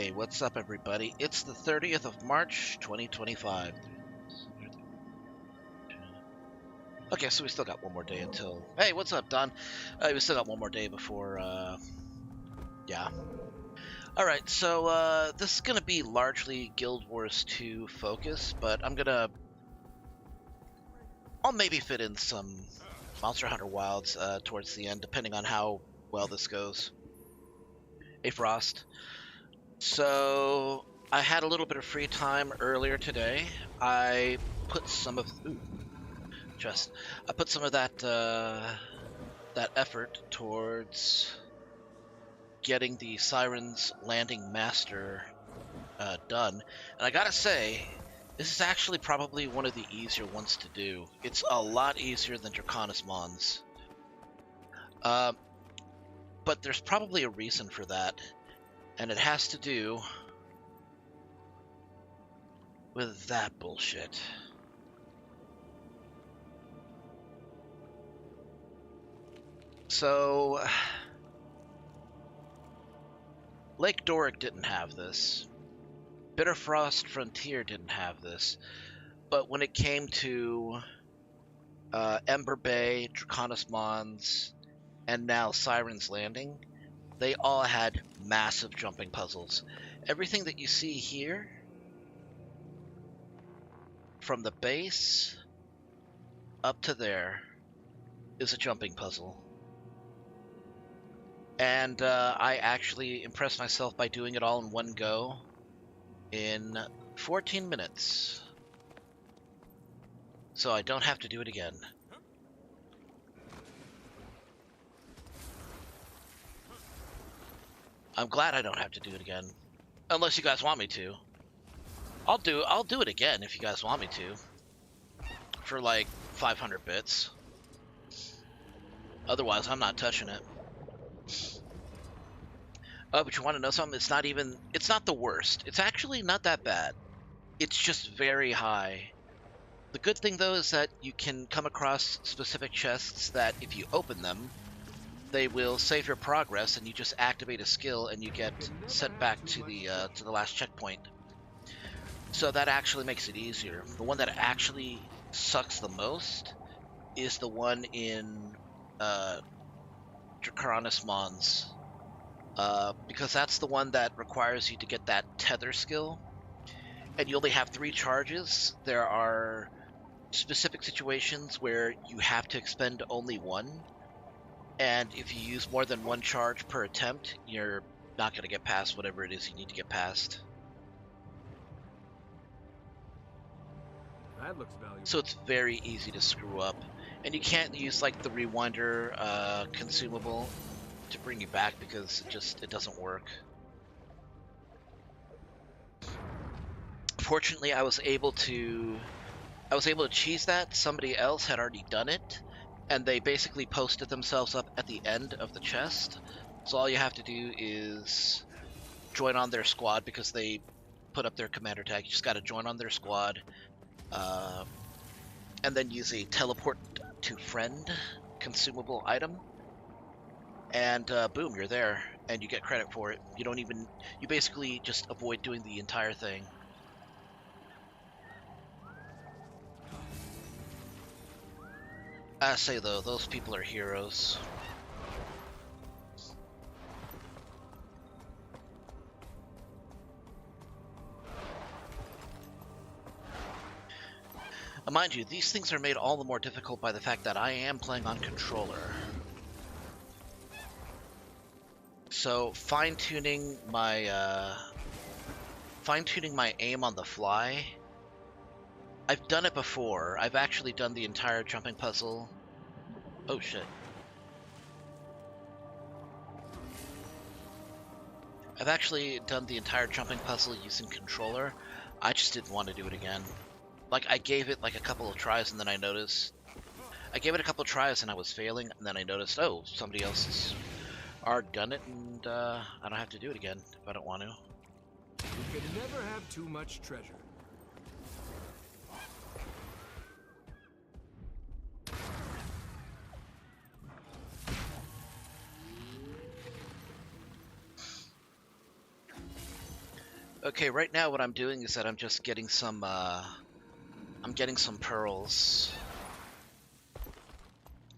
Hey, what's up, everybody? It's the 30th of March, 2025. Okay, so we still got one more day until... Hey, what's up, Don? We still got one more day before, yeah. Alright, so, this is gonna be largely Guild Wars 2 focus, but I'll maybe fit in some Monster Hunter Wilds, towards the end, depending on how well this goes. Hey, Frost. So, I had a little bit of free time earlier today. I put some of that effort towards getting the Siren's Landing Master done, and I gotta say, this is actually probably one of the easier ones to do. It's a lot easier than Draconis Mons. But there's probably a reason for that, and it has to do with that bullshit. So, Lake Doric didn't have this. Bitterfrost Frontier didn't have this. But when it came to Ember Bay, Draconis Mons, and now Siren's Landing, they all had massive jumping puzzles. Everything that you see here, from the base up to there, is a jumping puzzle. And I actually impressed myself by doing it all in one go in 14 minutes. So I don't have to do it again. I'm glad I don't have to do it again. Unless you guys want me to. I'll do it again if you guys want me to. For like 500 bits. Otherwise, I'm not touching it. Oh, but you want to know something? It's not the worst. It's actually not that bad. It's just very high. The good thing, though, is that you can come across specific chests that, if you open them, they will save your progress, and you just activate a skill, and you get sent back to the last checkpoint. So that actually makes it easier. The one that actually sucks the most is the one in Draconis Mons. Because that's the one that requires you to get that tether skill, and you only have 3 charges. There are specific situations where you have to expend only 1, and if you use more than 1 charge per attempt, you're not going to get past whatever it is you need to get past. That looks valuable. So it's very easy to screw up, and you can't use like the rewinder consumable to bring you back because it doesn't work. Fortunately, I was able to cheese that. Somebody else had already done it, and they basically posted themselves up at the end of the chest. So all you have to do is join on their squad, because they put up their commander tag. You just got to join on their squad, and then use a teleport to friend consumable item. And boom, you're there, and you get credit for it. You basically just avoid doing the entire thing. I say though, those people are heroes. Mind you, these things are made all the more difficult by the fact that I am playing on controller. So fine-tuning my aim on the fly, I've done it before. I've actually done the entire jumping puzzle. Oh shit. I've actually done the entire jumping puzzle using controller. I just didn't want to do it again. Like, I gave it like a couple of tries, and then I noticed... I gave it a couple of tries and I was failing, and then I noticed, oh, somebody else has already done it, and I don't have to do it again if I don't want to. You can never have too much treasure. Okay, right now what I'm doing is that I'm just getting some, I'm getting some pearls.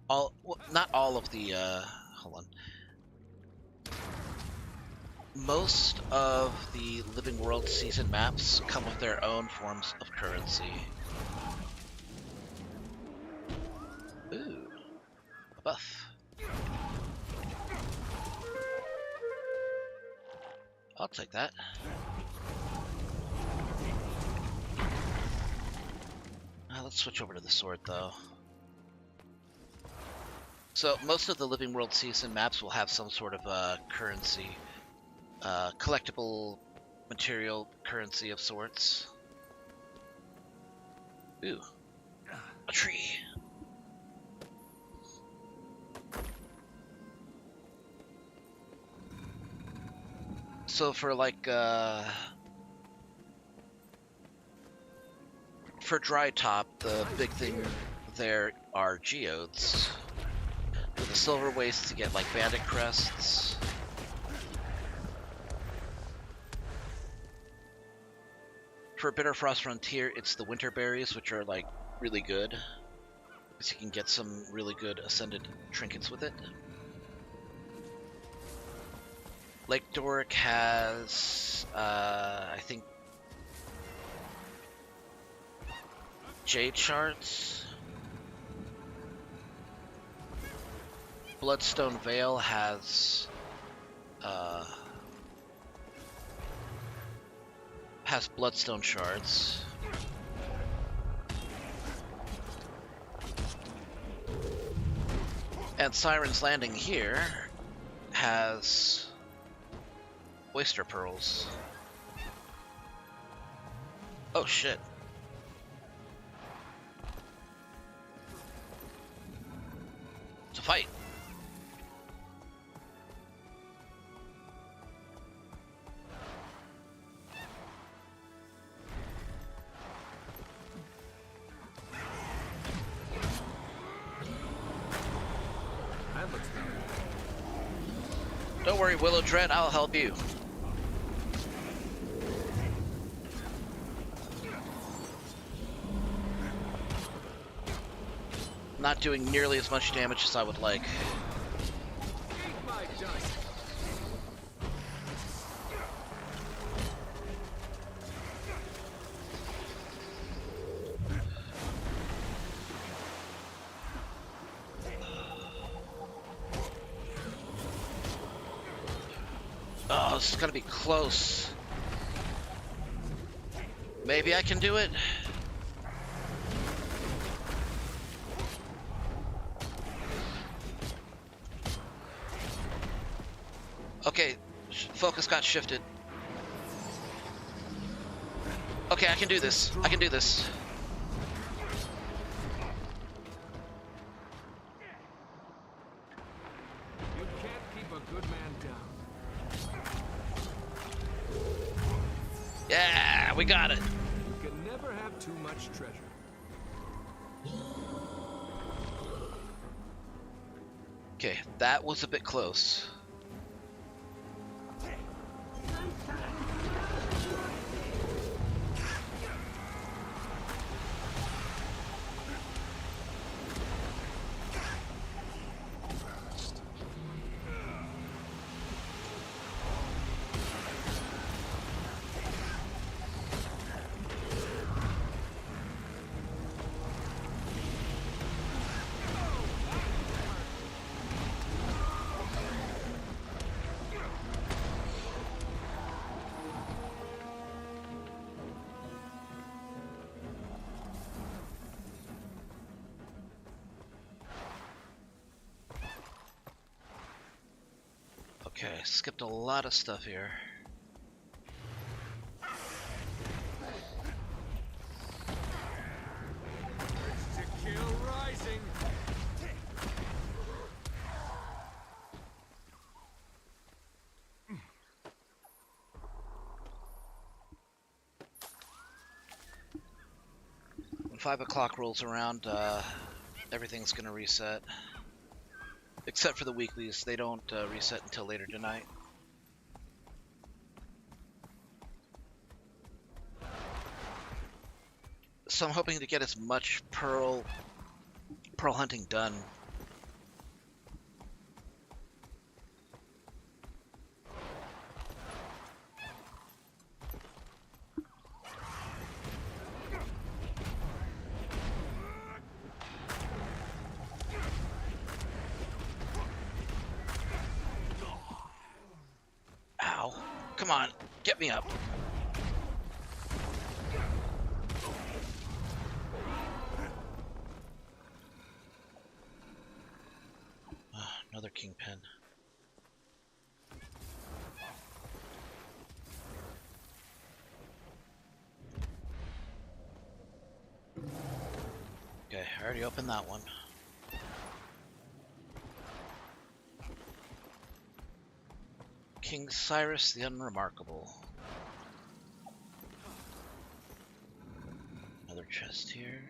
Well, not all of the, hold on. Most of the Living World season maps come with their own forms of currency. Ooh, a buff. I'll take that. Let's switch over to the sword, though. So, most of the Living World season maps will have some sort of currency. Collectible material currency of sorts. Ooh, a tree. So for like, for dry top, the big thing there are geodes. For the silver waste to get like bandit crests. For Bitterfrost Frontier, it's the winter berries, which are like really good. Because you can get some really good ascended trinkets with it. Lake Doric has, I think, jade shards. Bloodstone Vale has bloodstone shards. And Siren's Landing here has oyster pearls. Oh shit. It's a fight. Don't worry, Willow Dread, I'll help you. Not doing nearly as much damage as I would like. Oh, this is gonna be close. Maybe I can do it. Okay, focus got shifted. Okay, I can do this. I can do this. You can't keep a good man down. Yeah, we got it. You can never have too much treasure. Okay, that was a bit close. Okay, skipped a lot of stuff here. To kill rising. When 5 o'clock rolls around, everything's gonna reset. Except for the weeklies, they don't reset until later tonight. so I'm hoping to get as much pearl hunting done. Ow. Come on, get me up. Another kingpin. Okay, I already opened that one. King Cyrus the Unremarkable. Another chest here.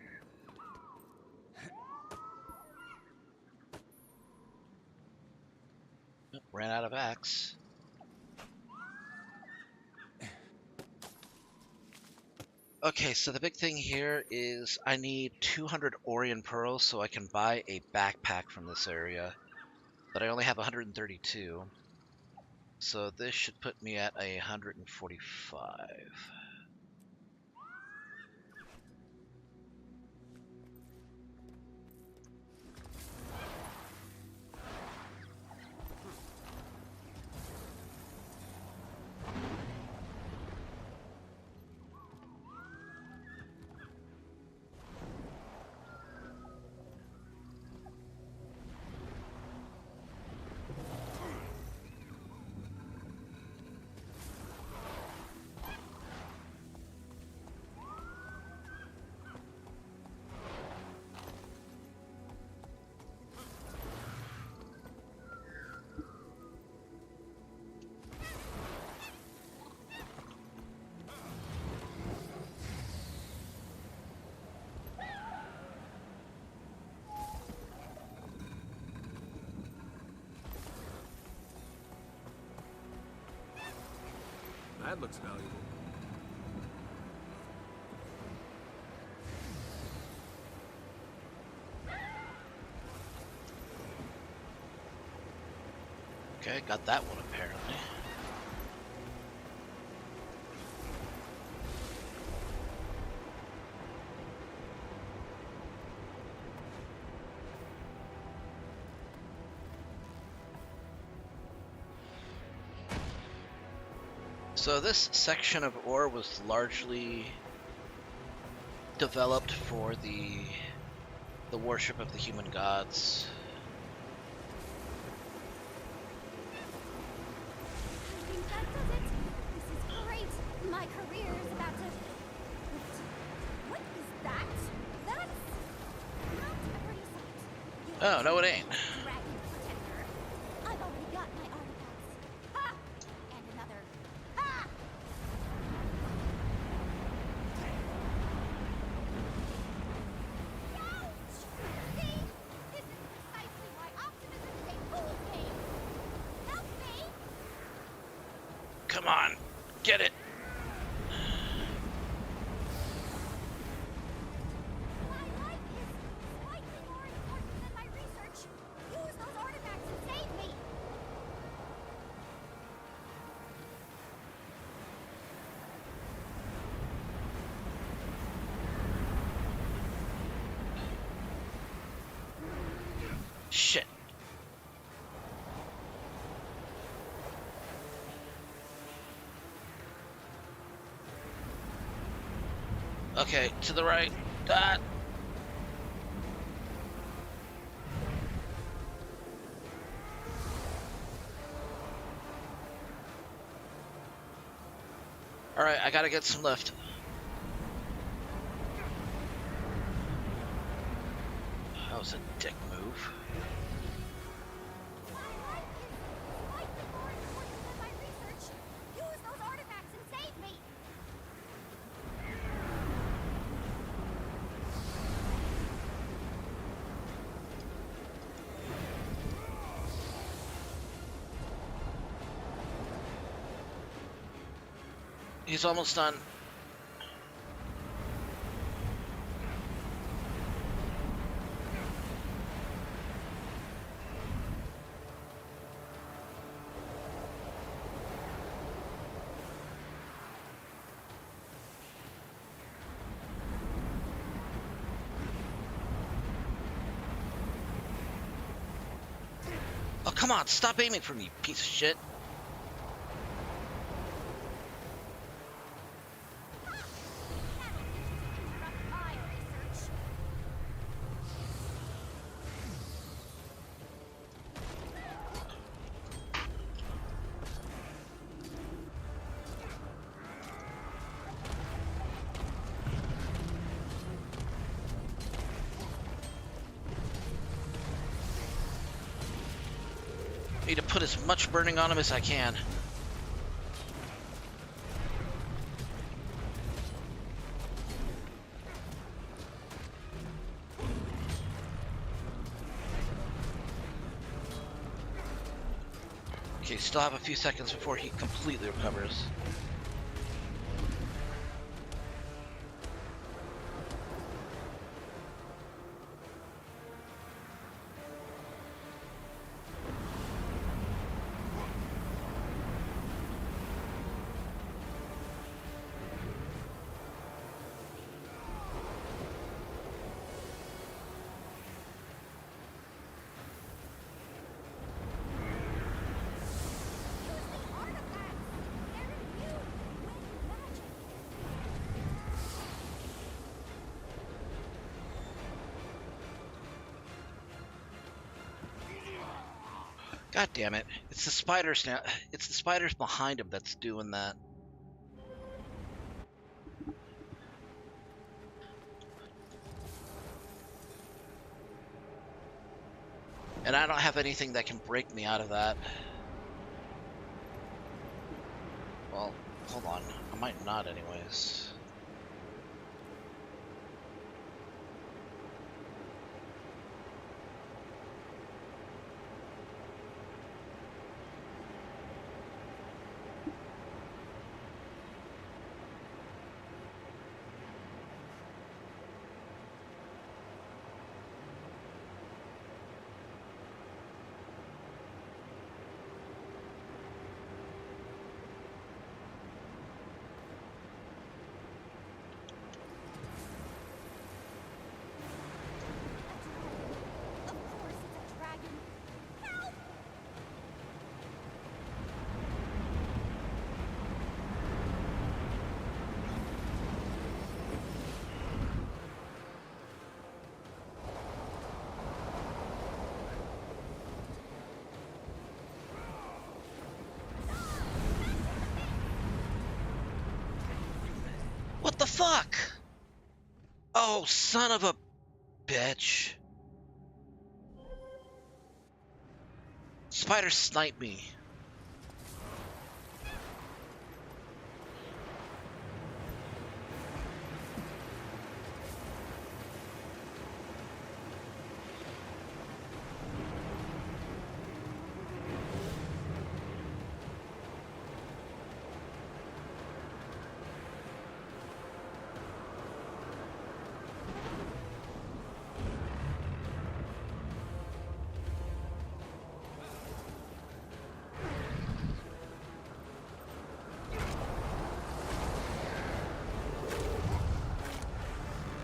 Oh, ran out of axe. Okay, so the big thing here is I need 200 Orion Pearls so I can buy a backpack from this area, but I only have 132. So this should put me at 145. That looks valuable. Okay, got that one apparently. So this section of ore was largely developed for the worship of the human gods. I think that does it. This is great. My career is about to... What is that? That's not a pretty sight. Oh, no it ain't. Dragon protector. I've already got my artifacts. Ha! And another. Ha! Ouch! See? This is precisely why optimism is a fool's game. Help me! Come on, get it. My life is slightly more important than my research. Use those artifacts and save me. Shit. Okay, to the right. That. Alright, I gotta get some lift. That was a dick move. My life is slightly more important than my research. Use those artifacts and save me. He's almost done. come on, stop aiming for me, you piece of shit. Interrupt my research. Need to put as much burning on him as I can. Okay, still have a few seconds before he completely recovers. Using artifacts. They're imbued with magic. God damn it. It's the spiders now. It's the spiders behind him that's doing that. And I don't have anything that can break me out of that. Well, hold on. I might not anyways. Of course it's a dragon. Help! What the fuck? Oh, son of a bitch. Spider sniped me.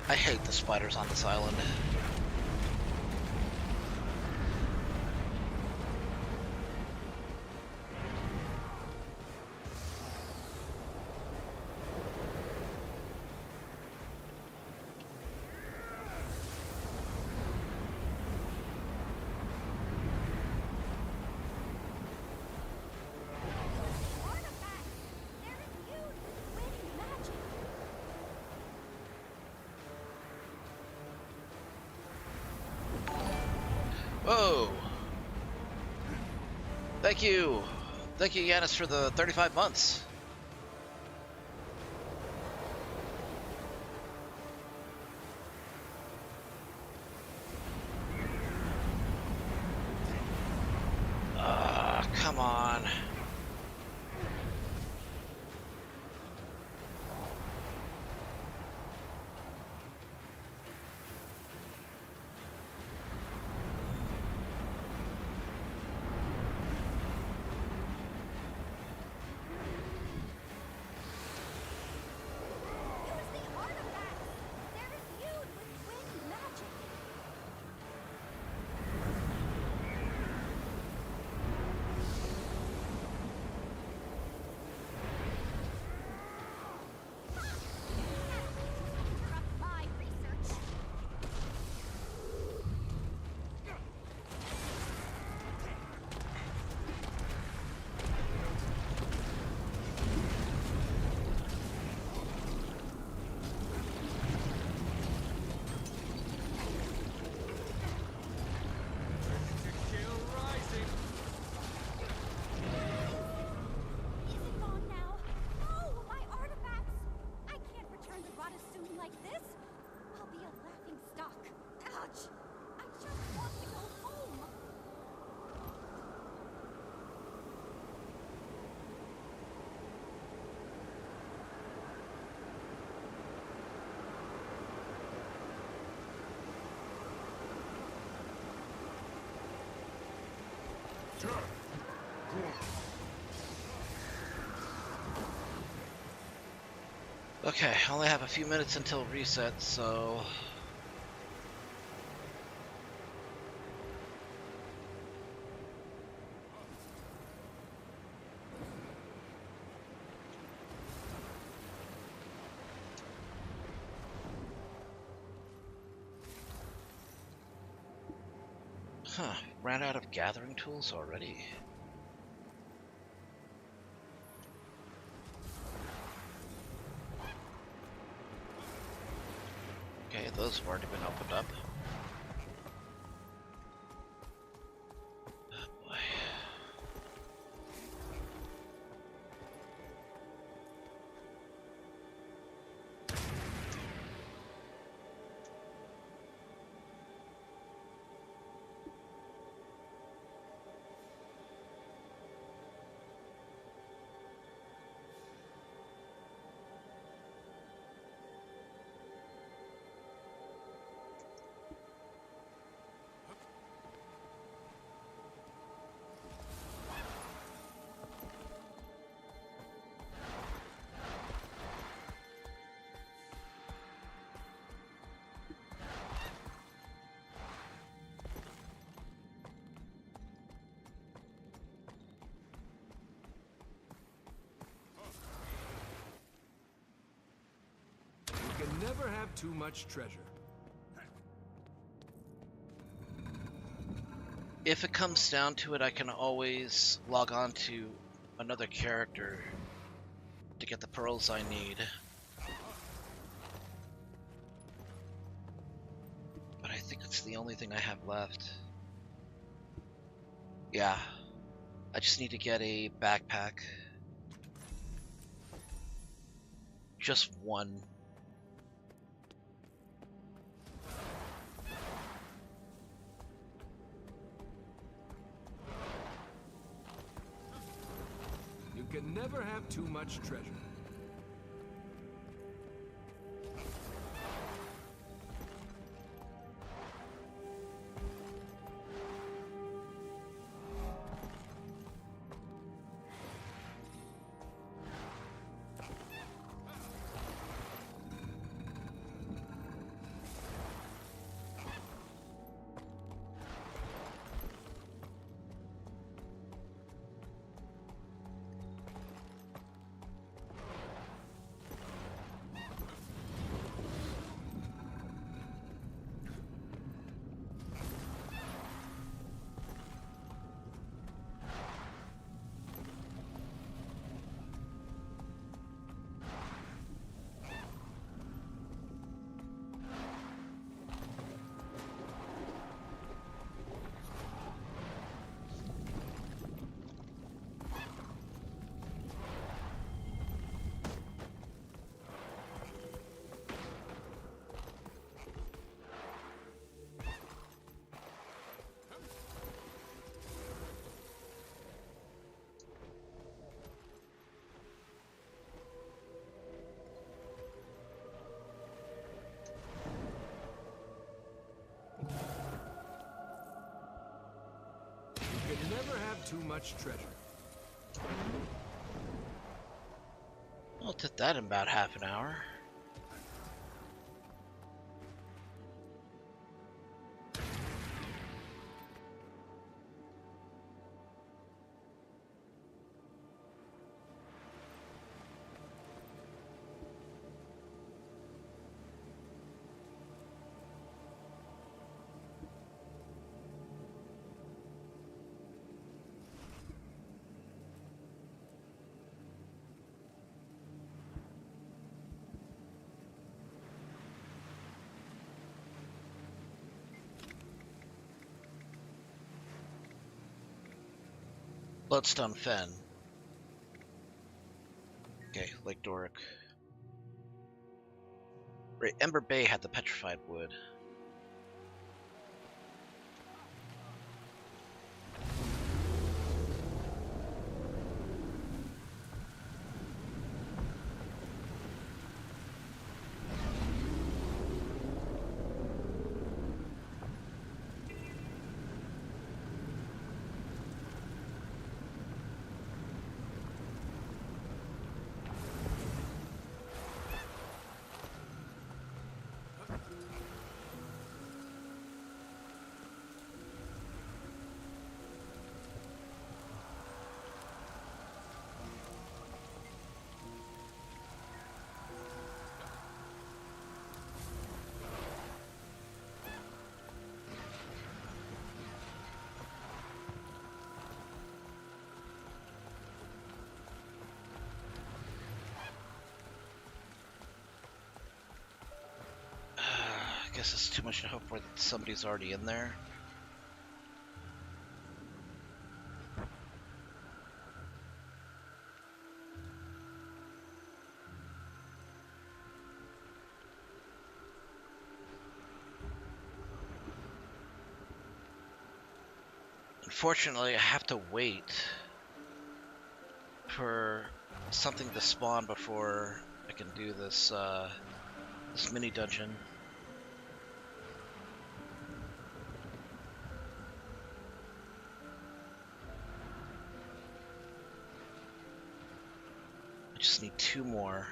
I hate the spiders on this island. Artifacts. They're imbued with magic. Whoa! Thank you! Thank you, Yanis, for the 35 months. Come on. Okay, I only have a few minutes until reset, so... Huh, ran out of gathering tools already. Okay, those have already been opened up. Oh boy. You can never have too much treasure. If it comes down to it, I can always log on to another character to get the pearls I need. But I think it's the only thing I have left. Yeah, I just need to get a backpack. Just one. You can never have too much treasure. You can never have too much treasure. I'll did that in about half an hour. Bloodstone Fen. Okay, Lake Doric. Right, Ember Bay had the petrified wood. guess it's too much to hope for that somebody's already in there. Unfortunately, I have to wait for something to spawn before I can do this this mini dungeon. I just need 2 more.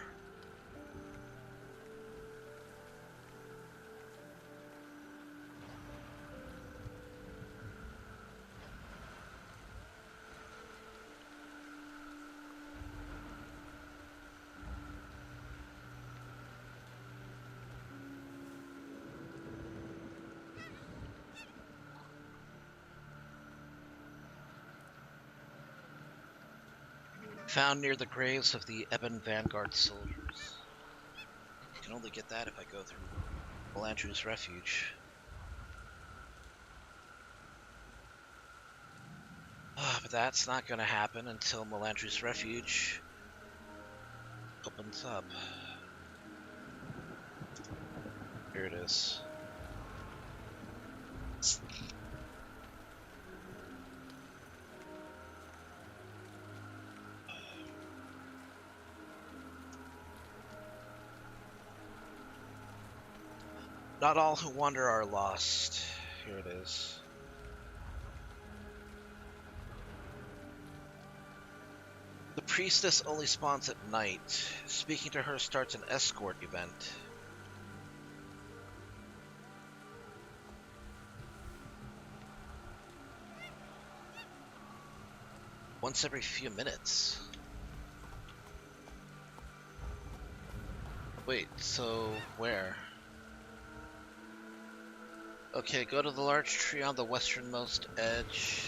Found near the graves of the Ebon Vanguard soldiers. I can only get that if I go through Melandru's Refuge. But that's not going to happen until Melandru's Refuge opens up. Here it is. Not all who wander are lost. Here it is. The priestess only spawns at night. Speaking to her starts an escort event. Once every few minutes. Wait, so where? Okay, go to the large tree on the westernmost edge.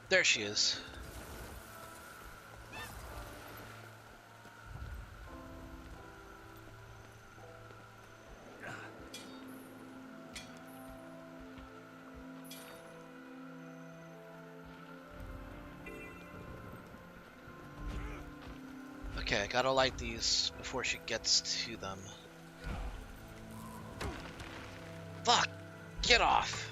There she is. Okay, I gotta light these before she gets to them. Fuck! Get off!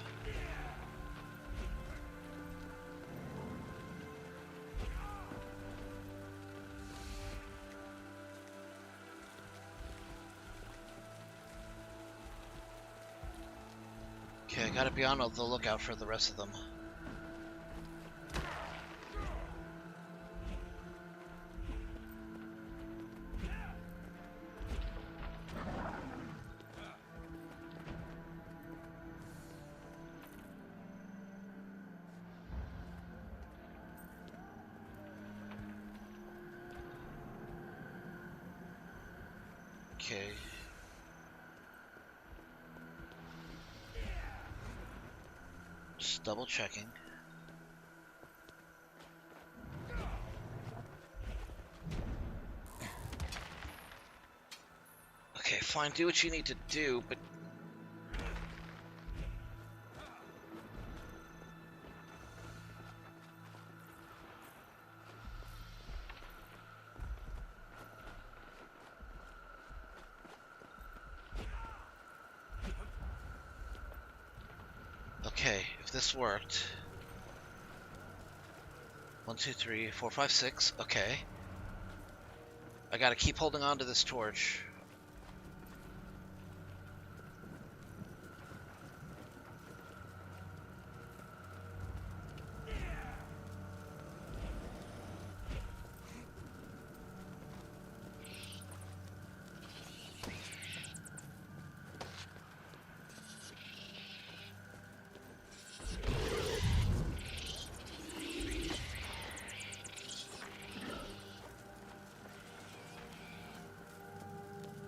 Okay, I gotta be on the lookout for the rest of them. Okay. Just double checking. Okay, fine, do what you need to do, but... Okay, if this worked... 1, 2, 3, 4, 5, 6, okay. I gotta keep holding on to this torch.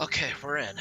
Okay, we're in.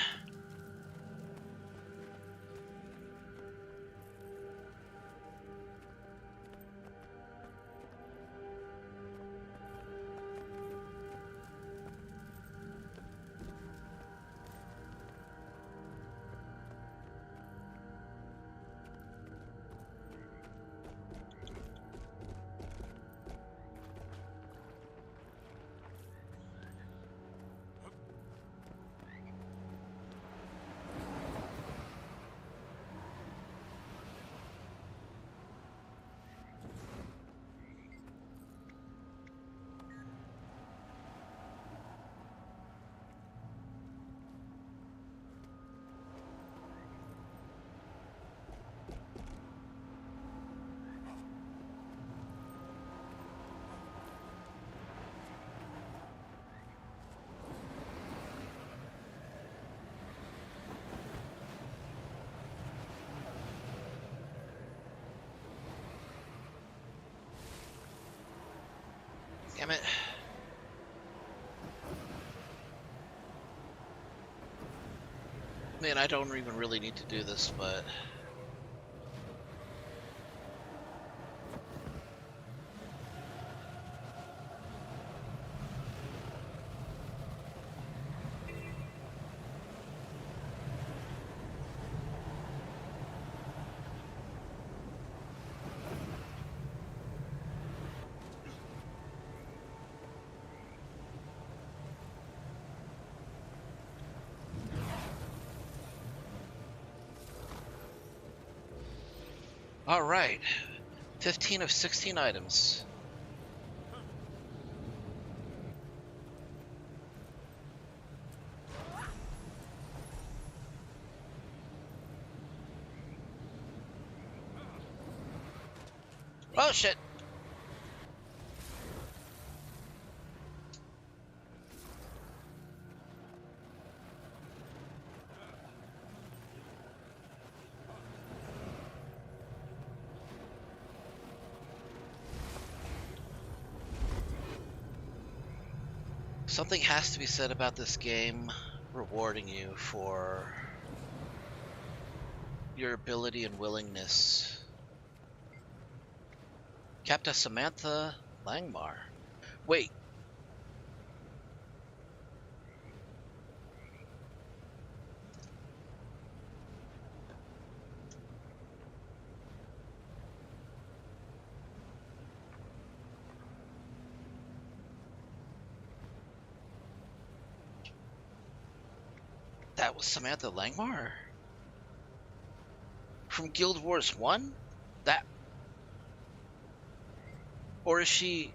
Damn it. Man, I don't even really need to do this, but... Alright. 15 of 16 items. Oh shit! Something has to be said about this game rewarding you for your ability and willingness. Captain Samantha Langmar. Wait. That was Samantha Langmar? From Guild Wars 1? That... Or is she...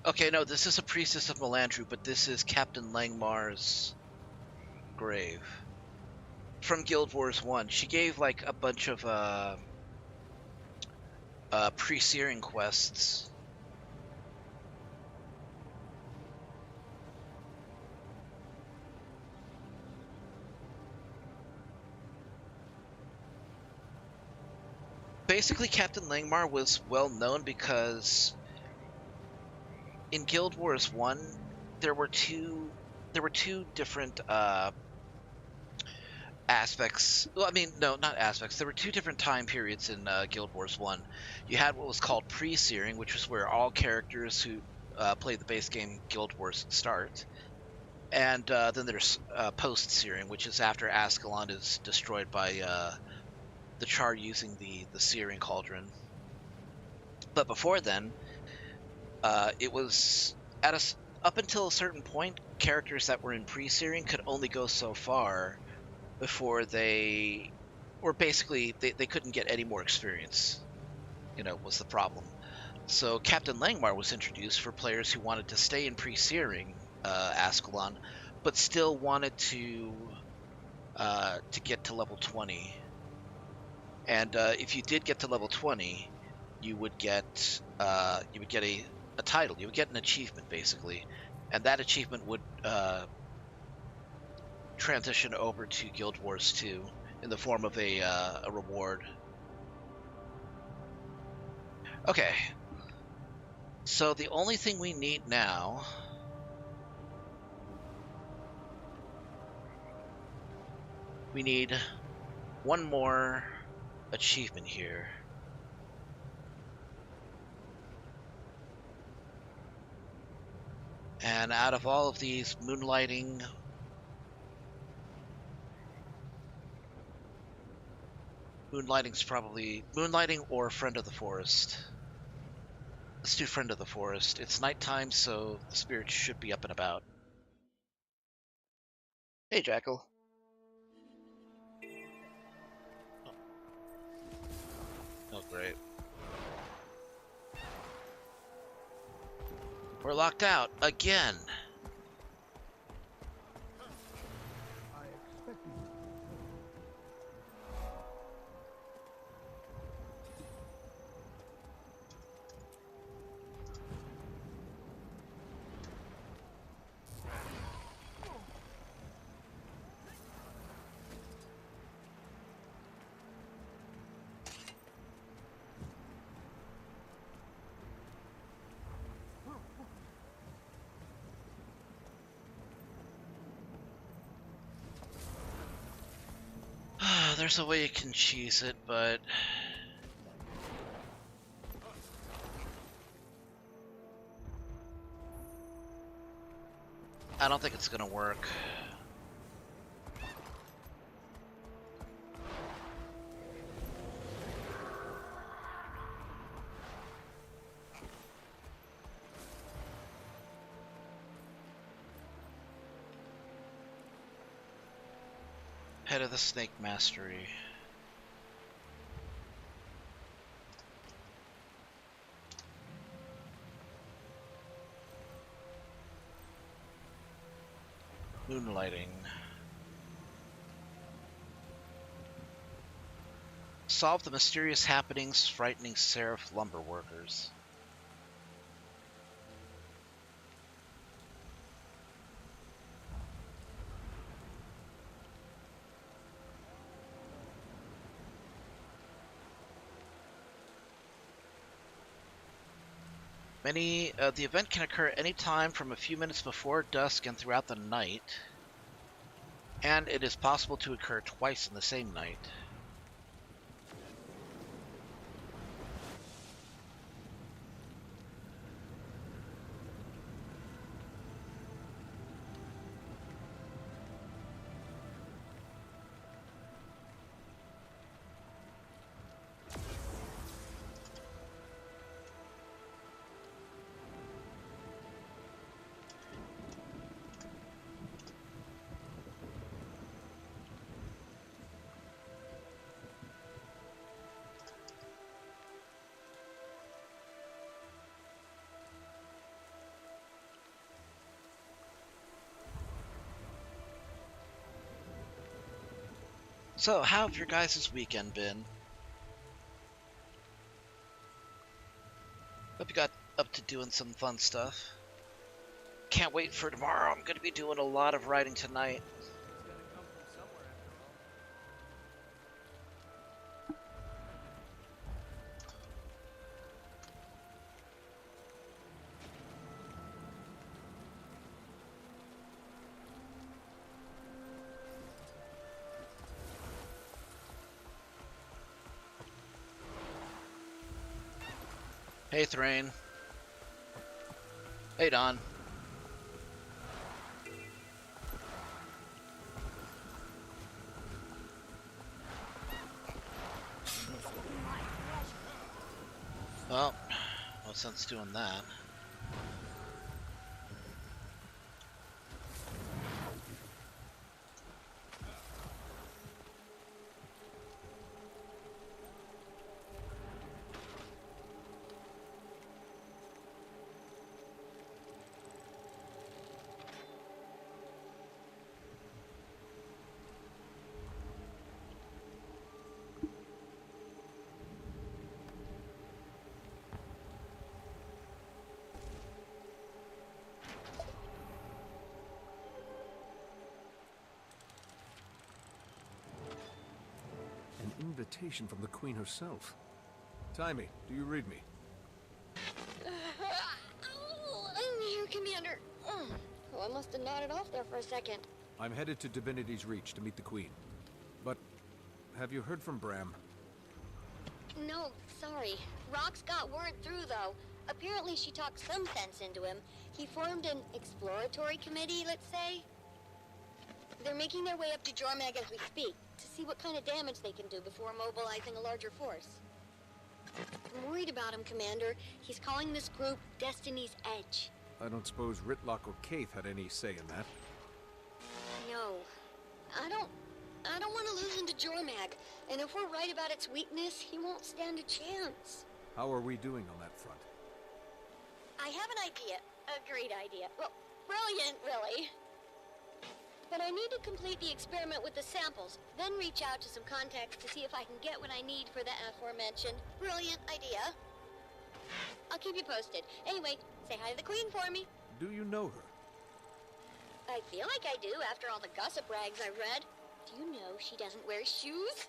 Okay, no, this is a Priestess of Melandru, but this is Captain Langmar's grave. From Guild Wars 1. She gave, like, a bunch of, pre-searing quests. Basically, Captain Langmar was well known because in Guild Wars 1, there were two different aspects. Well, I mean, no, not aspects. There were two different time periods in Guild Wars 1. You had what was called pre-searing, which was where all characters who played the base game Guild Wars start. And then there's post-searing, which is after Ascalon is destroyed by the Char using the searing cauldron. But before then, it was up until a certain point, characters that were in pre-searing could only go so far before they couldn't get any more experience, was the problem. So Captain Langmar was introduced for players who wanted to stay in pre-searing Ascalon, but still wanted to get to level 20. And if you did get to level 20, you would get a title. You would get an achievement, basically, and that achievement would transition over to Guild Wars 2 in the form of a reward. Okay. So the only thing we need now... We need one more achievement here. And out of all of these, moonlighting Moonlighting's probably... Moonlighting or Friend of the Forest. Let's do Friend of the Forest. It's nighttime, so the spirits should be up and about. Hey, Jackal. Oh, great. We're locked out again. There's a way you can cheese it, but... I don't think it's gonna work. Head of the Snake Mastery. Moonlighting. Solve the mysterious happenings frightening Seraph lumber workers. The event can occur any time from a few minutes before dusk and throughout the night, and it is possible to occur twice in the same night. So, how have your guys' weekend been? Hope you got up to doing some fun stuff. Can't wait for tomorrow. I'm going to be doing a lot of writing tonight. Hey, Thrain. Hey, Don. Well, no sense doing that. An invitation from the Queen herself. Timey, do you read me? I must have nodded off there for a second. I'm headed to Divinity's Reach to meet the Queen. But have you heard from Bram? No, sorry. Rox got word through, though. Apparently she talked some sense into him. He formed an exploratory committee, let's say. They're making their way up to Jormag as we speak, to see what kind of damage they can do before mobilizing a larger force. I'm worried about him, Commander. He's calling this group Destiny's Edge. I don't suppose Ritlock or Kaith had any say in that. No. I don't want to lose him to Jormag. And if we're right about its weakness, he won't stand a chance. How are we doing on that front? I have an idea. A great idea. Well, brilliant, really. But I need to complete the experiment with the samples, then reach out to some contacts to see if I can get what I need for the aforementioned brilliant idea. I'll keep you posted. Anyway, say hi to the Queen for me. Do you know her? I feel like I do after all the gossip rags I read. Do you know she doesn't wear shoes?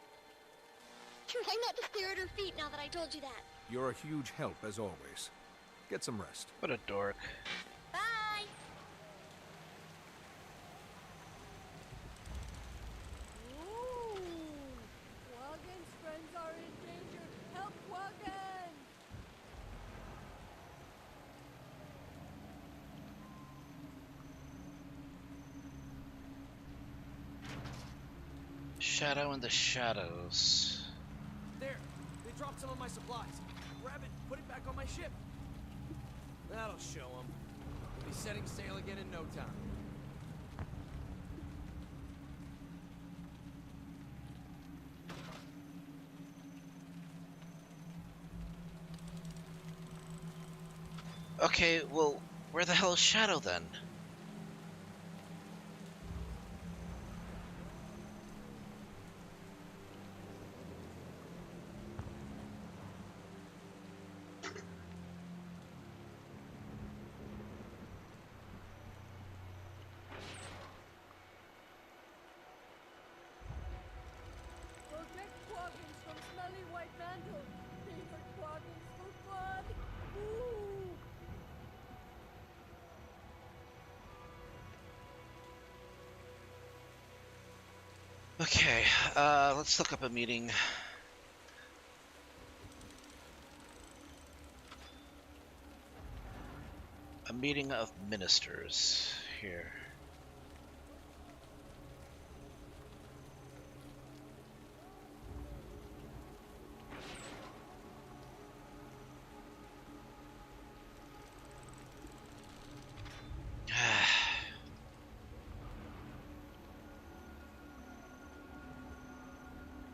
Try not to stare at her feet now that I told you that. You're a huge help, as always. Get some rest. What a dork. Bye! Ooh! Quaggan's friends are in danger. Help Quaggan! Shadow in the shadows. There! They dropped some of my supplies. Grab it, put it back on my ship. That'll show them. We'll be setting sail again in no time. Okay, well, where the hell is Shadow then? Protect Quaggins from smelly white mantle. Favorite Quaggins for fun. Ooh! Okay, let's look up a meeting. A meeting of ministers here.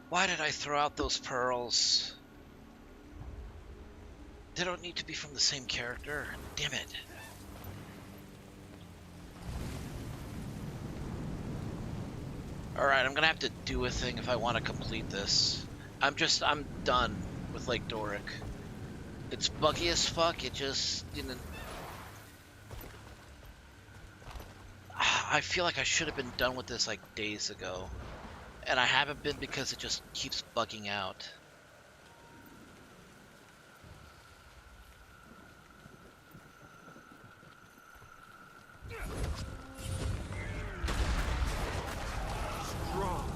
Why did I throw out those pearls? They don't need to be from the same character. Damn it. Alright, I'm gonna have to do a thing if I want to complete this. I'm done with Lake Doric. It's buggy as fuck, it just didn't... I feel like I should have been done with this like days ago. And I haven't been because it just keeps bugging out. Strong.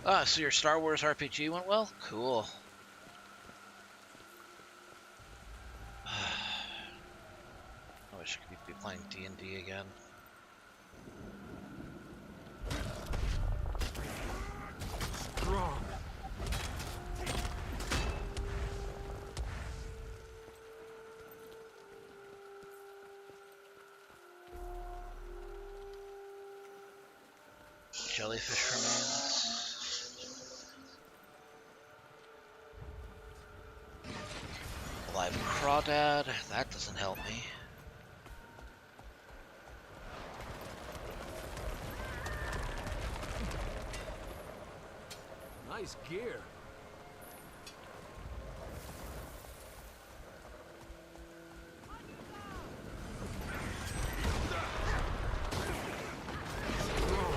Ah, so your Star Wars RPG went well? Cool. I wish I could be playing D&D again. Strong. Jellyfish remains. Alive crawdad. That doesn't help me. Nice gear. Strong.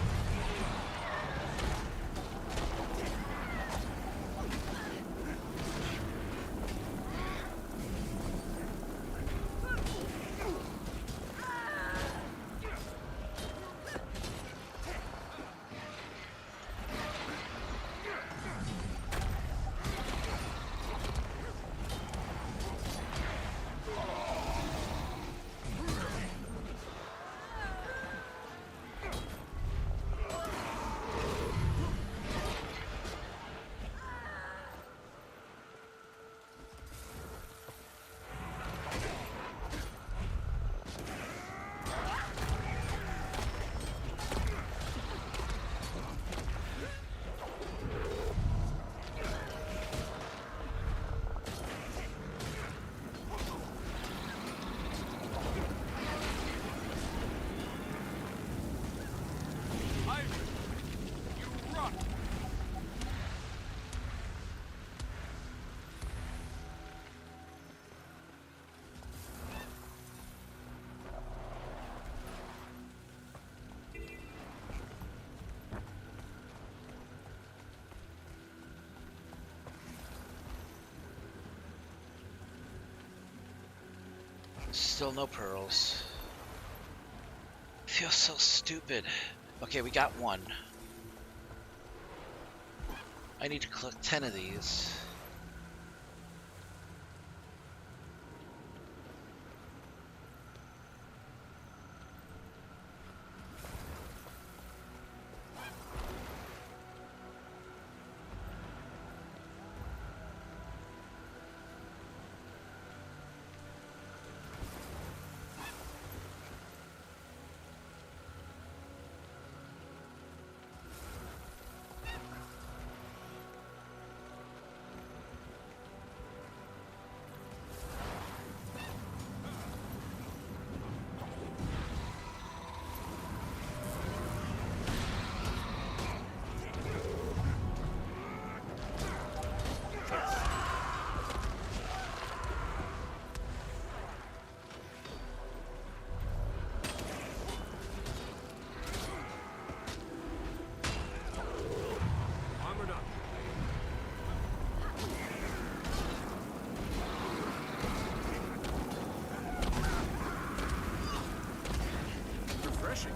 Still no pearls. Feels so stupid. Okay, we got one. I need to collect 10 of these. Armored up. Refreshing.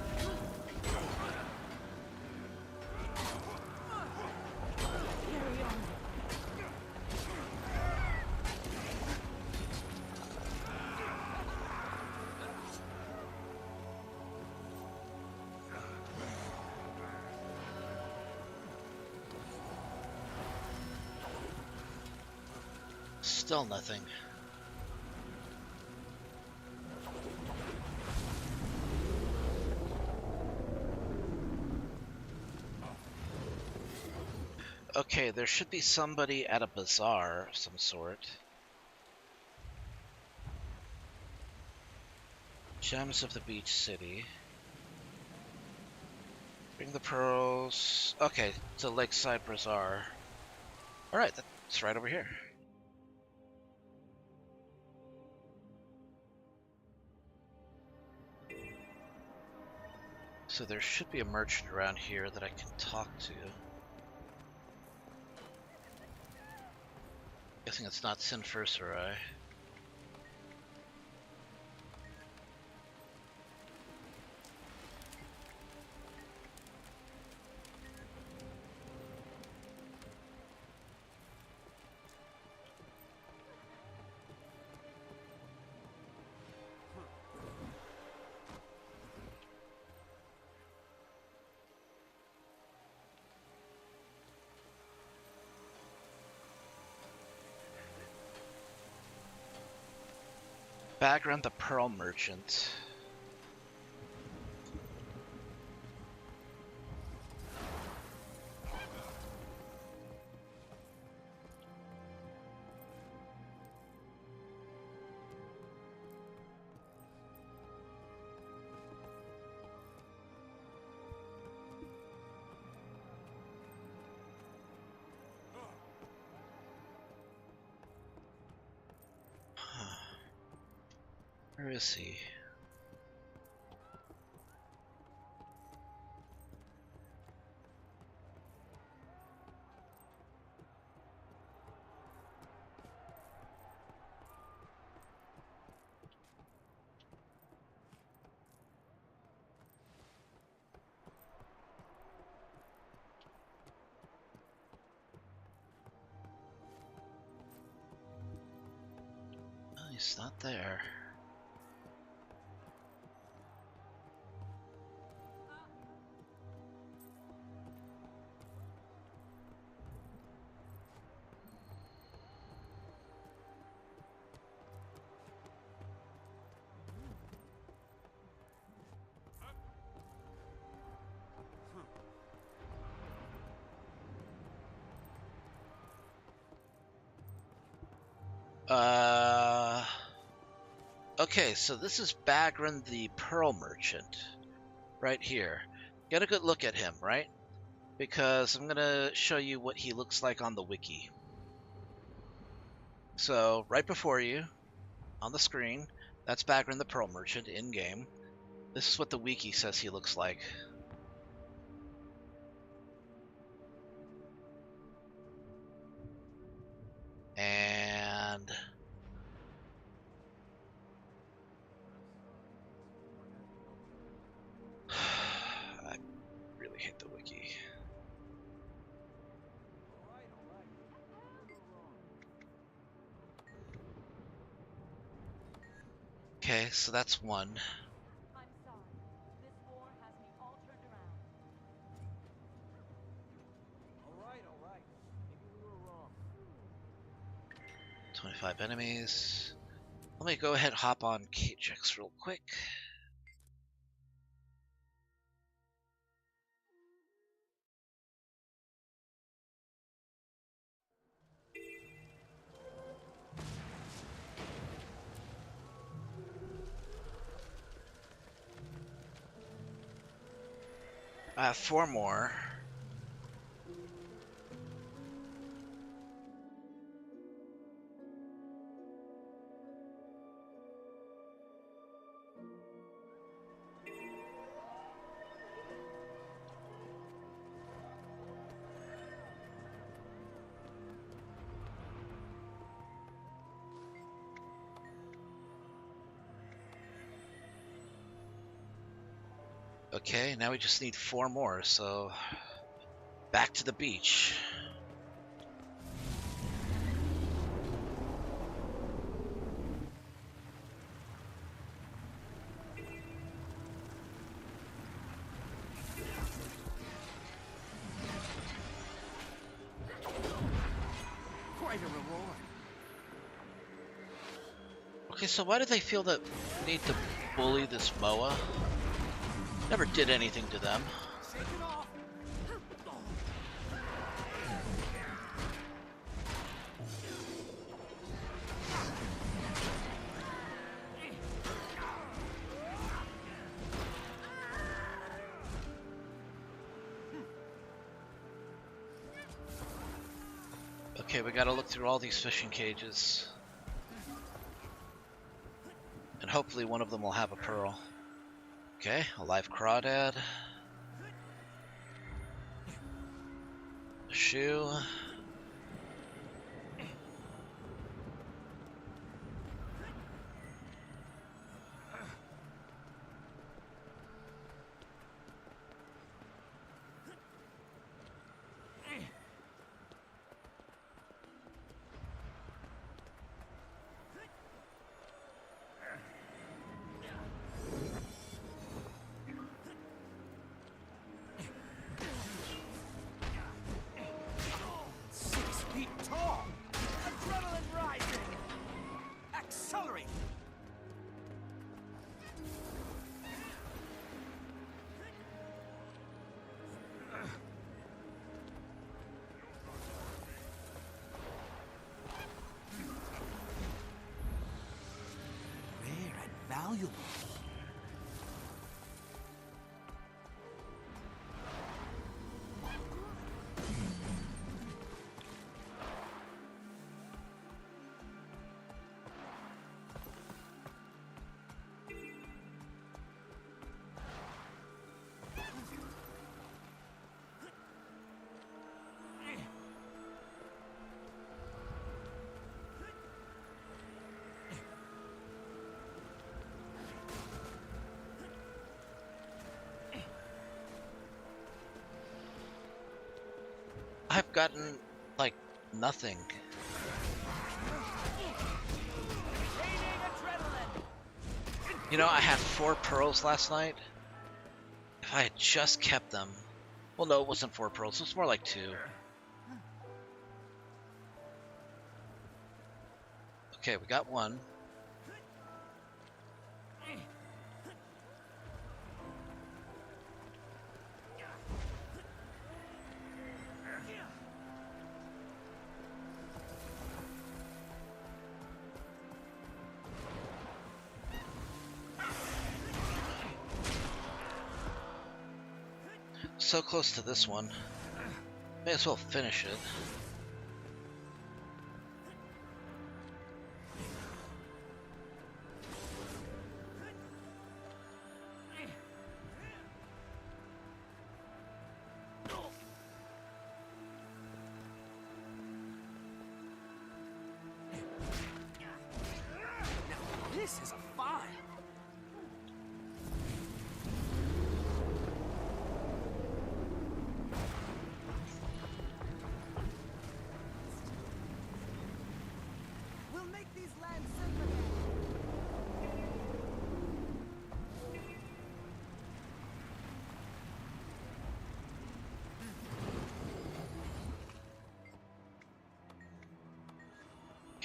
Still nothing. Okay, there should be somebody at a bazaar of some sort. Gems of the Beach City. Bring the pearls. Okay, to Lakeside Bazaar. Alright, that's right over here. So there should be a merchant around here that I can talk to. Guessing it's not Sinfurserai. Background the Pearl Merchant. Where is he? Oh, he's not there. Okay, so this is Bagran the Pearl Merchant, right here. Get a good look at him, right? Because I'm gonna show you what he looks like on the wiki. So, right before you, on the screen, that's Bagran the Pearl Merchant in-game. This is what the wiki says he looks like. And Okay, so that's one. I'm sorry. This war has me all turned around. All right. Maybe we were wrong. 25 enemies. Let me go ahead and hop on KJX real quick. I have 4 more. Okay, now we just need 4 more, so back to the beach. Quite a reward. Okay, so why do they feel the need to bully this Moa? Never did anything to them. Shake it off. Okay, we gotta look through all these fishing cages. And hopefully one of them will have a pearl. Okay, a live crawdad. A shoe. Valuable. I've gotten, like, nothing. You know, I had 4 pearls last night. If I had just kept them... Well, no, it wasn't 4 pearls. It was more like 2. Okay, we got 1. So close to this one. May as well finish it. This is a find. We'll make these lands safe again.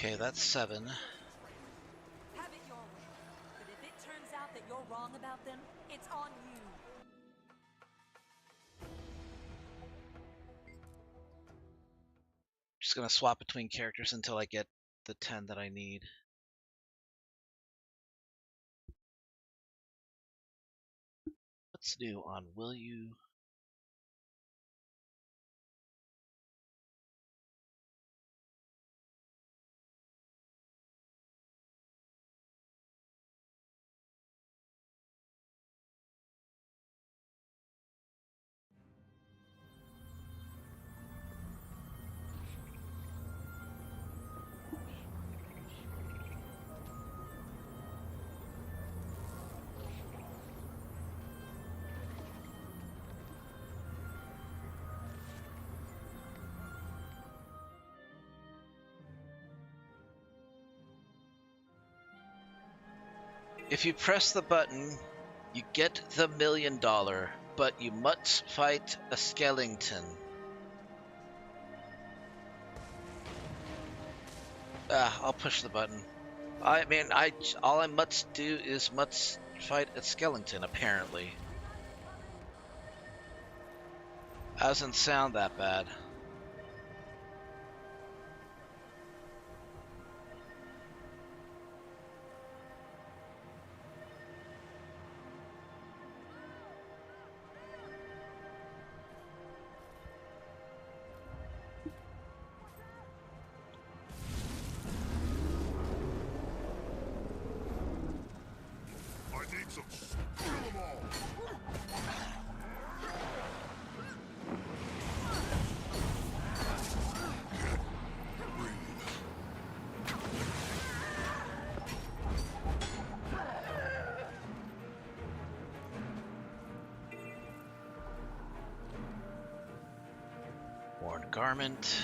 Okay, that's 7. Have it your way. But if it turns out that you're wrong about them, it's on you. Just gonna swap between characters until I get the 10 that I need. What's new on Will You? If you press the button, you get the $1 million, but you must fight a skeleton. I'll push the button. I mean, all I must do is must fight a skeleton, apparently. Doesn't sound that bad. I need some. Kill them all. Worn garment.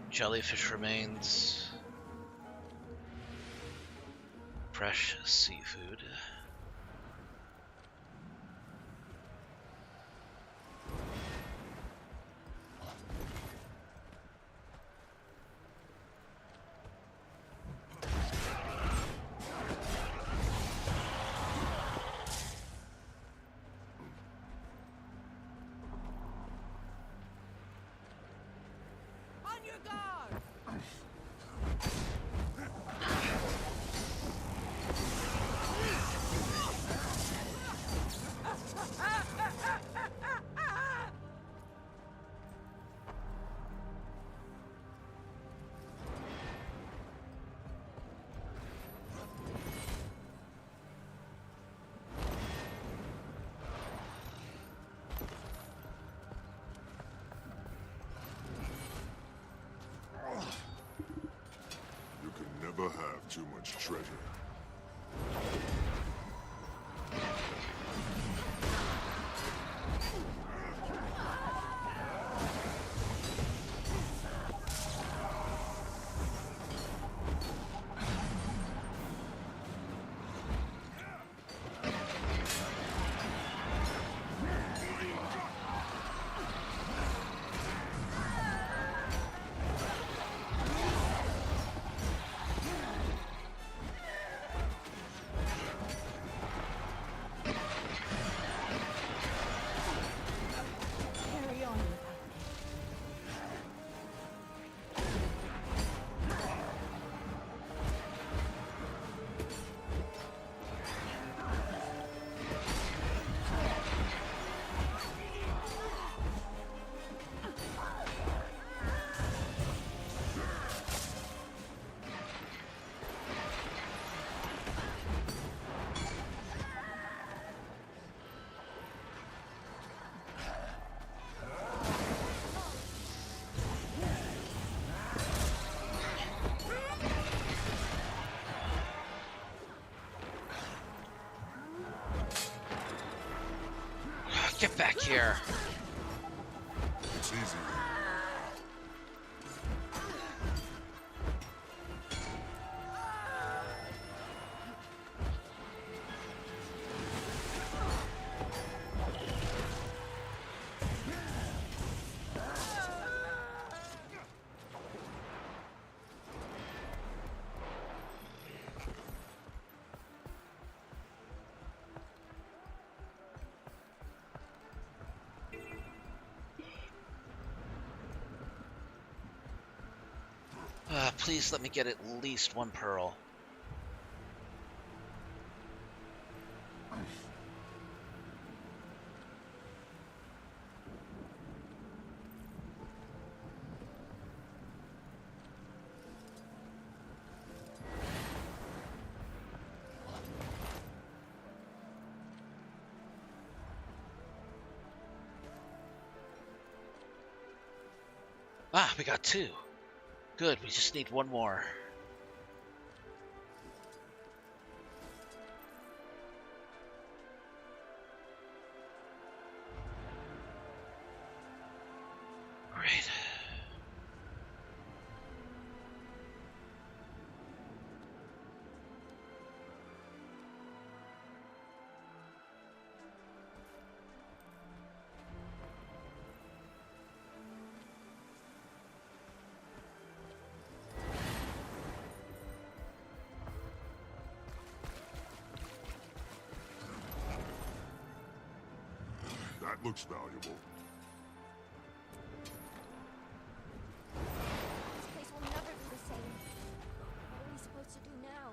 Jellyfish remains. Fresh seafood. On your guard! You can never have too much treasure. Carry on without me. Get back here. It's easy. Please let me get at least one pearl. Ah, we got 2. Good, we just need 1 more. Great. That looks valuable. This place will never be the same. What are we supposed to do now?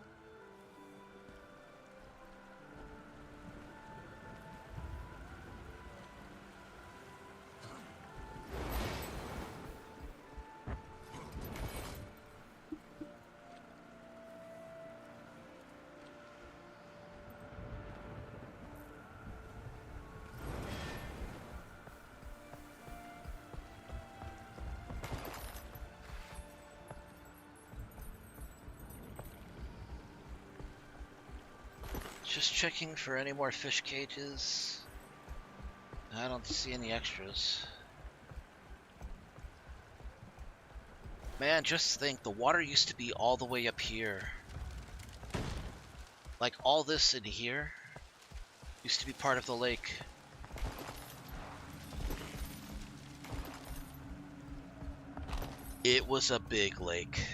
Just checking for any more fish cages. I don't see any extras. Man, just think, the water used to be all the way up here. Like, all this in here used to be part of the lake. It was a big lake.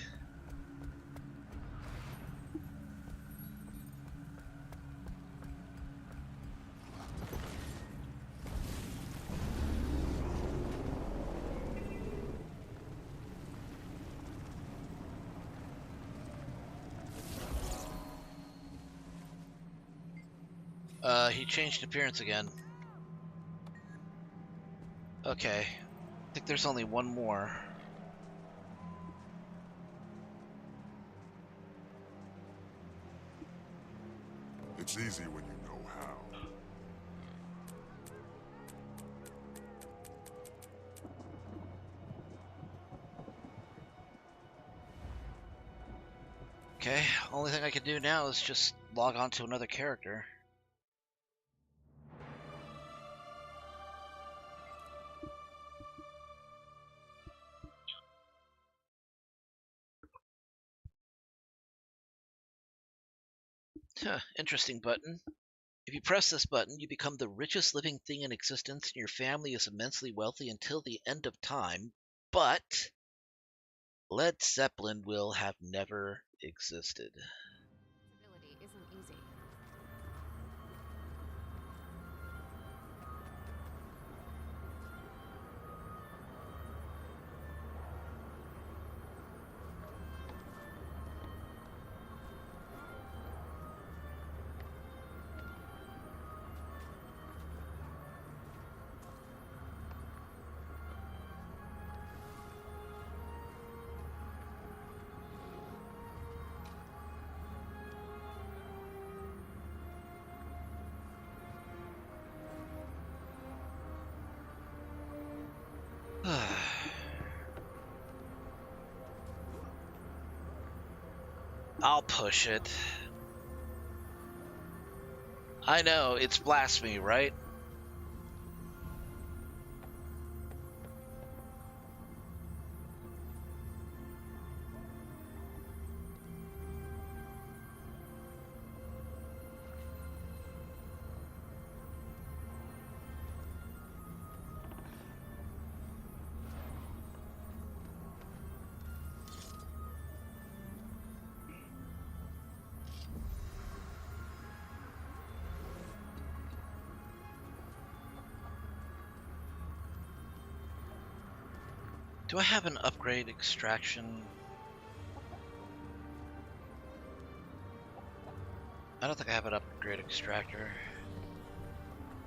He changed appearance again. Okay. I think there's only 1 more. It's easy when you know how. Okay, only thing I can do now is just log on to another character. Huh, interesting button. If you press this button, you become the richest living thing in existence, and your family is immensely wealthy until the end of time. But Led Zeppelin will have never existed. Ability isn't easy. I'll push it. I know, it's blasphemy, right? Do I have an upgrade extraction? I don't think I have an upgrade extractor.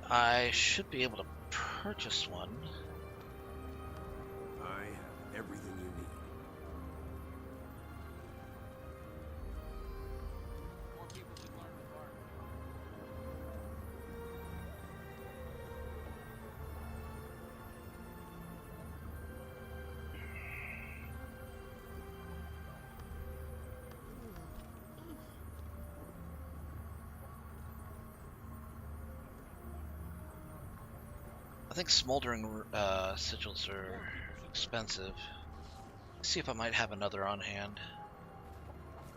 I should be able to purchase one. I have everything you need. More people should learn to bark. I think smoldering sigils are expensive. See if I might have another on hand.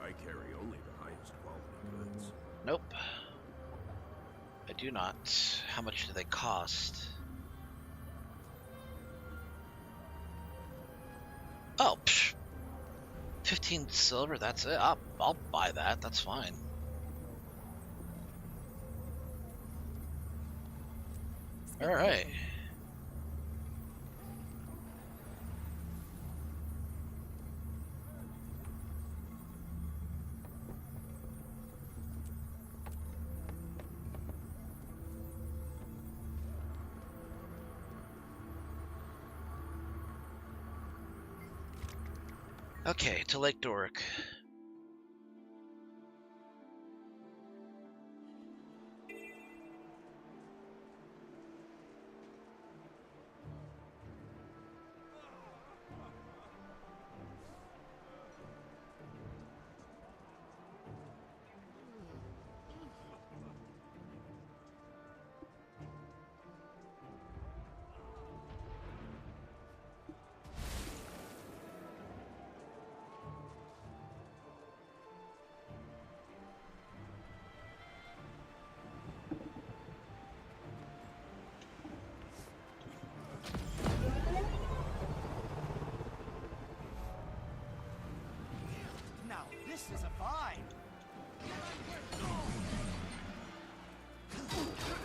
I carry only the highest quality goods. Nope. I do not. How much do they cost? Oh, psh. 15 silver, that's it. I'll buy that, that's fine. Alright. Okay, to Lake Doric. Now this is a find.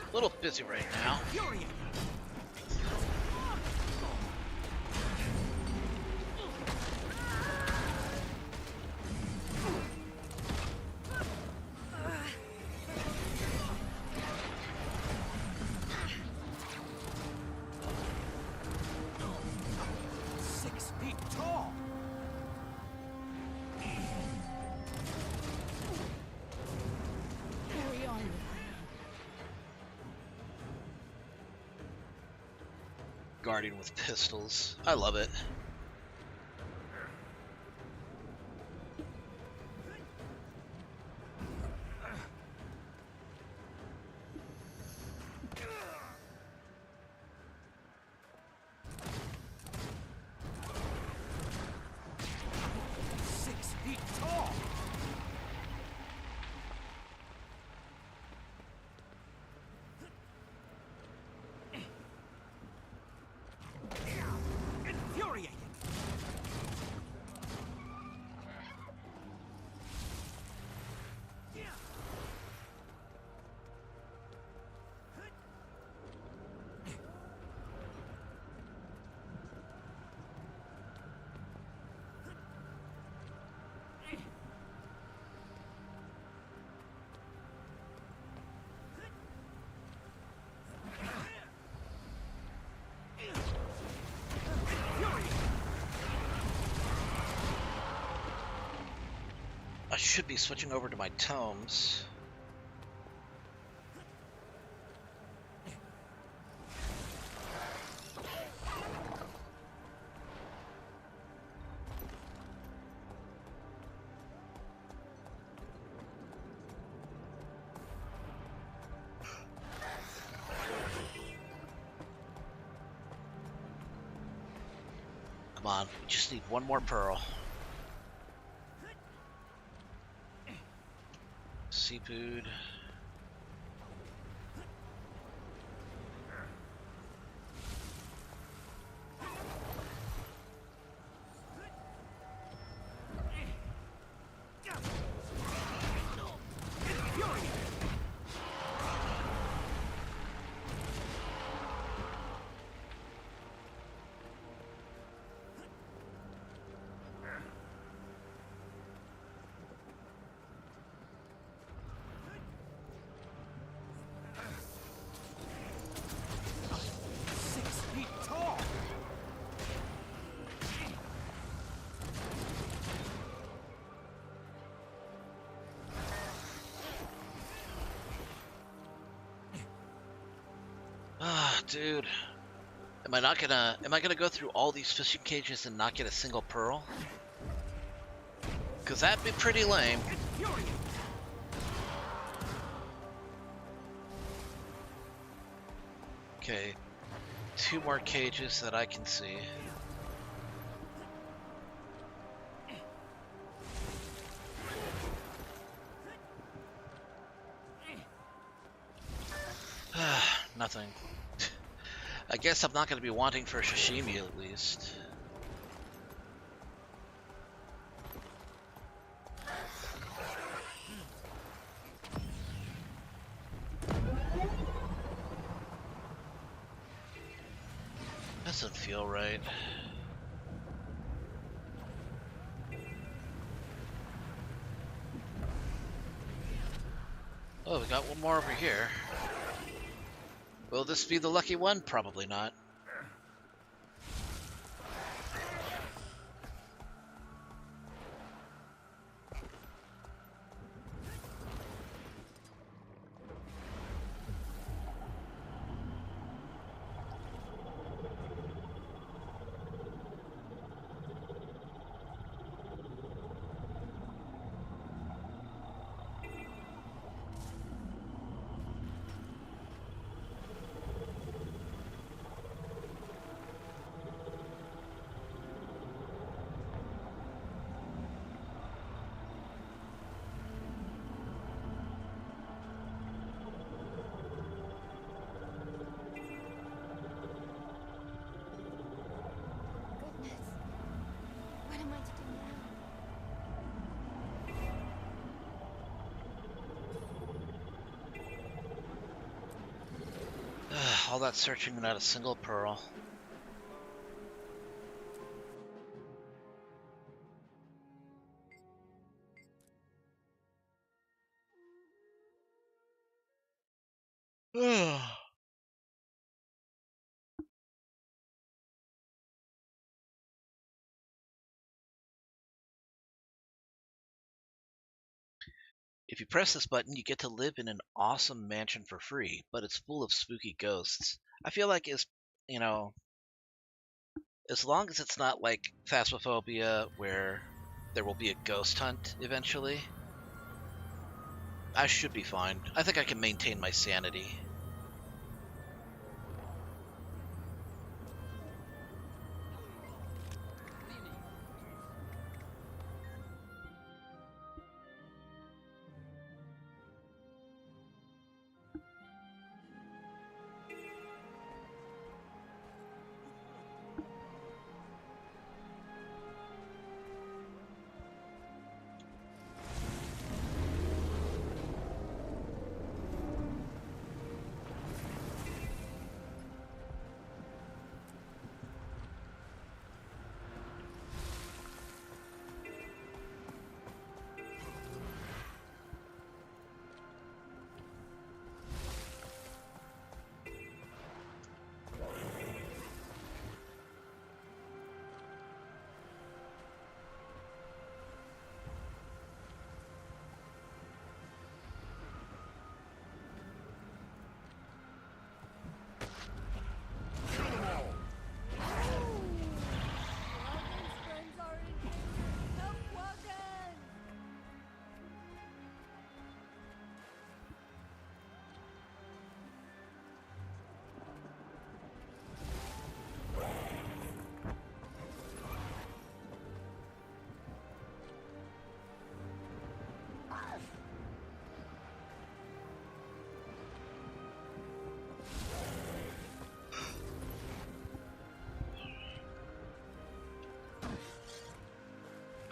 A little busy right now. Infuriating. Guardian with pistols. I love it. I should be switching over to my tomes. Come on, we just need one more pearl. Seafood. Dude, am I gonna go through all these fishing cages and not get a single pearl? Cause that'd be pretty lame. Okay, 2 more cages that I can see. Nothing. I guess I'm not going to be wanting for sashimi at least. Doesn't feel right. Oh, we got one more over here. Will this be the lucky one? Probably not. Goodness. What am I to do now? All that searching and not a single pearl. If you press this button, you get to live in an awesome mansion for free, but it's full of spooky ghosts. I feel like you know, as long as it's not like Phasmophobia, where there will be a ghost hunt eventually, I should be fine. I think I can maintain my sanity.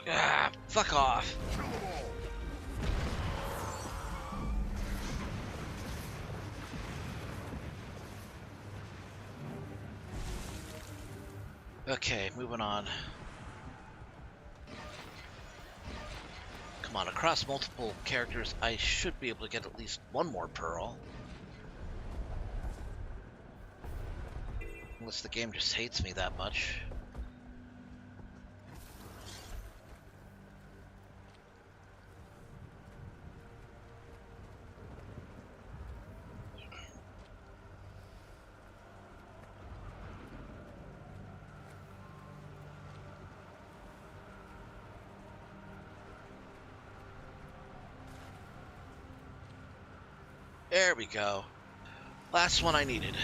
Ah, fuck off. Okay, moving on. Come on, across multiple characters, I should be able to get at least one more pearl. Unless the game just hates me that much. There we go. Last one I needed.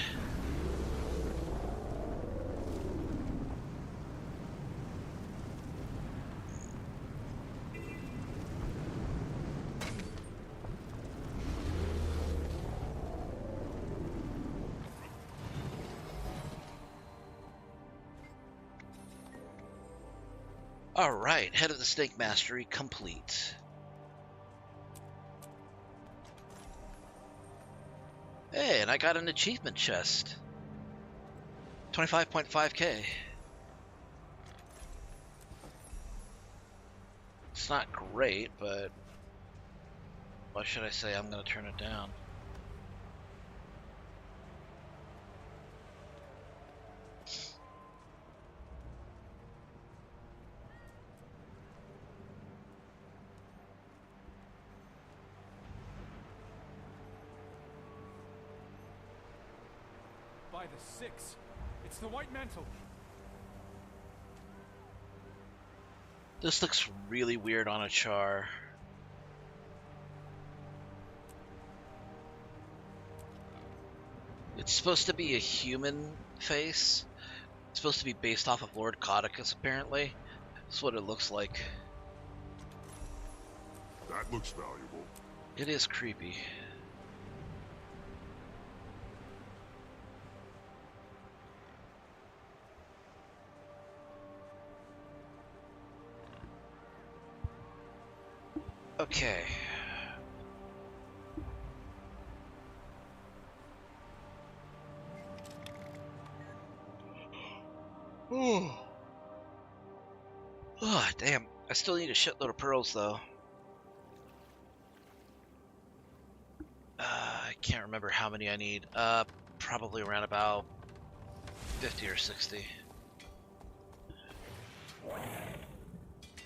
Alright, Head of the Snake Mastery complete. Hey, and I got an achievement chest. 25.5k. It's not great, but why should I say I'm going to turn it down? By the 6. It's the White Mantle. This looks really weird on a char. It's supposed to be a human face. It's supposed to be based off of Lord Caudicus, apparently. That's what it looks like. That looks valuable. It is creepy. Okay. Ooh. Oh, damn. I still need a shitload of pearls, though. I can't remember how many I need. Probably around about 50 or 60.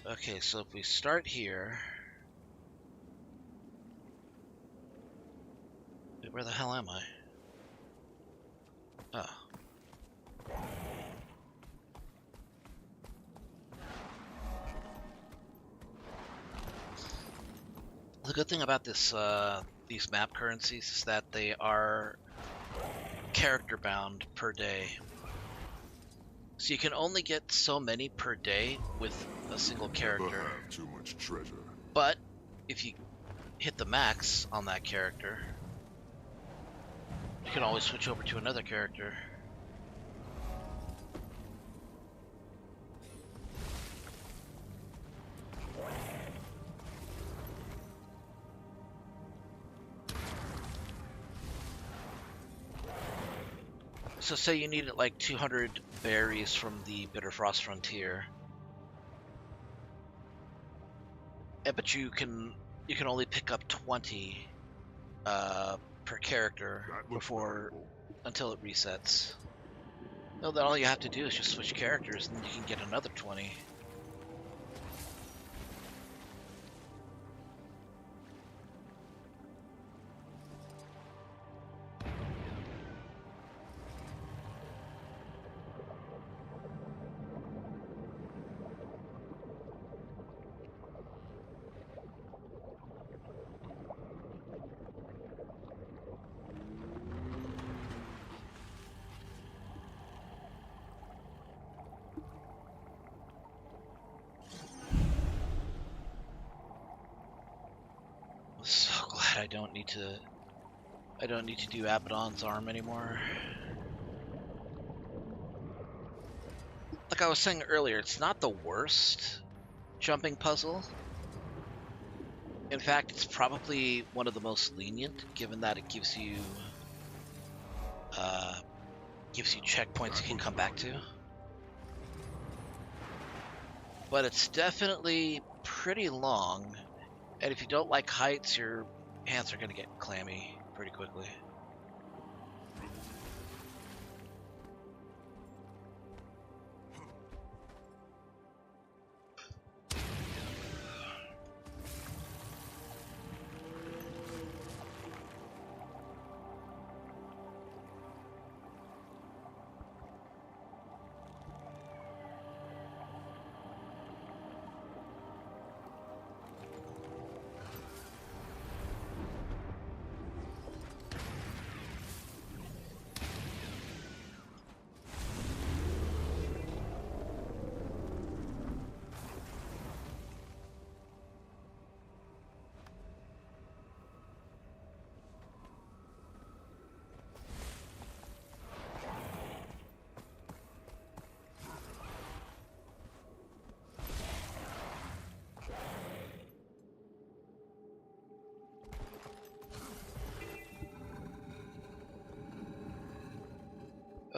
Okay, so if we start here... Wait, where the hell am I? Oh. The good thing about this, these map currencies is that they are character bound per day. So you can only get so many per day with a single character. Never have too much treasure. But if you hit the max on that character, you can always switch over to another character. So say you needed like 200 berries from the Bitterfrost Frontier. But you can only pick up 20 per character before until it resets. No, then all you have to do is just switch characters and you can get another 20. So glad I don't need to do Abaddon's arm anymore. Like I was saying earlier, it's not the worst jumping puzzle. In fact, it's probably one of the most lenient, given that it gives you checkpoints you can come back to. But it's definitely pretty long. And if you don't like heights, your hands are going to get clammy pretty quickly.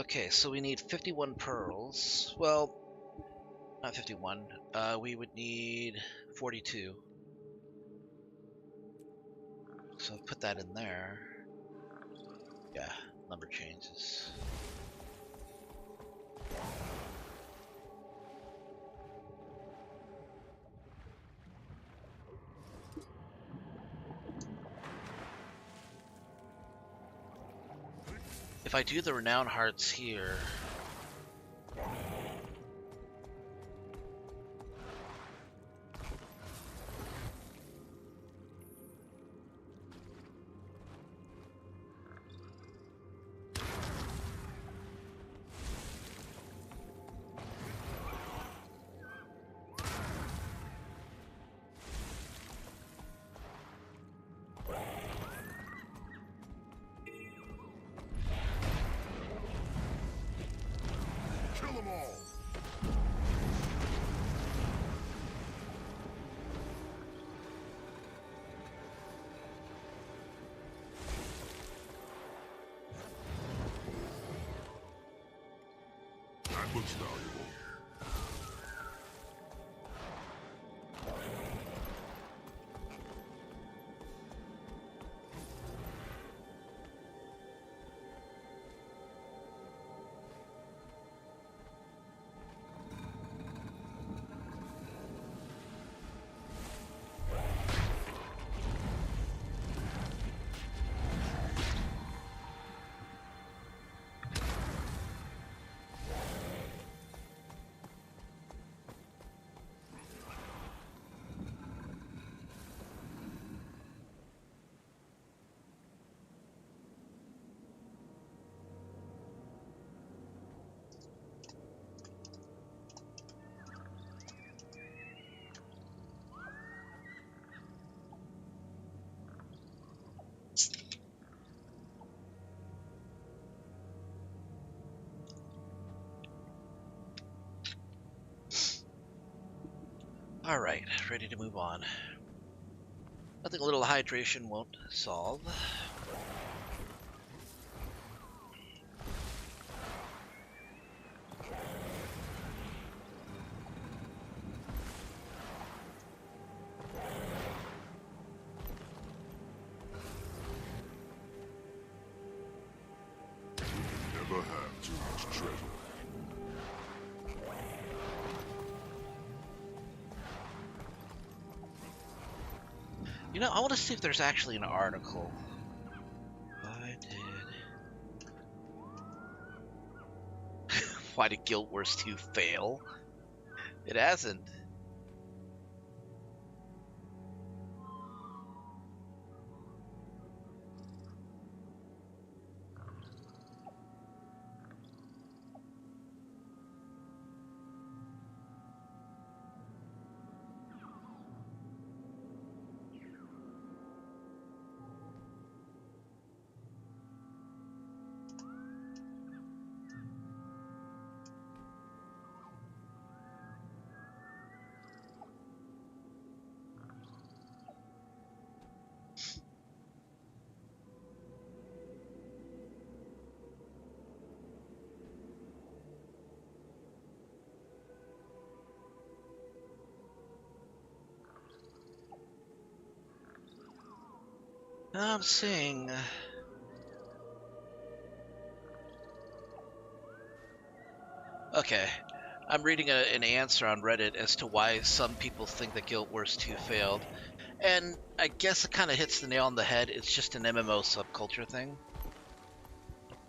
Okay, so we need 51 pearls. Well, not 51. We would need 42. So put that in there. Yeah, number changes. If I do the renown hearts here, Kill them all! That looks valuable. alright, ready to move on. Nothing a little hydration won't solve. Never have too much treasure. You know, I want to see if there's actually an article. Why did Guild Wars 2 fail? It hasn't. I'm seeing. Okay, I'm reading an answer on Reddit as to why some people think that Guild Wars 2 failed, and I guess it kind of hits the nail on the head. It's just an MMO subculture thing.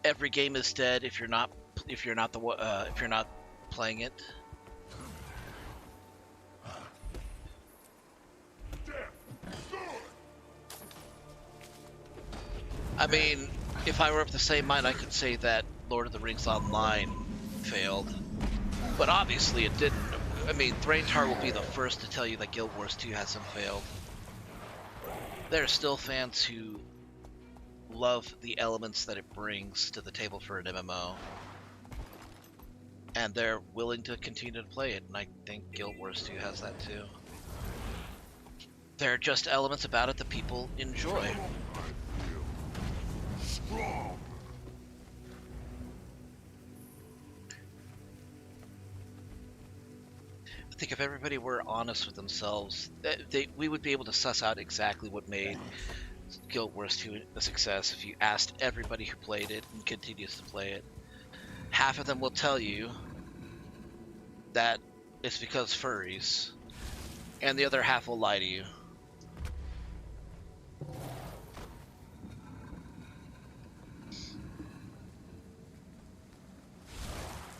Every game is dead if you're not playing it. I mean, if I were of the same mind, I could say that Lord of the Rings Online failed. But obviously it didn't. I mean, Thraintar will be the first to tell you that Guild Wars 2 hasn't failed. There are still fans who love the elements that it brings to the table for an MMO. And they're willing to continue to play it, and I think Guild Wars 2 has that too. There are just elements about it that people enjoy. Strong. think if everybody were honest with themselves, we would be able to suss out exactly what made Guild Wars 2 a success if you asked everybody who played it and continues to play it. Half of them will tell you that it's because furries, and the other half will lie to you.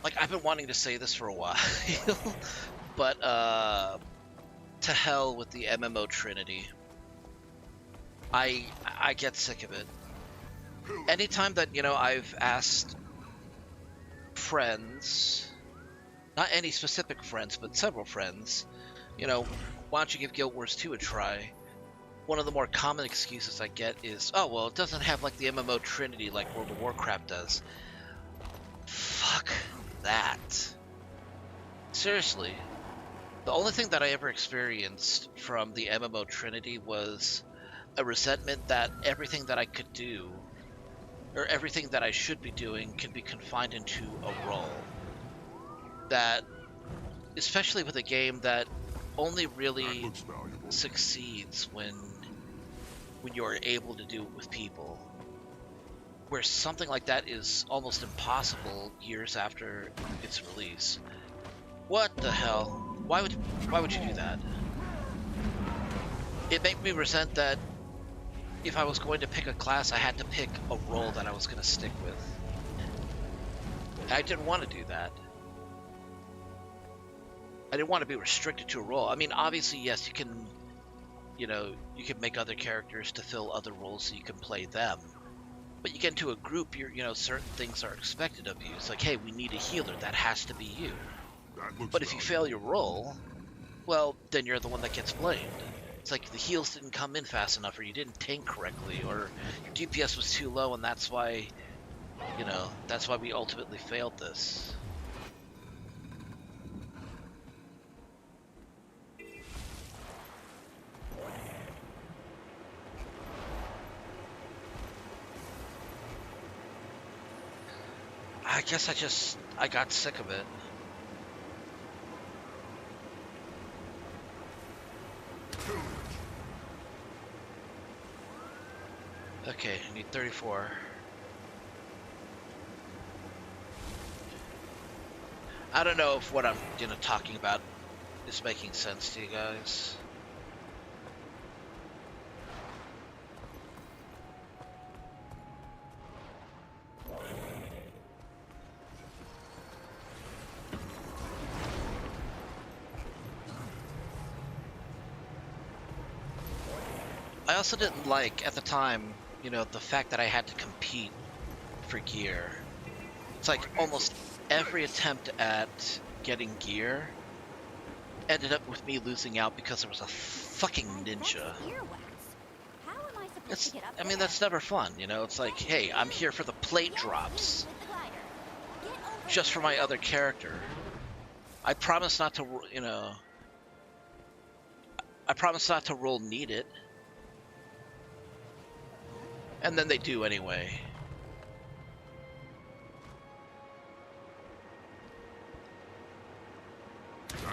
Like, I've been wanting to say this for a while, but to hell with the MMO Trinity. I get sick of it. Anytime that, you know, I've asked friends, not any specific friends, but several friends, you know, why don't you give Guild Wars 2 a try? One of the more common excuses I get is, oh, well, it doesn't have like the MMO Trinity like World of Warcraft does. Fuck that. Seriously. The only thing that I ever experienced from the MMO Trinity was a resentment that everything that I could do, or everything that I should be doing, can be confined into a role. That, especially with a game that only really succeeds when you're able to do it with people, where something like that is almost impossible years after its release. What the hell? Why would you do that? It made me resent that if I was going to pick a class, I had to pick a role that I was going to stick with. I didn't want to do that. I didn't want to be restricted to a role. I mean, obviously, yes, you can, you know, you can make other characters to fill other roles so you can play them. But you get into a group, you know, certain things are expected of you. It's like, hey, we need a healer. That has to be you. But if you fail your role, well, then you're the one that gets blamed. It's like the heals didn't come in fast enough, or you didn't tank correctly, or your DPS was too low, and that's why, you know, that's why we ultimately failed this. I guess I got sick of it. Okay, I need 34. I don't know if what I'm, you know, talking about is making sense to you guys. I also didn't like, at the time, you know, the fact that I had to compete for gear. It's like almost every attempt at getting gear ended up with me losing out because there was a fucking ninja. It's, I mean, that's never fun, you know? It's like, hey, I'm here for the plate drops. Just for my other character. I promise not to, you know... I promise not to roll need it. And then they do anyway.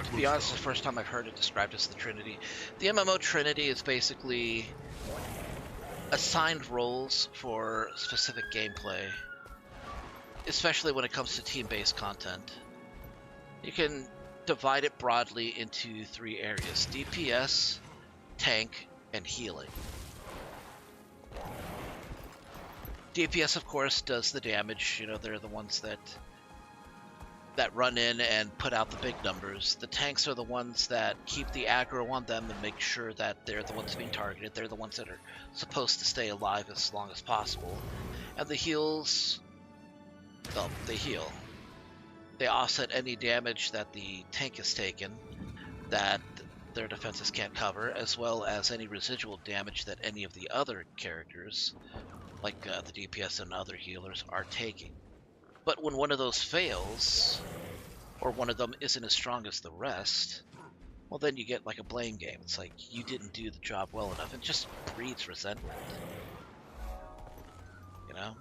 To be honest, it's the first time I've heard it described as the Trinity. The MMO Trinity is basically assigned roles for specific gameplay, especially when it comes to team-based content. You can divide it broadly into 3 areas: DPS, tank, and healing. DPS, of course, does the damage. You know, they're the ones that run in and put out the big numbers. The tanks are the ones that keep the aggro on them and make sure that they're the ones being targeted. They're the ones that are supposed to stay alive as long as possible. And the heals, well, they heal. They offset any damage that the tank has taken that their defenses can't cover, as well as any residual damage that any of the other characters, like the DPS and other healers, are taking. But when one of those fails, or one of them isn't as strong as the rest, well, then you get like a blame game. It's like, you didn't do the job well enough. It just breeds resentment. You know?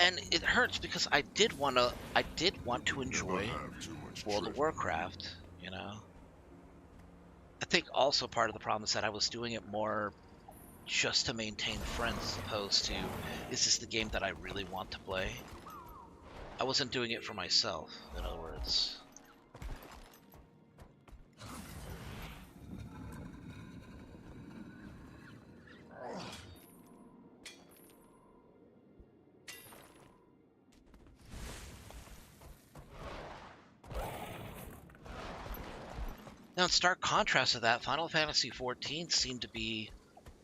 And it hurts because I did want to enjoy Never have too much World of trivia. Warcraft, you know. I think also part of the problem is that I was doing it more just to maintain friends as opposed to, is this the game that I really want to play? I wasn't doing it for myself, in other words. Now, in stark contrast to that, Final Fantasy XIV seemed to be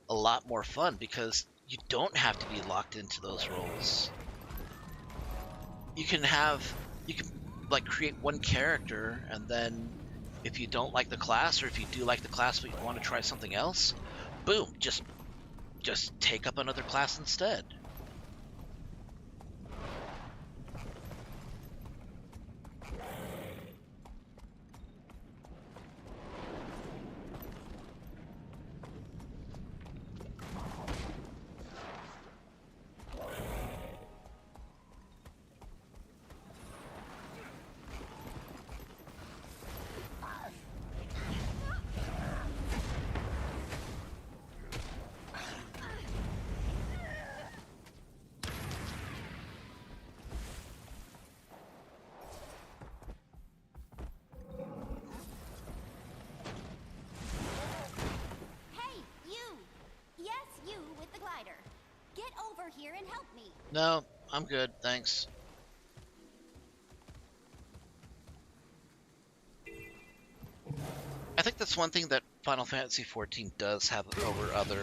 a lot more fun because you don't have to be locked into those roles. You can like create one character, and then if you don't like the class, or if you do like the class but you want to try something else, boom, just take up another class instead. Hey, you! Yes, you with the glider. Get over here and help me. No, I'm good, thanks. I think that's one thing that Final Fantasy XIV does have over other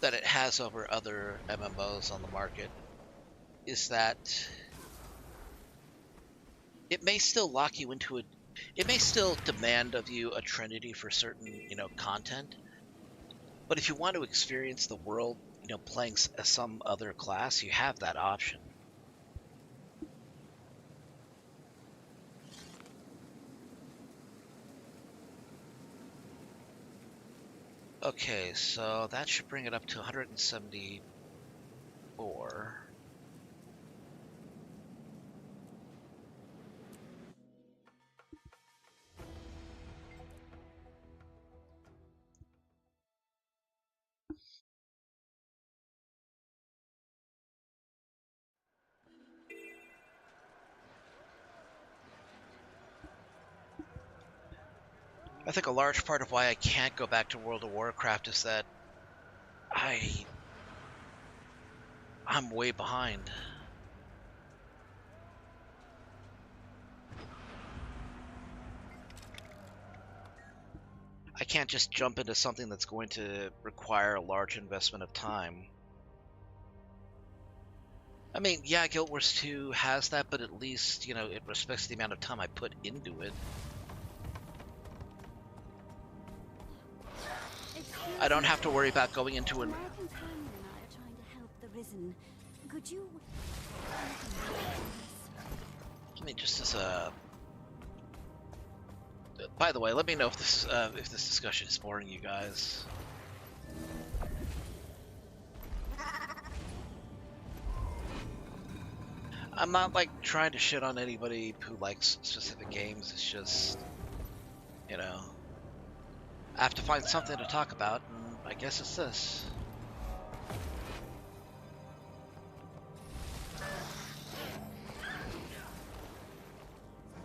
that it has over other MMOs on the market, is that it may still lock you into it may still demand of you a trinity for certain, content, but if you want to experience the world, playing some other class, you have that option. Okay, so that should bring it up to 174. I think a large part of why I can't go back to World of Warcraft is that I'm way behind. I can't just jump into something that's going to require a large investment of time. I mean, yeah, Guild Wars 2 has that, but at least, it respects the amount of time I put into it. I don't have to worry about going into an... My companion and I are trying to help the Risen. Could you... I mean, just as a... By the way, let me know if this discussion is boring you guys. I'm not like trying to shit on anybody who likes specific games. It's just, I have to find something to talk about, and I guess it's this.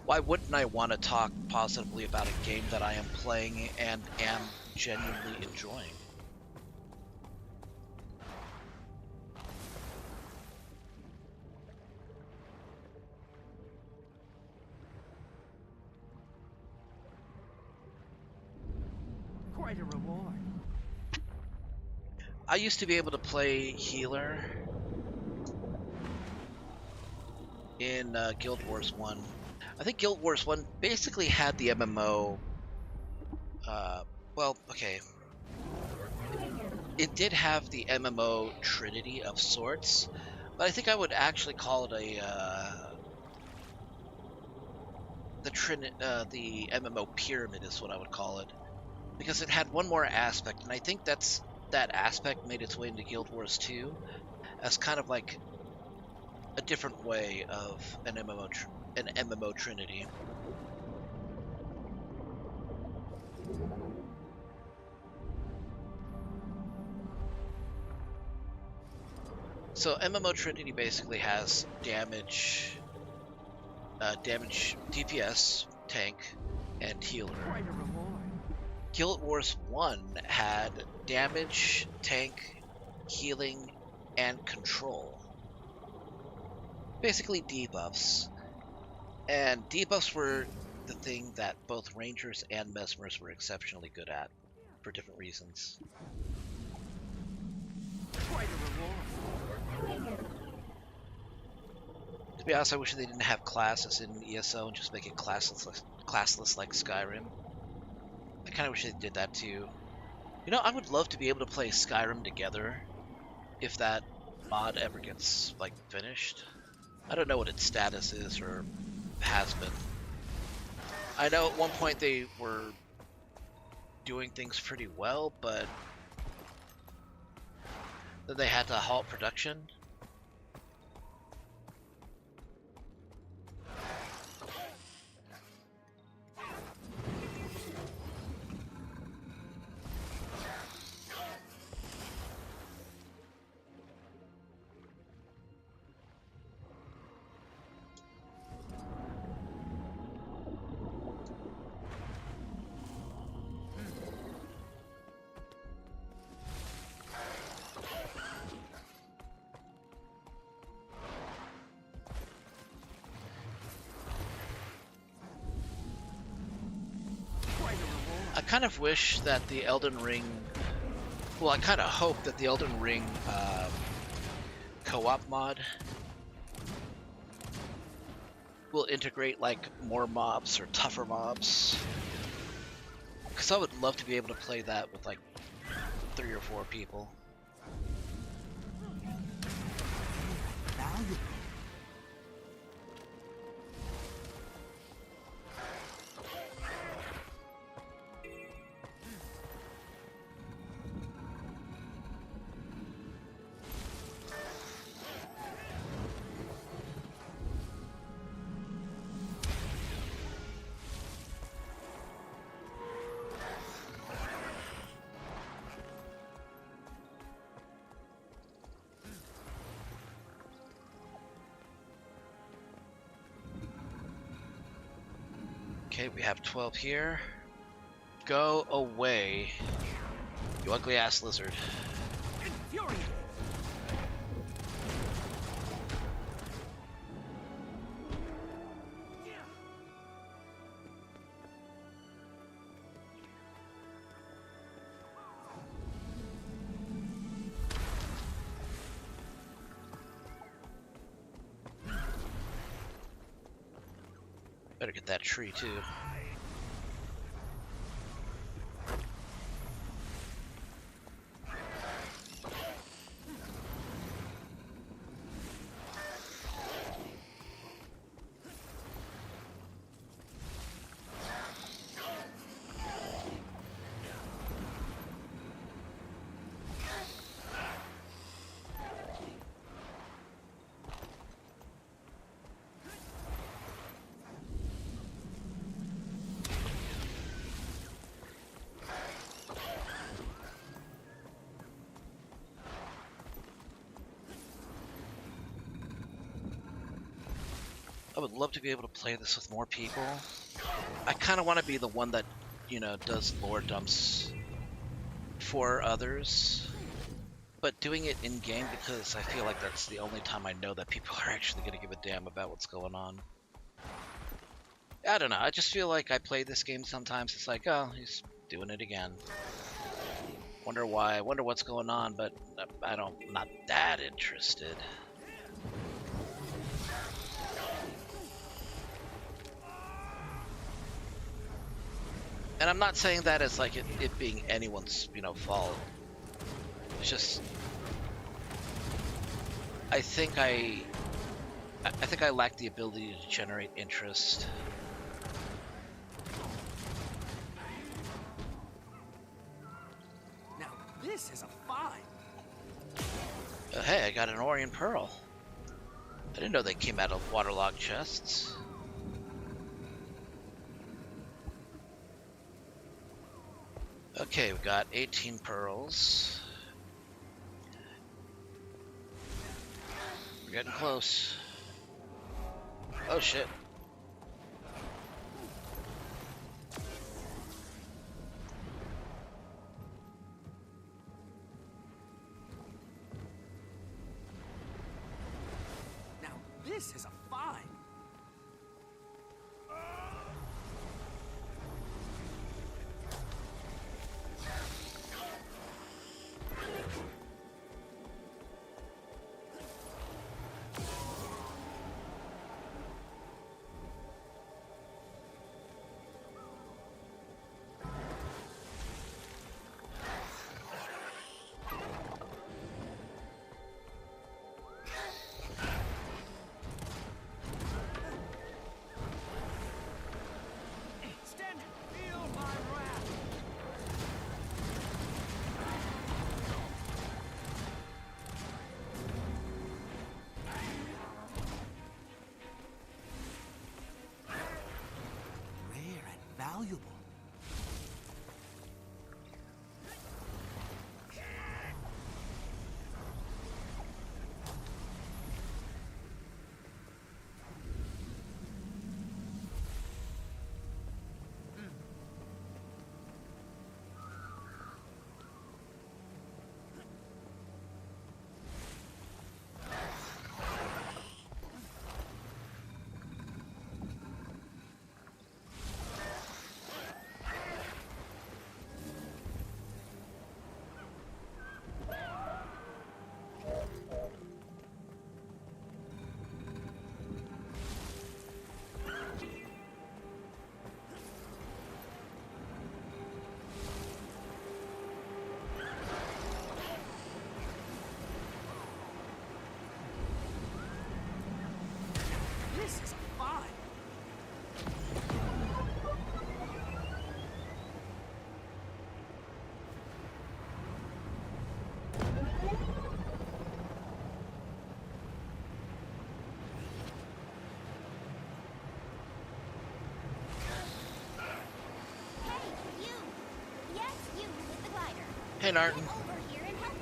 Why wouldn't I want to talk positively about a game that I am playing and am genuinely enjoying? Quite a reward. I used to be able to play healer in Guild Wars 1. I think Guild Wars 1 basically had the MMO, well, okay. It did have the MMO trinity of sorts, but I think I would actually call it the MMO pyramid is what I would call it, because it had one more aspect, and I think that's that aspect made its way into Guild Wars 2 as kind of like a different way of an MMO trinity. So MMO Trinity basically has damage, DPS, tank, and healer. Guild Wars 1 had damage, tank, healing, and control. Basically debuffs. And debuffs were the thing that both Rangers and Mesmers were exceptionally good at, for different reasons. To be honest, I wish they didn't have classes in ESO and just make it classless like Skyrim. I kind of wish they did that too. You know, I would love to be able to play Skyrim together if that mod ever gets, like, finished. I don't know what its status is or has been. I know at one point they were doing things pretty well, but then they had to halt production. I kind of wish that the Elden Ring, well, I kind of hope that the Elden Ring co-op mod will integrate like more mobs or tougher mobs, because I would love to be able to play that with like 3 or 4 people. Okay, we have 12 here. Go away, you ugly ass lizard. Better get that tree too. I would love to be able to play this with more people. I kind of want to be the one that, you know, does lore dumps for others, but doing it in-game because I feel like that's the only time I know that people are actually going to give a damn about what's going on. I don't know, I just feel like I play this game sometimes, it's like, oh, he's doing it again. Wonder why, wonder what's going on, but I'm not that interested. And I'm not saying that as like it being anyone's, you know, fault. It's just I think I lack the ability to generate interest. Now, this this is a find. Hey, I got an Orient Pearl. I didn't know they came out of waterlogged chests. Okay, we got 18 pearls. We're getting close. Oh shit. Now this is a find. Stand and feel my wrath. Rare and valuable. This is a find. Hey, you! Yes, you with the glider. Hey, Narton. Come over here and help me.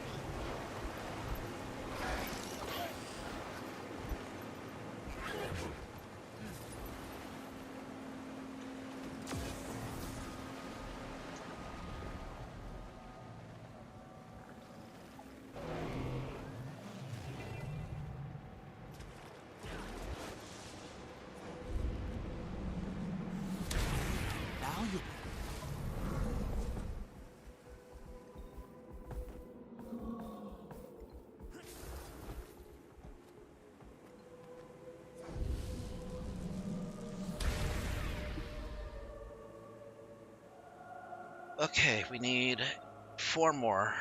Valuable. Okay, we need 4 more.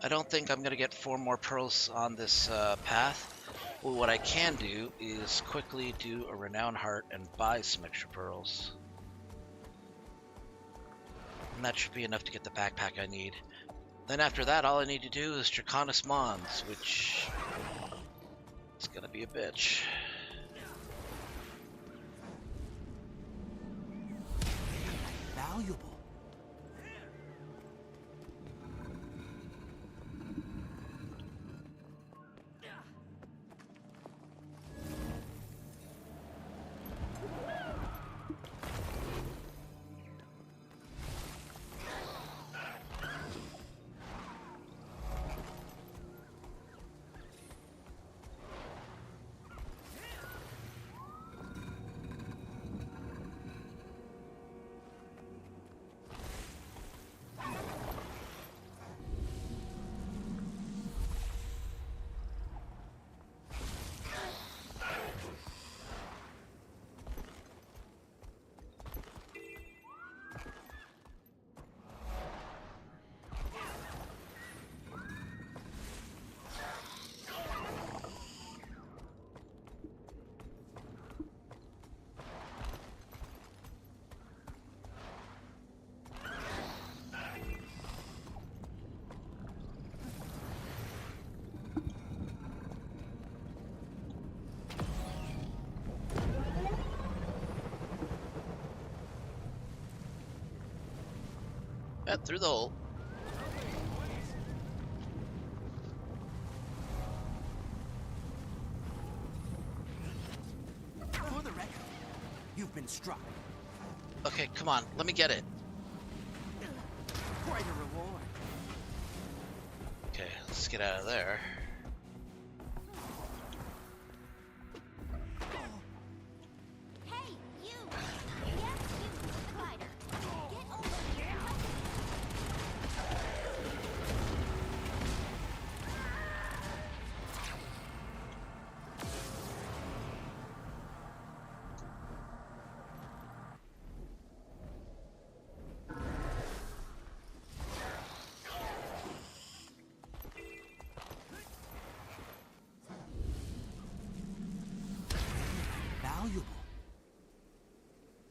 I don't think I'm gonna get 4 more pearls on this path. Well, what I can do is quickly do a renown heart and buy some extra pearls. And that should be enough to get the backpack I need. Then after that, all I need to do is Draconis Mons, which is gonna be a bitch. Valuable. Yeah, through the hole. For the record, you've been struck. Okay, come on, let me get it. Quite a reward. Okay, let's get out of there. Hey, you! Yes, you, the glider. Get over here and help me. Valuable.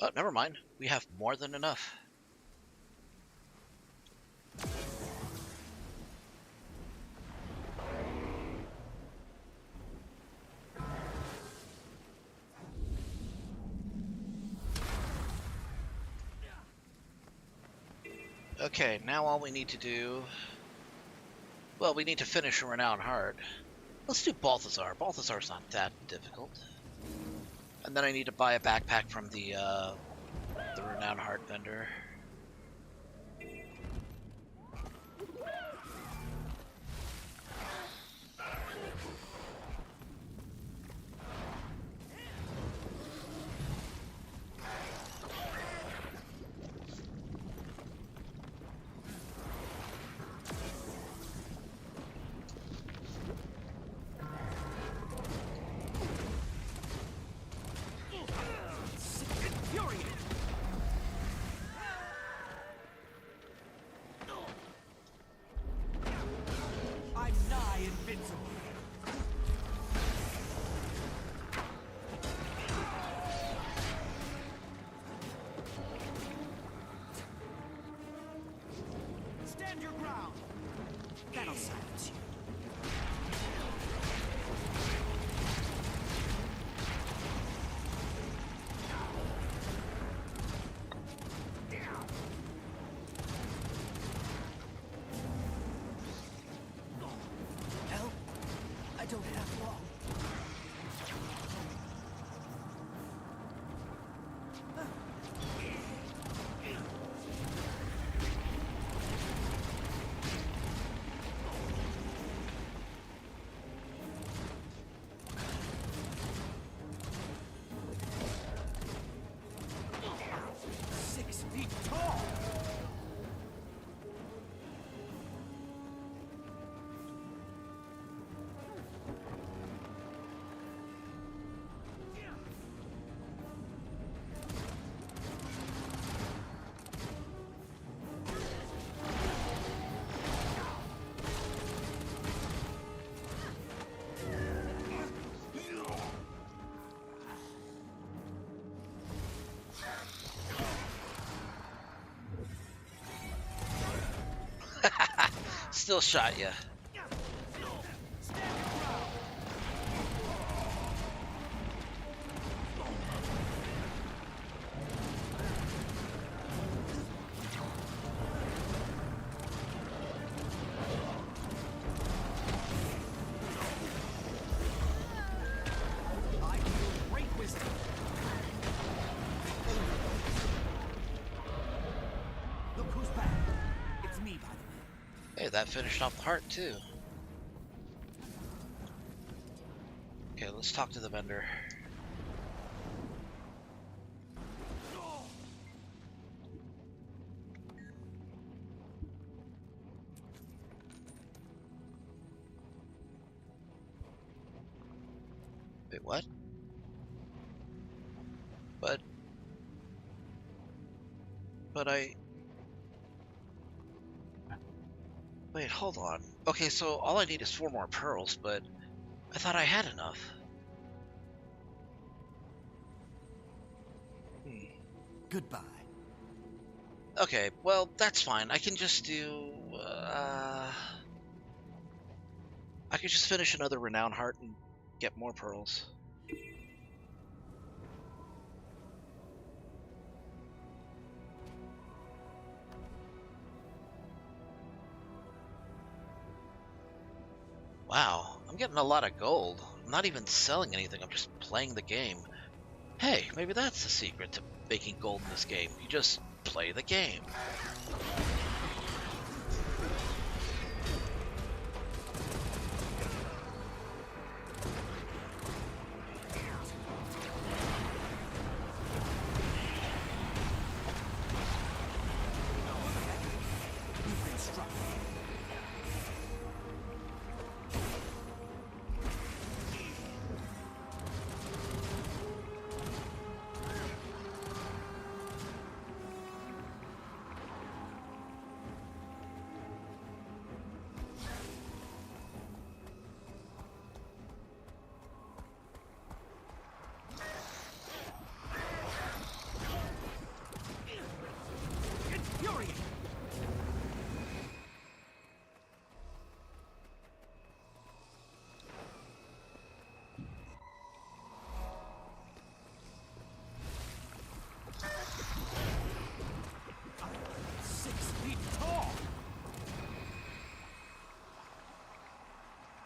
Oh, never mind. We have more than enough. Okay, now all we need to do... Well, we need to finish a Renowned Heart. Let's do Balthazar. Balthazar's not that difficult. And then I need to buy a backpack from the Renowned Heart vendor. Infuriating. I'm nigh invincible. Stand your ground. That'll silence you. Help? I don't have long. Six feet tall. Still shot ya. I wield great wisdom. Look who's back. It's me, by the way. Hey, that finished off the heart too. Okay, let's talk to the vendor. Wait, what? But I... Wait, hold on. Okay, so all I need is 4 more pearls, but I thought I had enough. Goodbye. Okay, well, that's fine. I can just do... I could just finish another Renowned Heart and get more pearls. Wow, I'm getting a lot of gold. I'm not even selling anything, I'm just playing the game. Hey, maybe that's the secret to making gold in this game. You just play the game.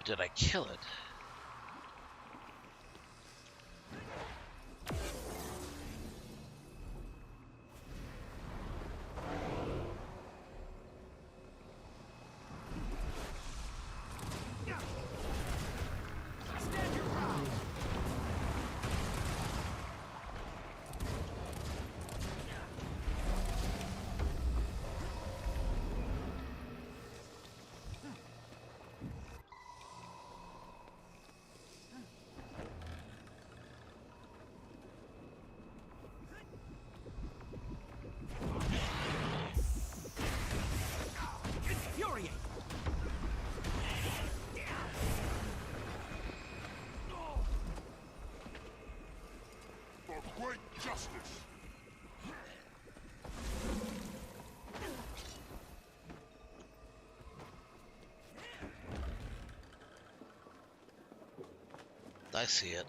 Did I kill it? For great justice. I see it.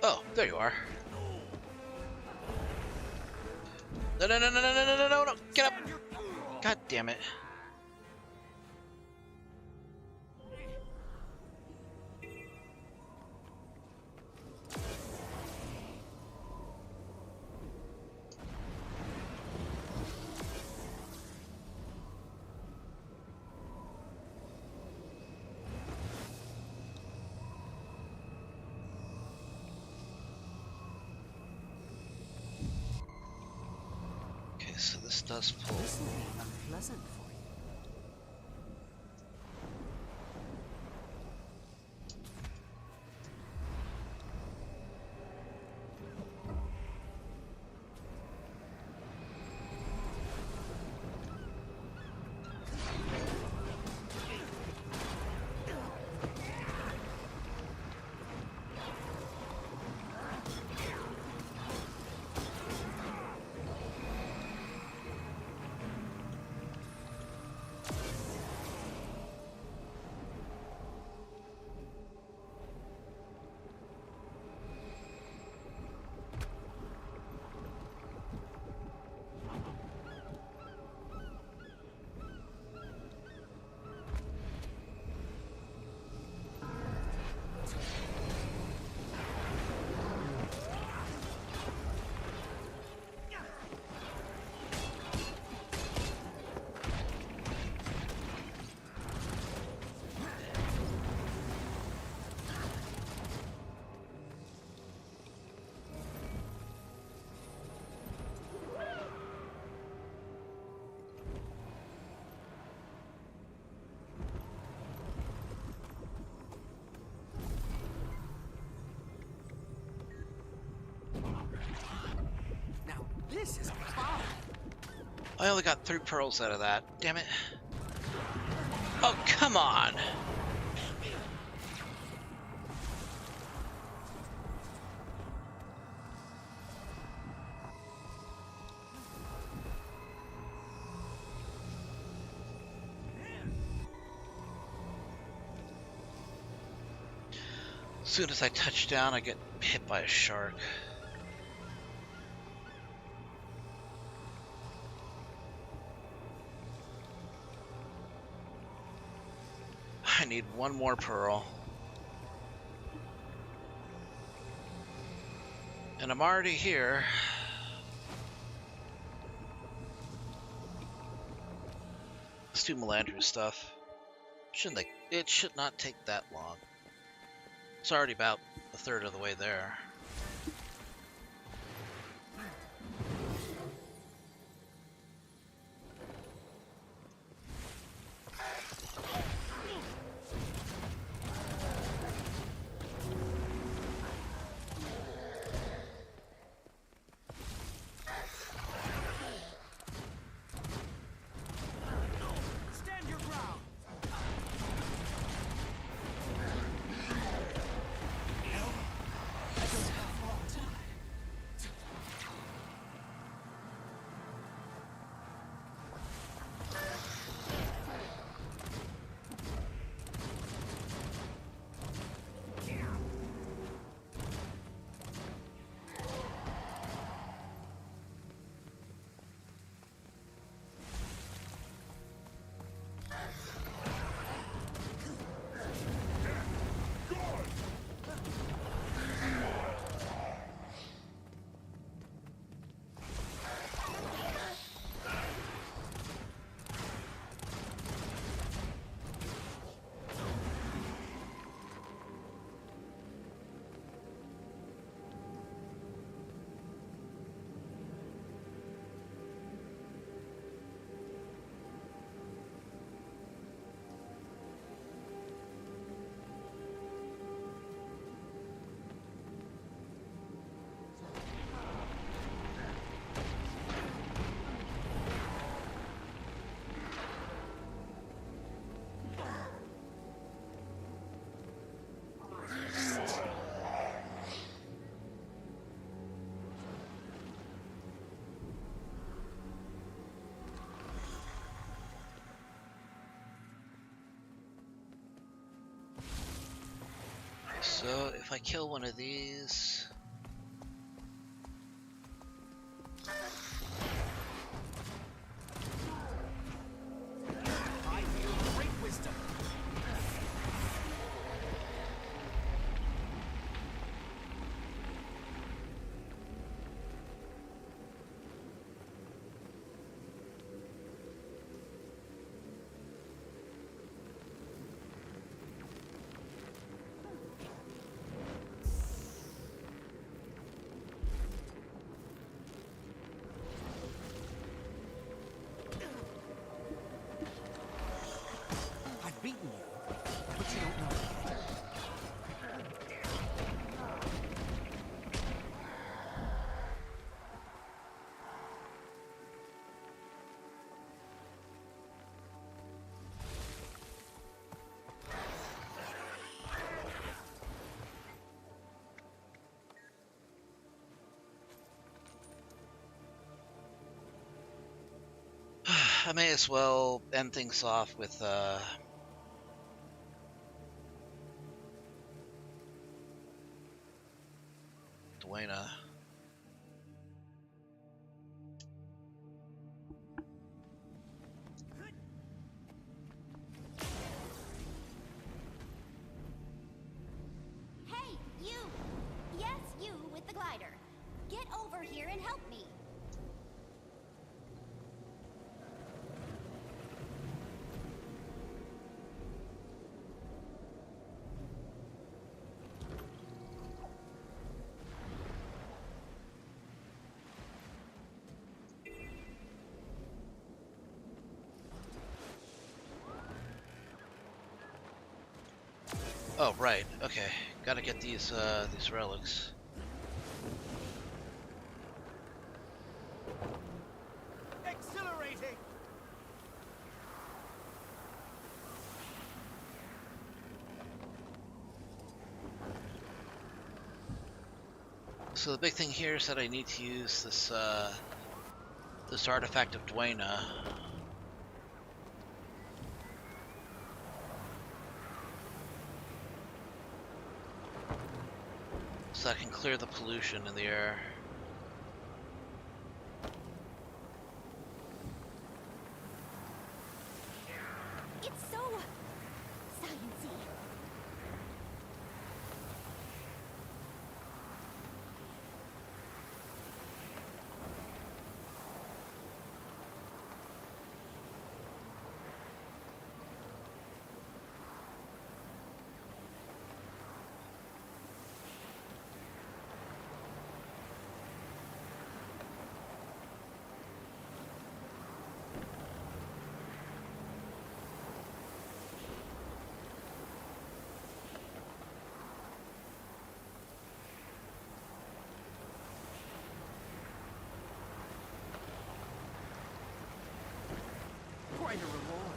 Oh, there you are. No, no, no, no, no, no, no, no, no, no, get up! God damn it. Okay, so this does pull. This will be unpleasant for you. I only got 3 pearls out of that. Damn it. Oh, come on! As soon as I touch down, I get hit by a shark. I need 1 more pearl. And I'm already here. Let's do Melandru stuff. It should not take that long. It's already about a third of the way there. Stand your ground. So if I kill one of these, I feel great wisdom. I've beaten you, but you don't know it yet. I may as well end things off with Dwayna. Hey, you! Yes, you with the glider. Get over here and help me. Oh, right. Okay. Gotta get these relics. Accelerate! So the big thing here is that I need to use this this artifact of Dwayna. So I can clear the pollution in the air. It's so sciencey. Quite a reward.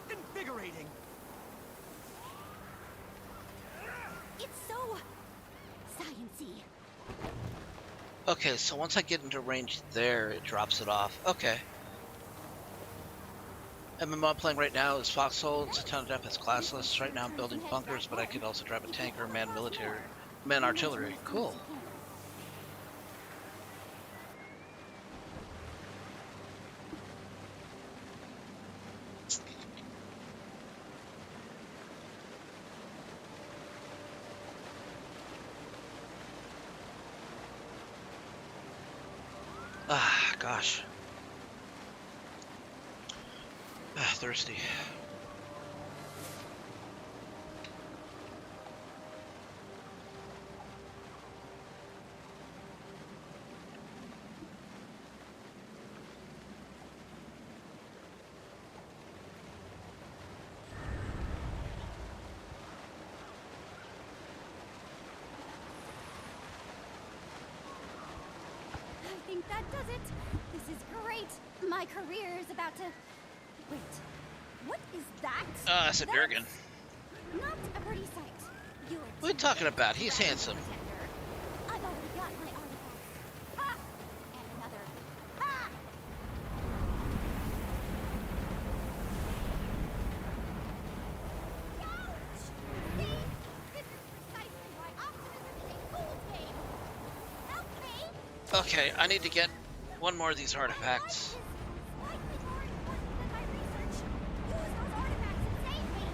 Invigorating. It's so sciencey. Okay, so once I get into range there, it drops it off. Okay. MMO I'm playing right now is Foxhole. It's a ton of depth. It's classless. Right now I'm building bunkers, but I could also drive a tanker, man military, man artillery. Cool. Ah, gosh. Ah, thirsty. I think that does it. This is great. My career is about to... Wait, what is that? That's a Durgan. Not a pretty sight. You're What are you talking about? He's handsome. I've already got my artifacts. Ah! And another. Ah! Ouch! See? This is precisely why optimism is a fool's game. Help me! Okay, I need to get one more of these artifacts. Slightly more important than my research. Use those artifacts and save me!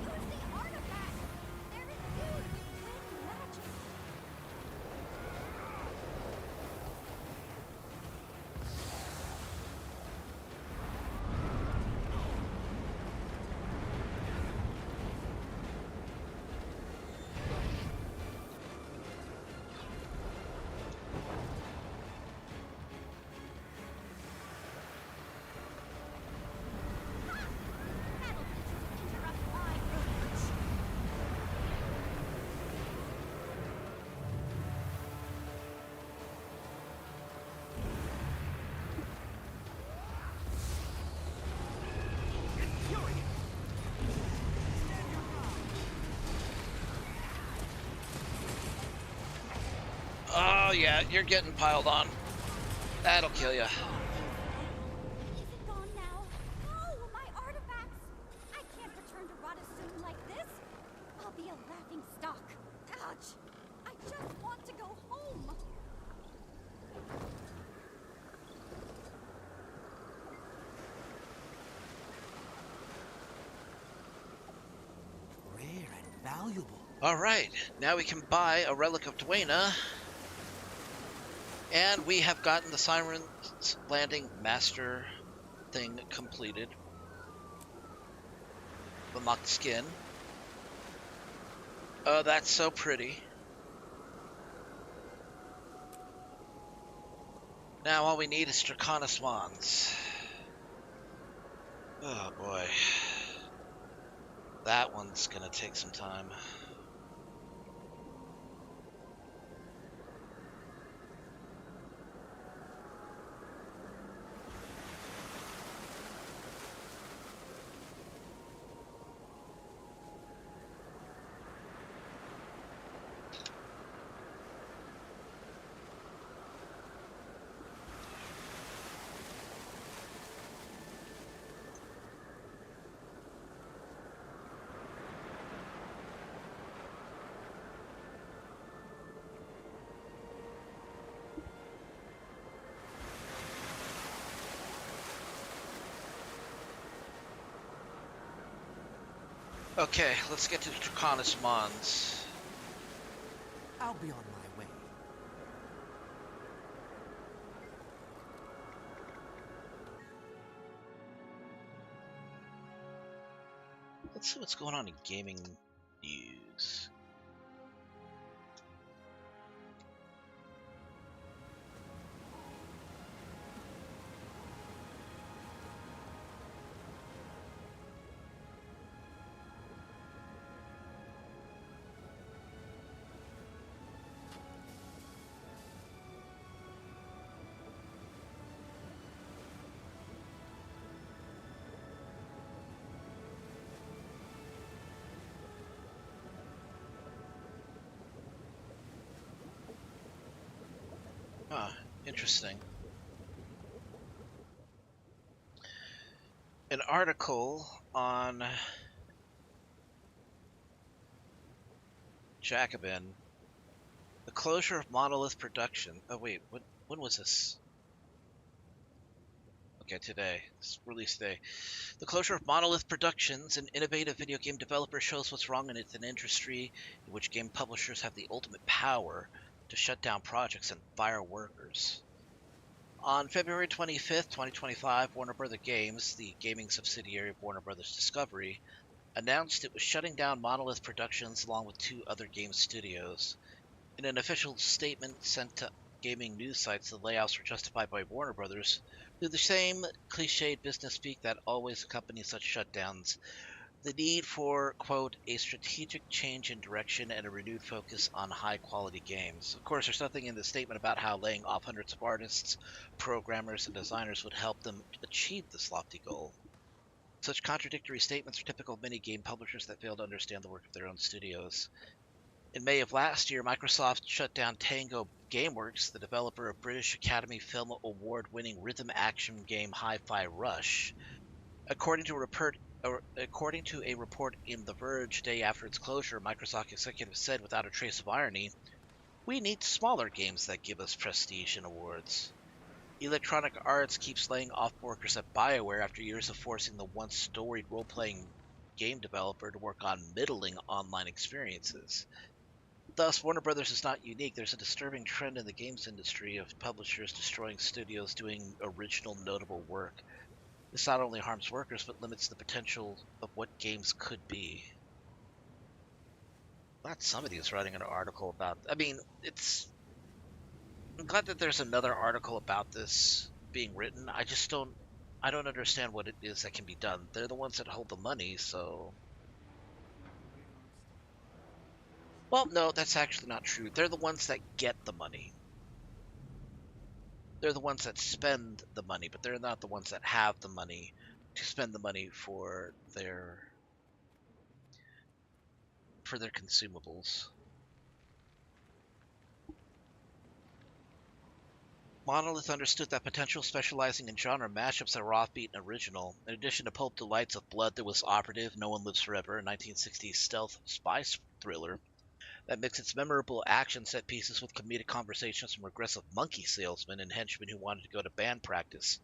Use the artifacts! They're infused with magic. That'll teach you to interrupt my research. Oh yeah, you're getting piled on. That'll kill you. Is it gone now? No, my artifacts! I can't return to Radisson like this. I'll be a laughing stock. Ouch! I just want to go home. valuable. All right, now we can buy a Relic of Dwayna, and we have gotten the Siren's Landing Master thing completed. Unlocked skin. Oh, that's so pretty. Now all we need is Draconis Wands. Oh boy. That one's gonna take some time. Okay, let's get to Draconis Mons. I'll be on my way. Let's see what's going on in gaming news. Ah, interesting. An article on Jacobin. The closure of Monolith Production. Oh wait, when was this? Okay, today. It's release day. The closure of Monolith Productions, an innovative video game developer, shows what's wrong in an industry in which game publishers have the ultimate power to shut down projects and fire workers. On February 25th, 2025, Warner Bros. Games, the gaming subsidiary of Warner Bros. Discovery, announced it was shutting down Monolith Productions along with two other game studios. In an official statement sent to gaming news sites, the layoffs were justified by Warner Bros. Through the same cliched business speak that always accompanies such shutdowns. The need for, quote, a strategic change in direction and a renewed focus on high-quality games. Of course, there's nothing in the statement about how laying off hundreds of artists, programmers, and designers would help them achieve this lofty goal. Such contradictory statements are typical of many game publishers that fail to understand the work of their own studios. In May of last year, Microsoft shut down Tango Gameworks, the developer of British Academy Film Award-winning rhythm action game Hi-Fi Rush. According to a report in The Verge a day after its closure, Microsoft executives said without a trace of irony, "We need smaller games that give us prestige and awards." Electronic Arts keeps laying off workers at BioWare after years of forcing the once storied role-playing game developer to work on middling online experiences. Thus, Warner Brothers is not unique. There's a disturbing trend in the games industry of publishers destroying studios doing original, notable work. This not only harms workers, but limits the potential of what games could be. Glad somebody is writing an article about... I'm glad that there's another article about this being written. I don't understand what it is that can be done. They're the ones that hold the money, so... Well, no, that's actually not true. They're the ones that get the money. They're the ones that spend the money, but they're not the ones that have the money to spend the money for their consumables. Monolith understood that potential specializing in genre mashups that were offbeat and original. In addition to pulp delights of Blood That Was Operative, No One Lives Forever, a 1960s stealth spy thriller that mixed its memorable action set pieces with comedic conversations from regressive monkey salesmen and henchmen who wanted to go to band practice.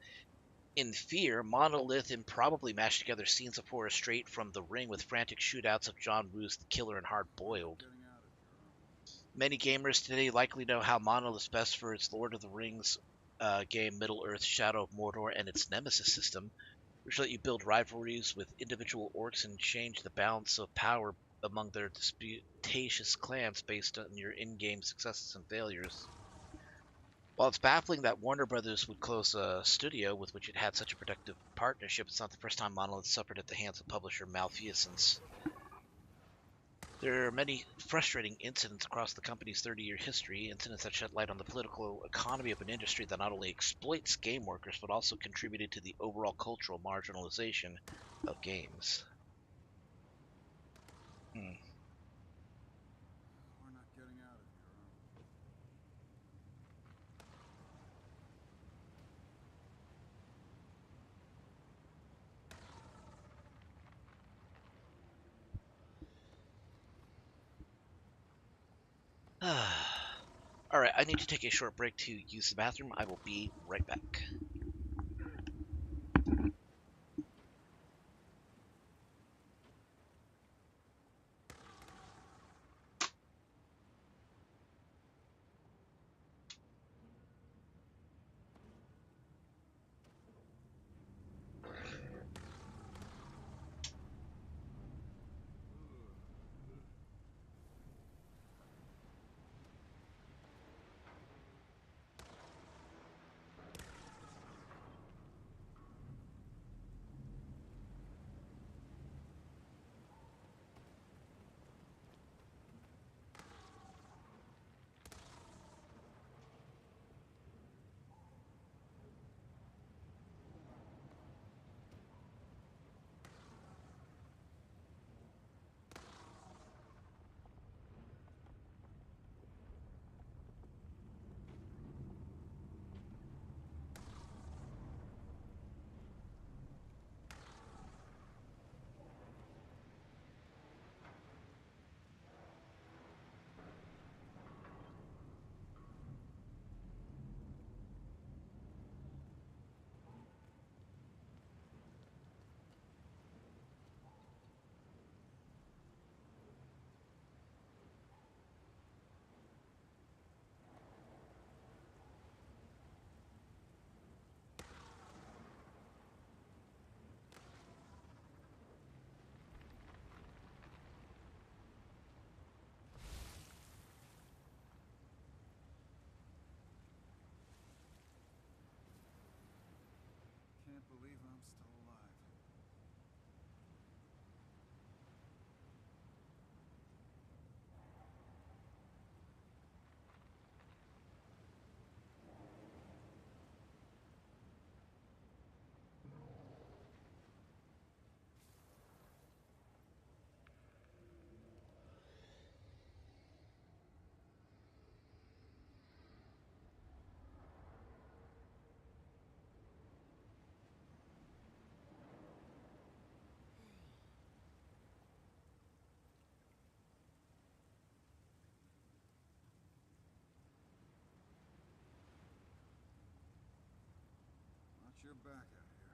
In Fear, Monolith improbably mashed together scenes of horror straight from The Ring with frantic shootouts of John Woo's The Killer and Hard Boiled. Many gamers today likely know how Monolith's best for its Lord of the Rings game Middle-earth, Shadow of Mordor, and its Nemesis system, which let you build rivalries with individual orcs and change the balance of power among their disputatious clans based on your in-game successes and failures. While it's baffling that Warner Brothers would close a studio with which it had such a productive partnership, it's not the first time Monolith suffered at the hands of publisher malfeasance. There are many frustrating incidents across the company's 30-year history, incidents that shed light on the political economy of an industry that not only exploits game workers, but also contributed to the overall cultural marginalization of games. We're not getting out of here, Alright, I need to take a short break to use the bathroom. I will be right back. Can't believe I'm still alive. Watch your back out here.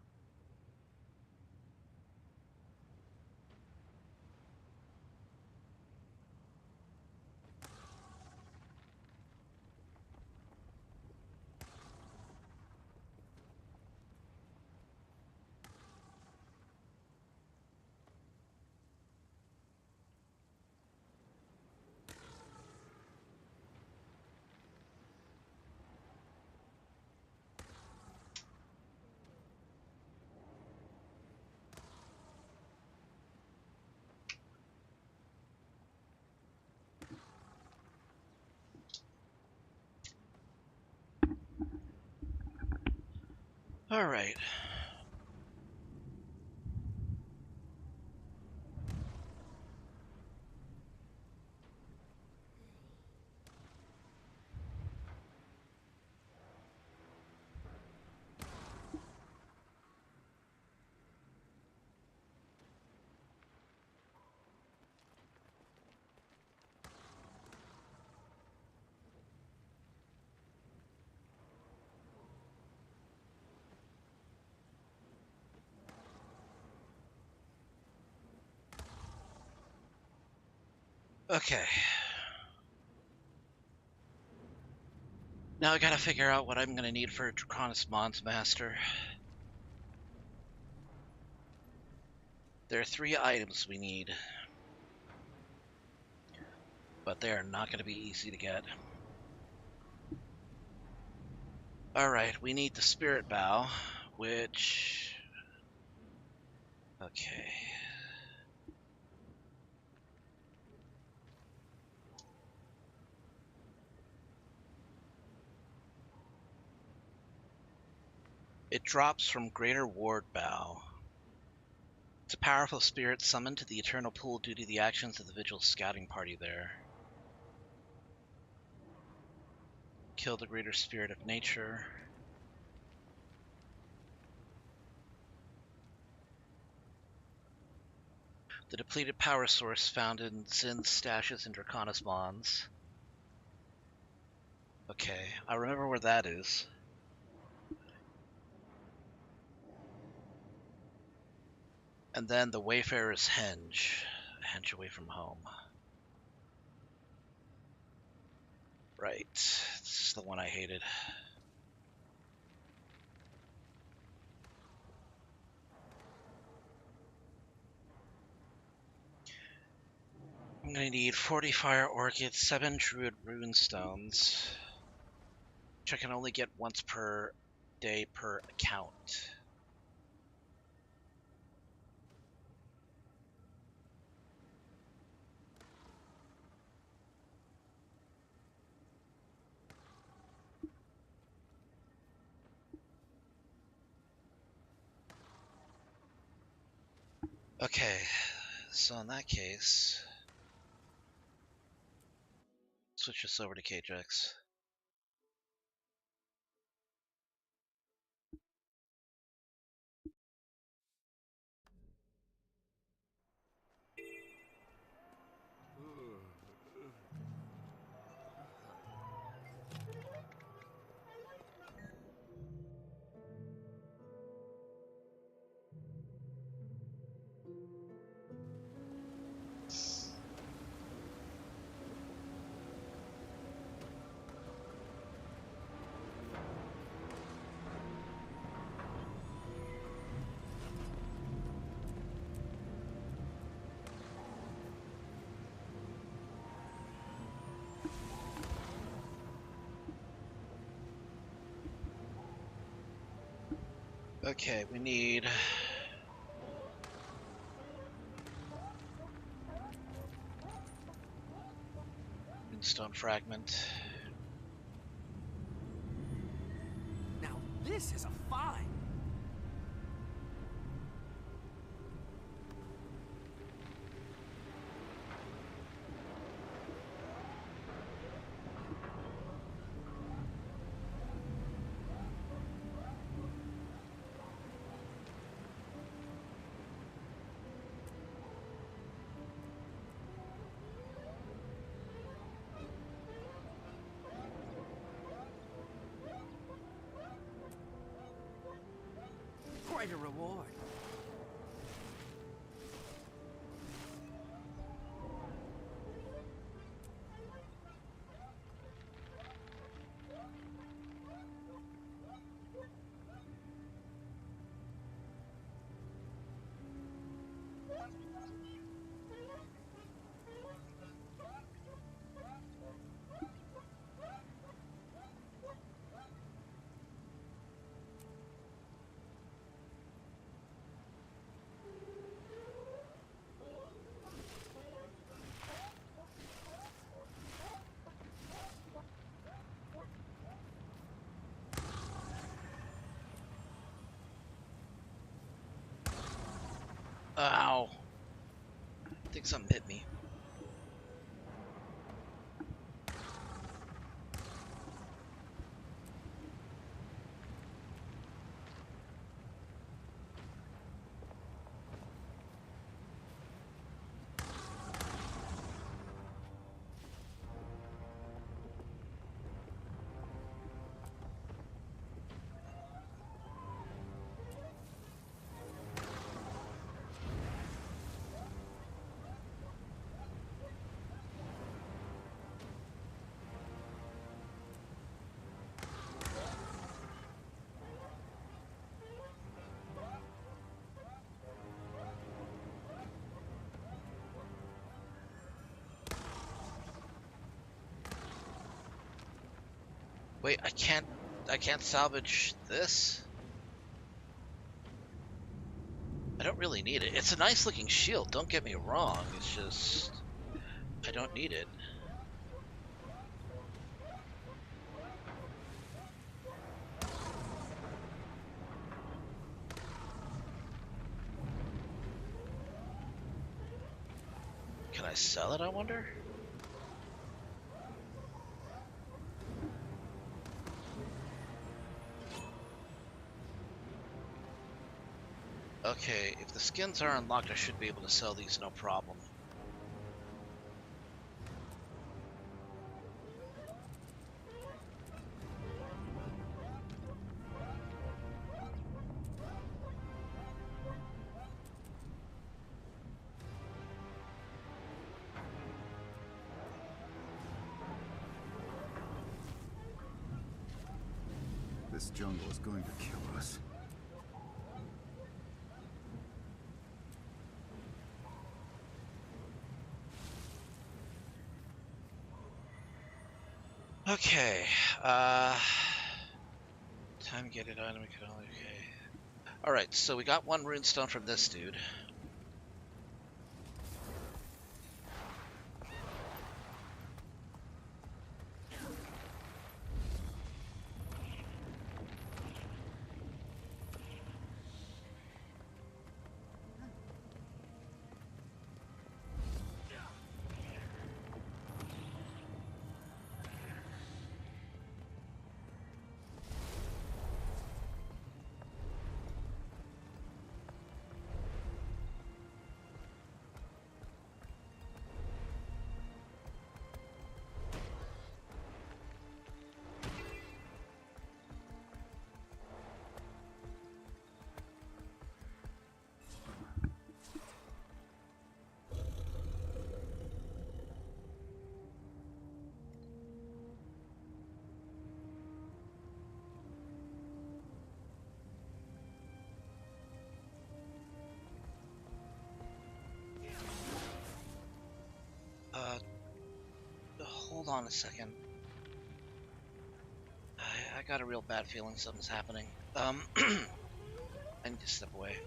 Alright. Okay. Now I gotta figure out what I'm gonna need for Draconis Mons Master. There are 3 items we need, but they are not gonna be easy to get. Alright, we need the Spirit Bow, which... Okay. It drops from Greater Ward Bow. It's a powerful spirit summoned to the Eternal Pool due to the actions of the Vigil scouting party there. Kill the Greater Spirit of Nature. The depleted power source found in Zin's stashes in Draconis Mons. Okay, I remember where that is. And then the Wayfarer's Henge. Henge away from home. Right, this is the one I hated. I'm gonna need 40 Fire Orchids, 7 Druid Runestones, which I can only get once per day per account. Okay, so in that case, switch this over to KJX. Okay, we need Stone Fragment. Now this is a find. Quite a reward. Ow! I think something hit me. Wait, I can't salvage this? I don't really need it. It's a nice looking shield, don't get me wrong. It's just I don't need it. Can I sell it, I wonder? Okay, if the skins are unlocked, I should be able to sell these no problem. This jungle is going to kill us. Okay, time to get it item, okay. Alright, so we got one runestone from this dude. Hold on a second. I got a real bad feeling something's happening. I need to step away.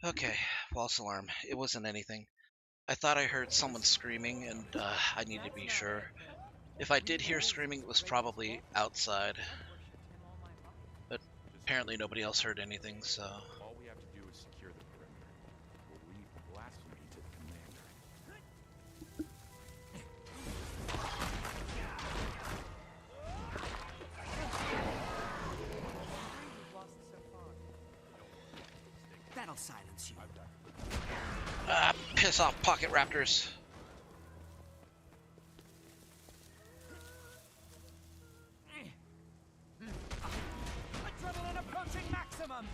Okay, false alarm. It wasn't anything. I thought I heard someone screaming, and I needed to be sure. If I did hear screaming, it was probably outside. But apparently nobody else heard anything, so... All we have to do is secure the perimeter. We'll leave blasphemy to the commander. That'll silence you. Ah, piss off, pocket raptors. Adrenaline approaching maximum.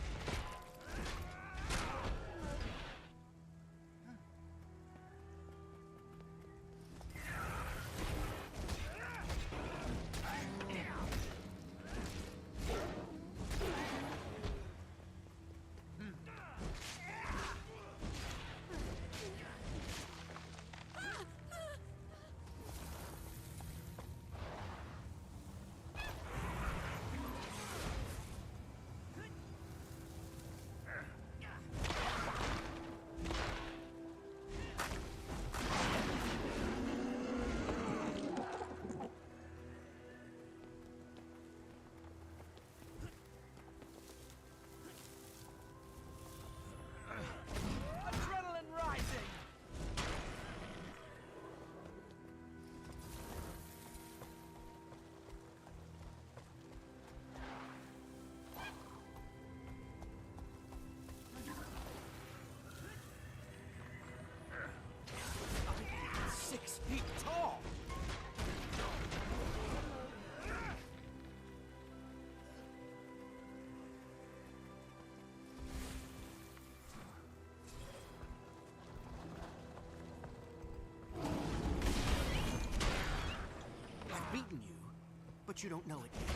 but you don't know it yet.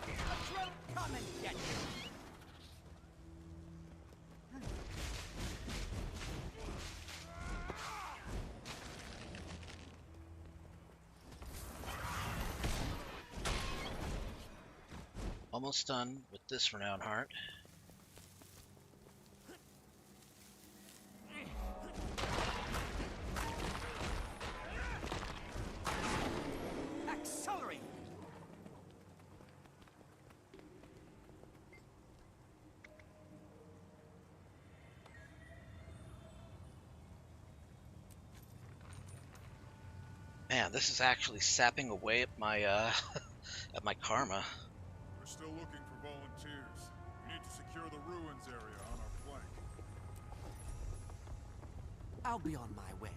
A drill, come and get you. Almost done with this renown heart. Accelerate! Man, this is actually sapping away at my at my karma. We're still looking for volunteers. We need to secure the ruins area on our flank. I'll be on my way.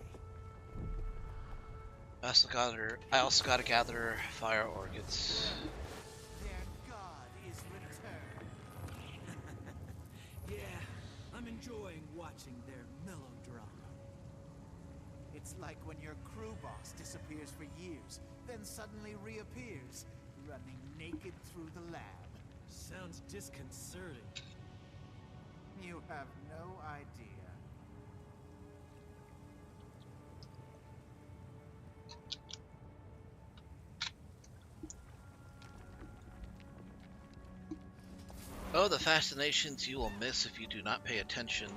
I also gotta gather fire orchids. Their god is returned. Yeah, I'm enjoying watching their melodrama. It's like when your crew boss disappears for years, then suddenly reappears, running naked through the lab. Sounds disconcerting. You have no idea. Oh, the fascinations you will miss if you do not pay attention.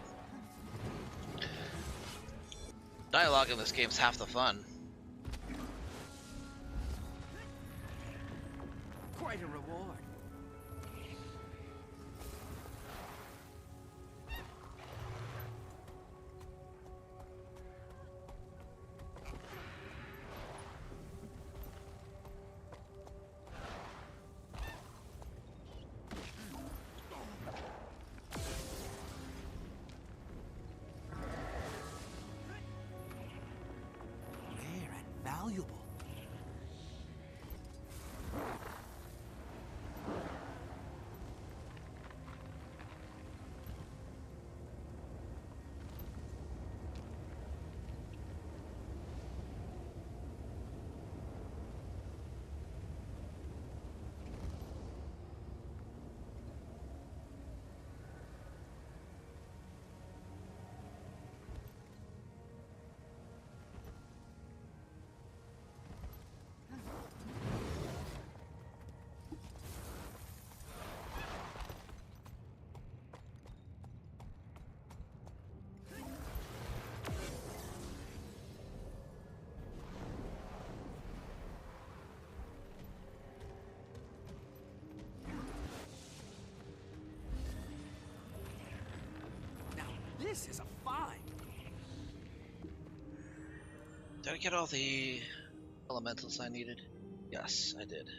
Dialogue in this game's half the fun. Quite a reward. Rare and valuable. Now this is a find. Did I get all the elementals I needed? Yes, I did.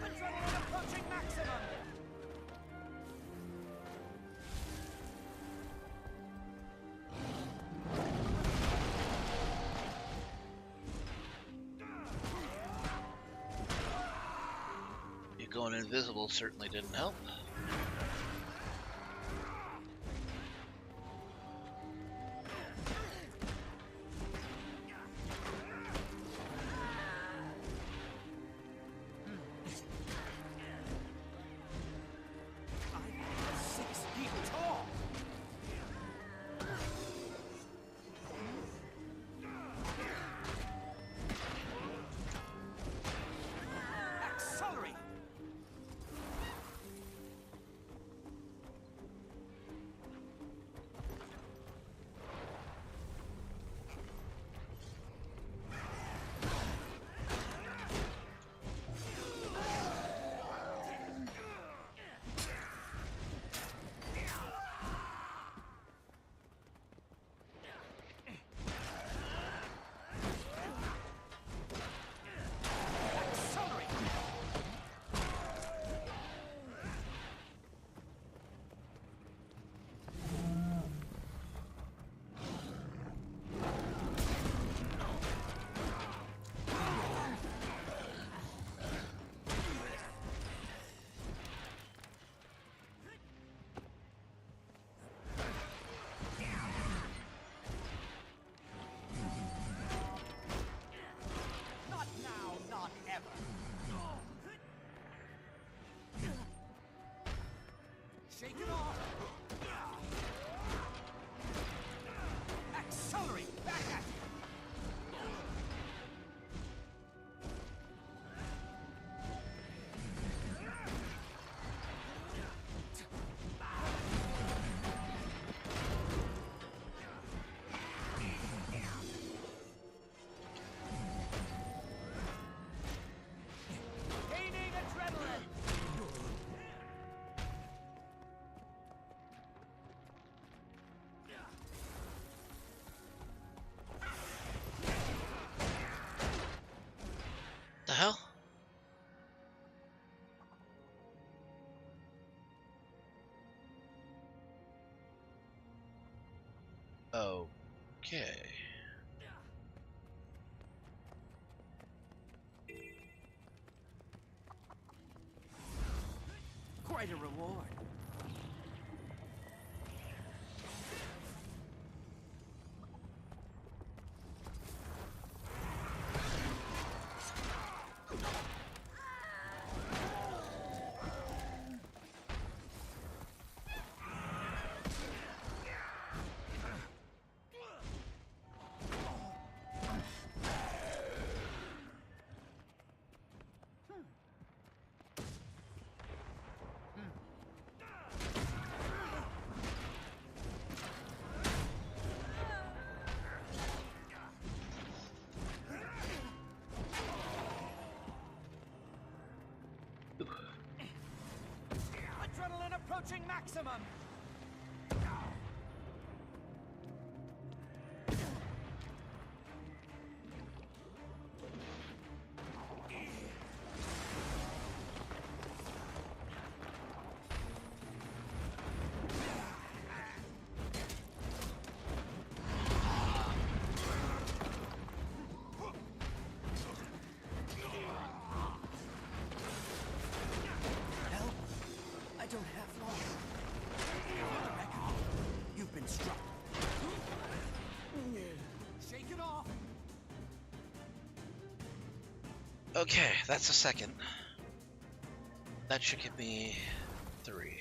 Adrenaline approaching maximum. You going invisible certainly didn't help. I'm 6 feet tall. Accelerate. Shake it off! Accelerate! Back at you! Gaining adrenaline! The hell? Okay. Quite a reward. Adrenaline approaching maximum! Help! I don't have long. You've been struck. Shake it off! Okay, that's a second. That should give me 3.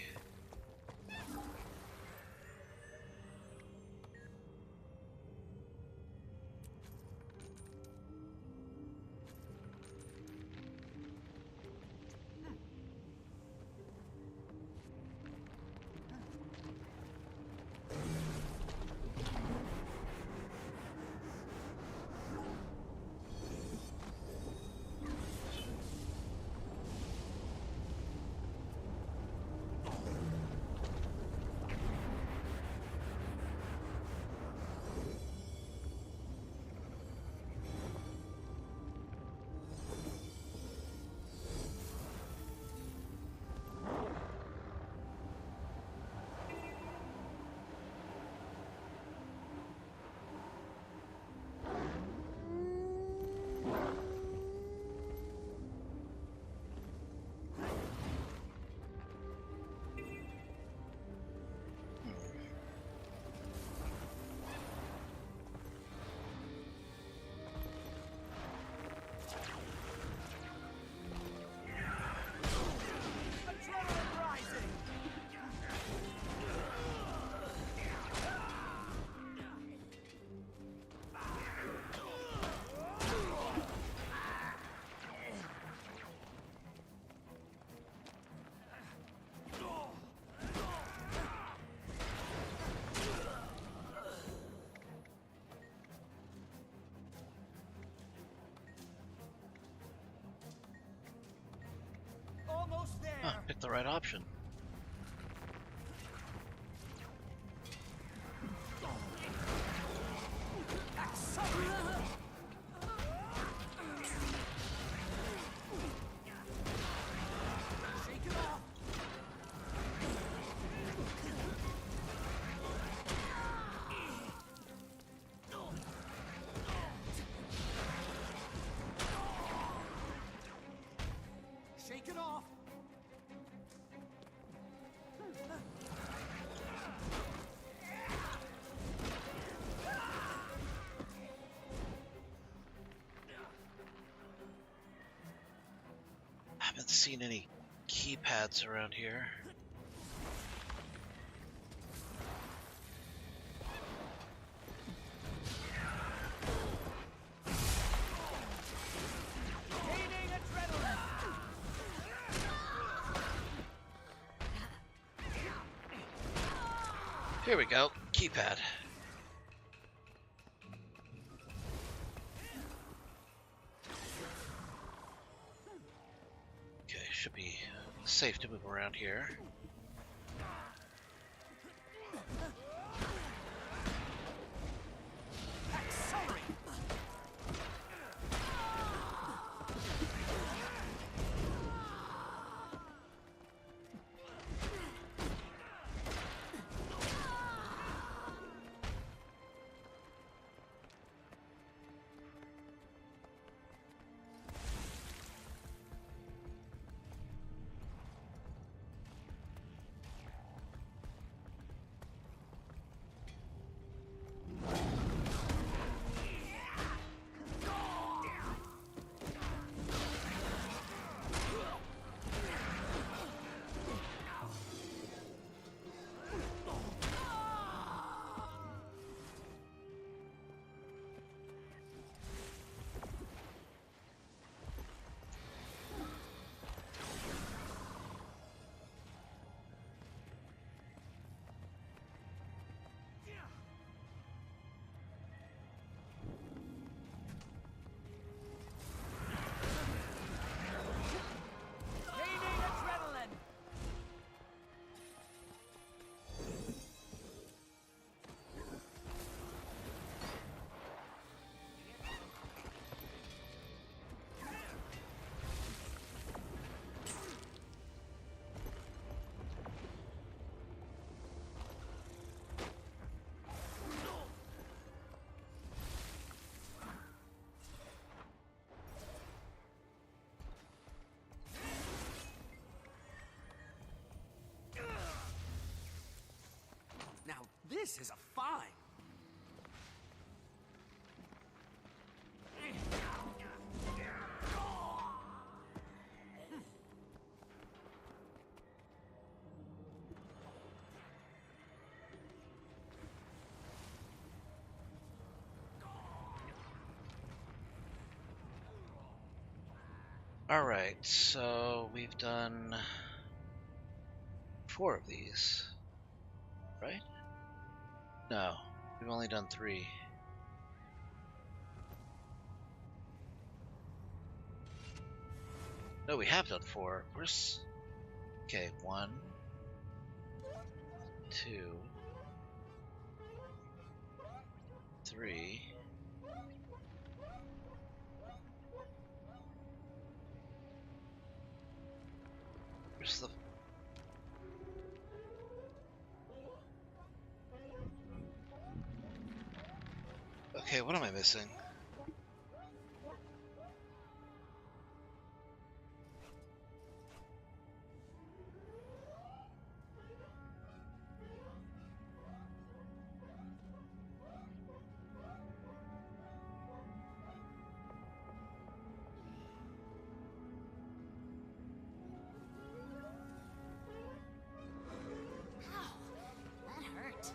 Adrenaline rising! Almost there! Huh, pick the right option. Accelerate! Shake it off! Shake it off! I haven't seen any keypads around here. Here we go. Keypad. Okay, should be safe to move around here. Now, this is a find. Alright, so we've done 4 of these, right? No, we've only done 3. No, we have done 4. Where's... Okay, 1, 2, 3. Where's the... Okay, what am I missing? That hurt.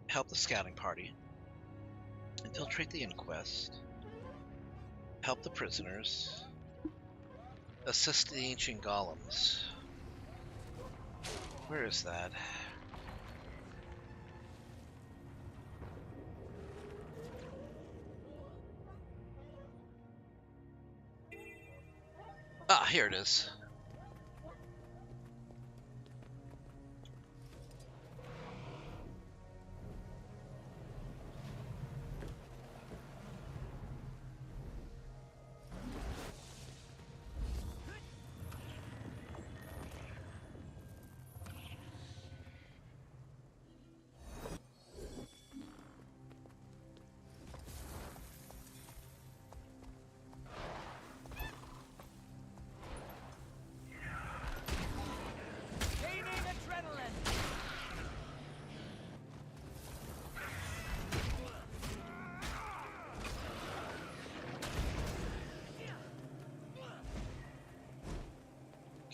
Help the scouting party. Infiltrate the inquest. Help the prisoners. Assist the ancient golems. Where is that? Ah, here it is.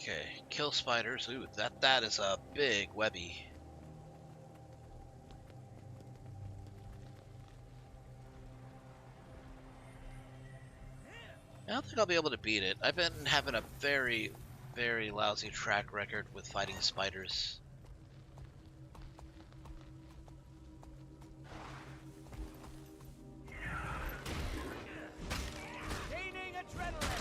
Okay, kill spiders. Ooh, that is a big webby. I don't think I'll be able to beat it. I've been having a very, very lousy track record with fighting spiders. Gaining adrenaline.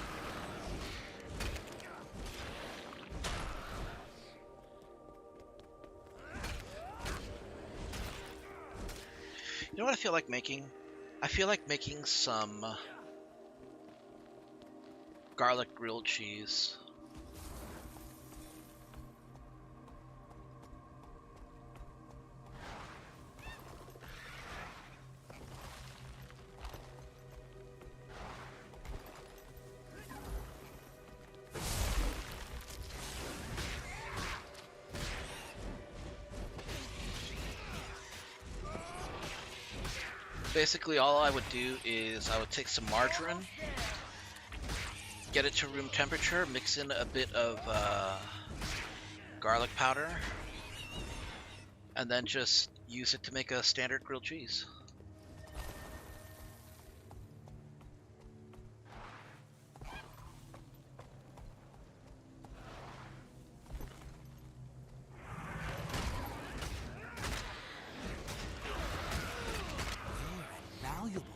You know what I feel like making? I feel like making some garlic grilled cheese. Basically, all I would do is I would take some margarine, get it to room temperature, mix in a bit of garlic powder, and then just use it to make a standard grilled cheese. Valuable.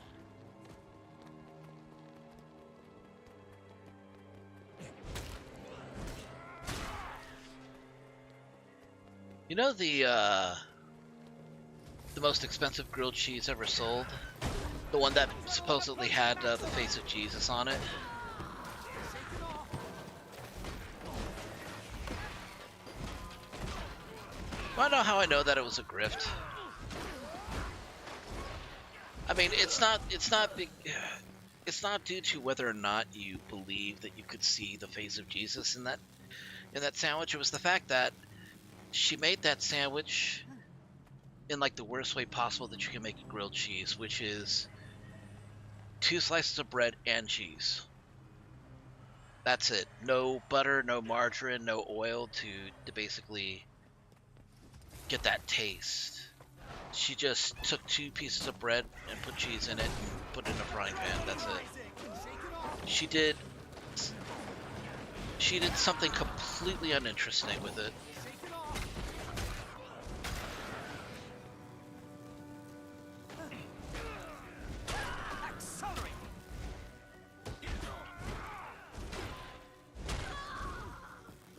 You know the most expensive grilled cheese ever sold? The one that supposedly had the face of Jesus on it? Wanna know how I know that it was a grift? I mean, it's not big. It's not due to whether or not you believe that you could see the face of Jesus in that sandwich. It was the fact that she made that sandwich in like the worst way possible that you can make a grilled cheese, which is 2 slices of bread and cheese. That's it. No butter, no margarine, no oil to basically get that taste. She just took 2 pieces of bread and put cheese in it and put it in a frying pan. That's it. She did something completely uninteresting with it.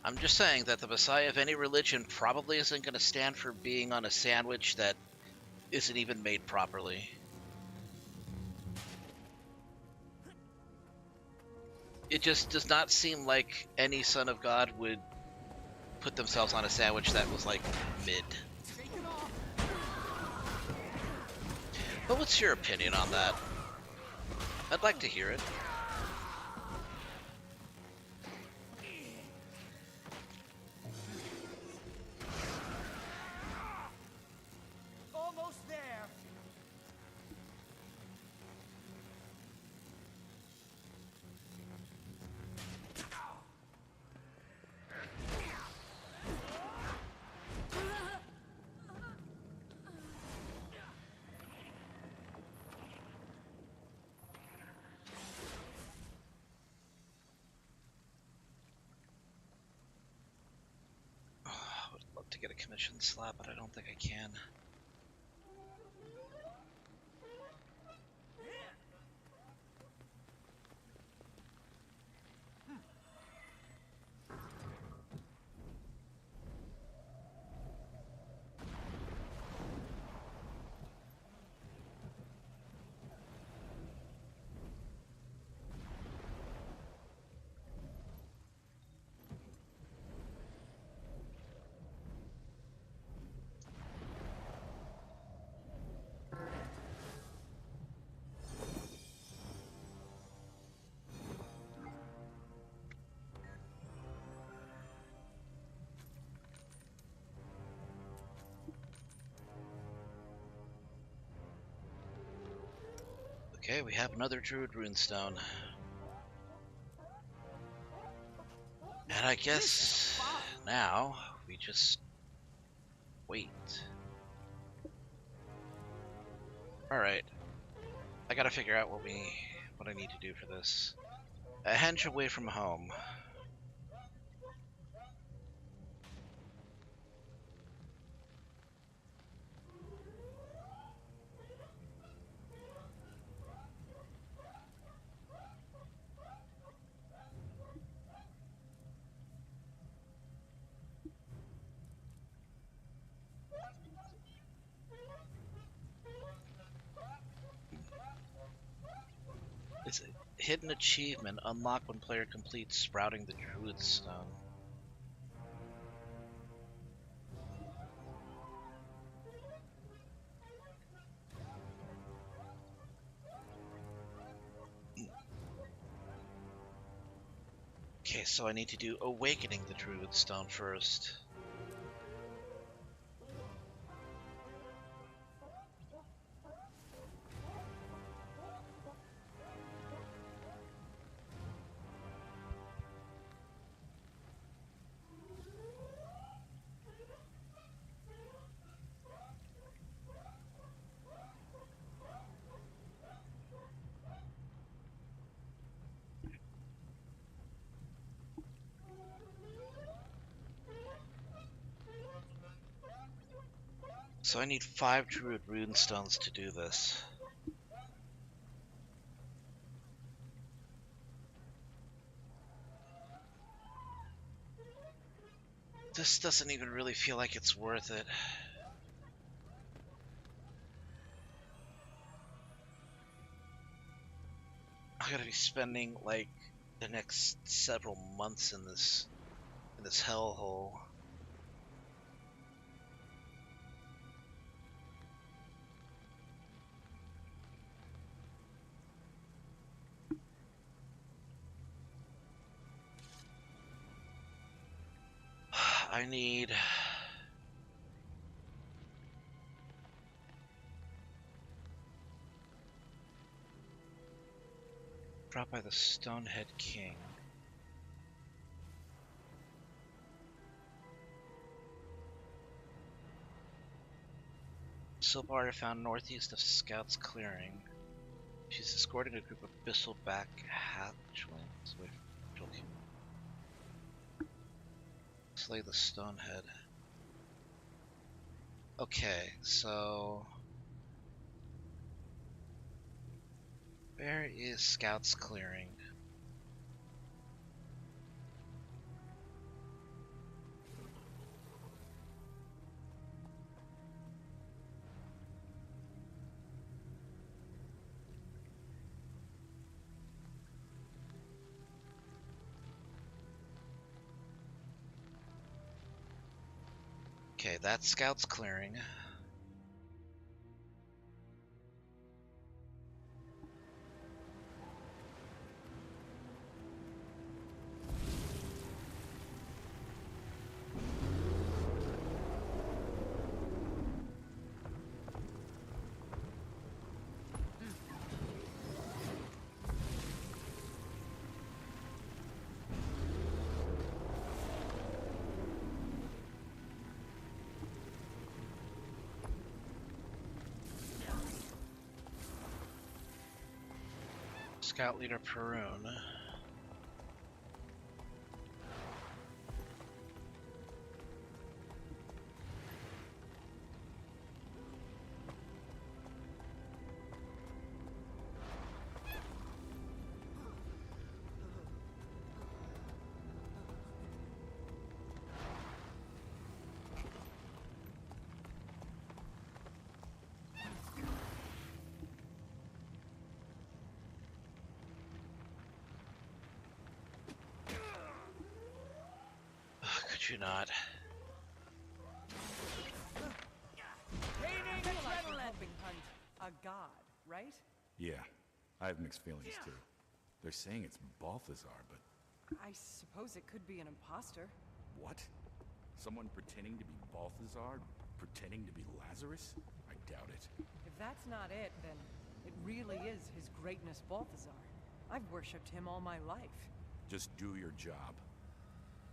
I'm just saying that the Messiah of any religion probably isn't going to stand for being on a sandwich that isn't even made properly. It just does not seem like any son of God would put themselves on a sandwich that was like mid. But what's your opinion on that? I'd like to hear it. Almost there. I would love to get a commission slab, but I don't think I can. Okay, we have another Druid runestone. And I guess now we just wait. Alright. I gotta figure out what I need to do for this. A hench away from home. It's a hidden achievement unlocked when player completes sprouting the Druid Stone. Okay, so I need to do Awakening the Druid Stone first. So I need 5 Druid Runestones to do this. This doesn't even really feel like it's worth it. I'm gonna be spending like the next several months in this hellhole. I need dropped by the Stonehead King. Silbar found northeast of Scout's Clearing. She's escorting a group of Bristleback hatchlings away from King. Slay the Stonehead. Okay, so where is Scout's Clearing? Okay, that's Scout's Clearing. Scout Leader Perun. Could you not? A god, right? Yeah, I have mixed feelings too. They're saying it's Balthazar, but I suppose it could be an imposter. what? Someone pretending to be Balthazar? Pretending to be Lazarus? I doubt it. If that's not it, then it really is His Greatness Balthazar. I've worshipped him all my life. Just do your job.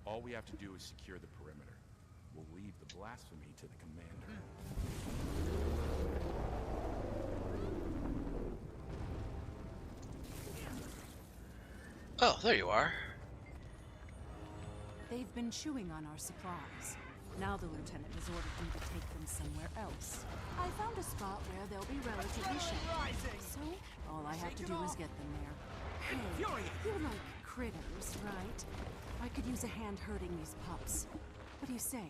All we have to do is secure the perimeter. We'll leave the blasphemy to the commander. Oh, there you are. They've been chewing on our supplies. Now the lieutenant has ordered me to take them somewhere else. I found a spot where they'll be relatively safe. So all I have to do is get them there. Hey, you like critters, right? I could use a hand herding these pups. What do you say?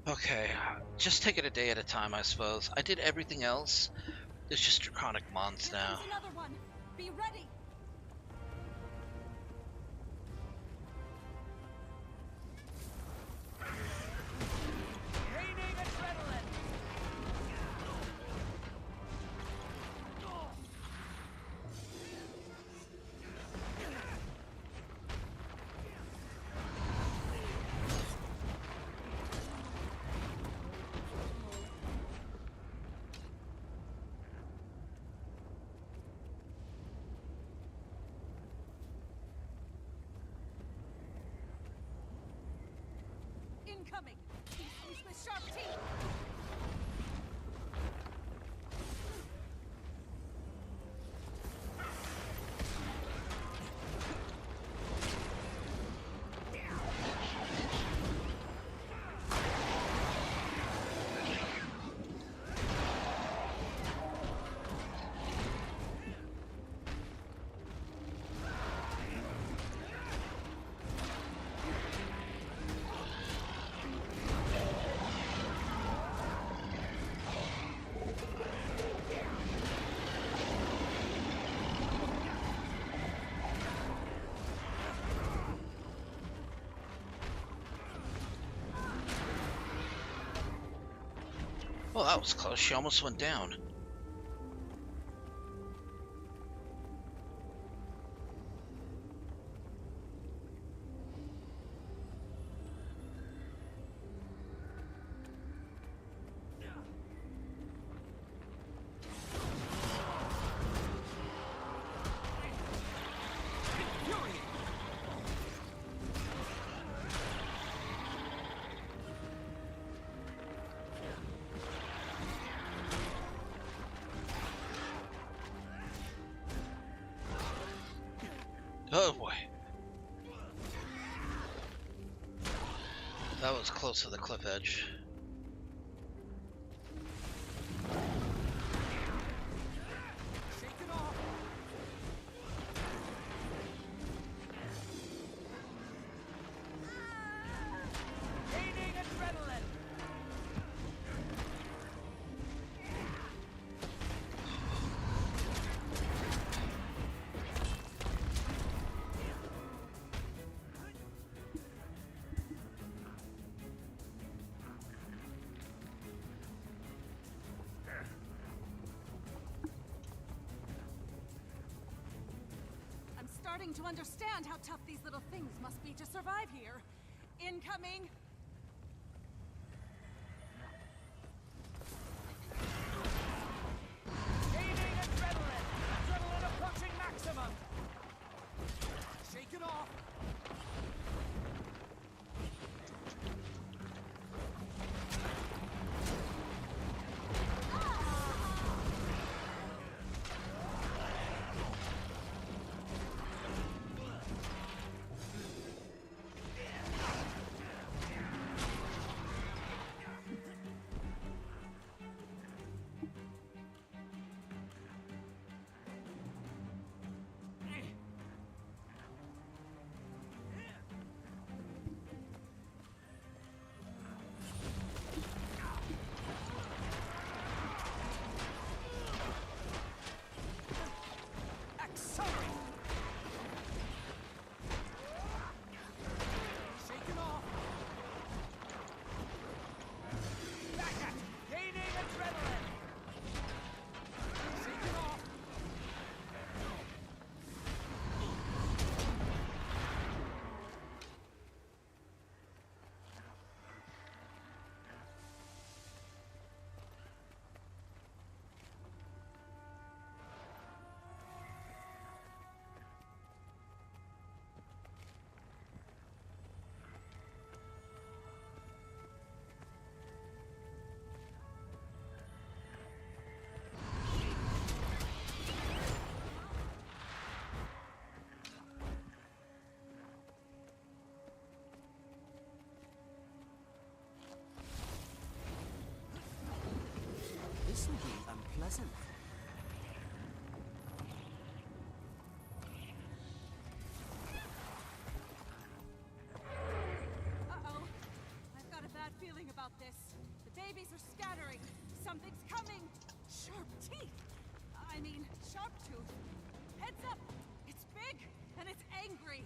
Okay, just take it a day at a time, I suppose. I did everything else. It's just draconic mons now. Here's another one. Be ready. Raining adrenaline! Incoming! Beasts with sharp teeth! Well, that was close. She almost went down. Oh boy. That was close to the cliff edge. Shake it off! Raining adrenaline! I'm starting to understand how tough these little things must be to survive here. Incoming! Gaining adrenaline! Adrenaline approaching maximum! Shake it off! wasn't. Uh-oh. I've got a bad feeling about this. The babies are scattering. Something's coming. Sharp teeth. I mean, sharp tooth. Heads up. It's big and it's angry.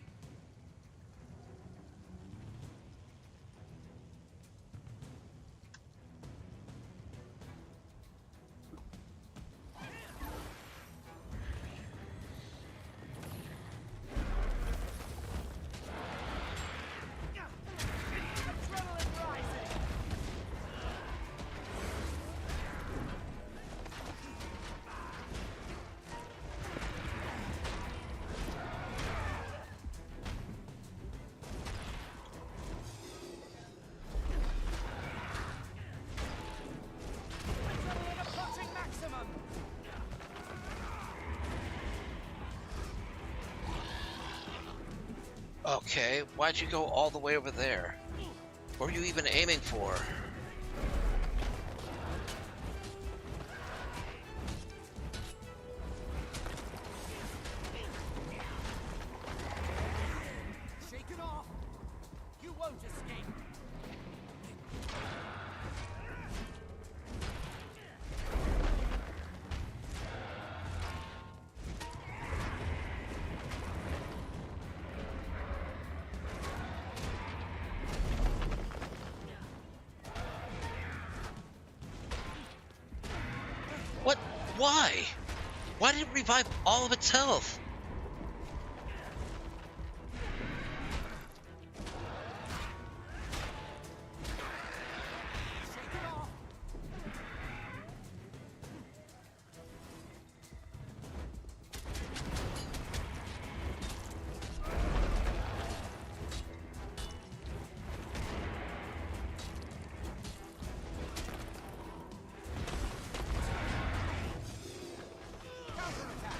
Okay, why'd you go all the way over there? What were you even aiming for? Shake it off! You won't escape! What? Why? Why did it revive all of its health? Shake it off! Counterattack!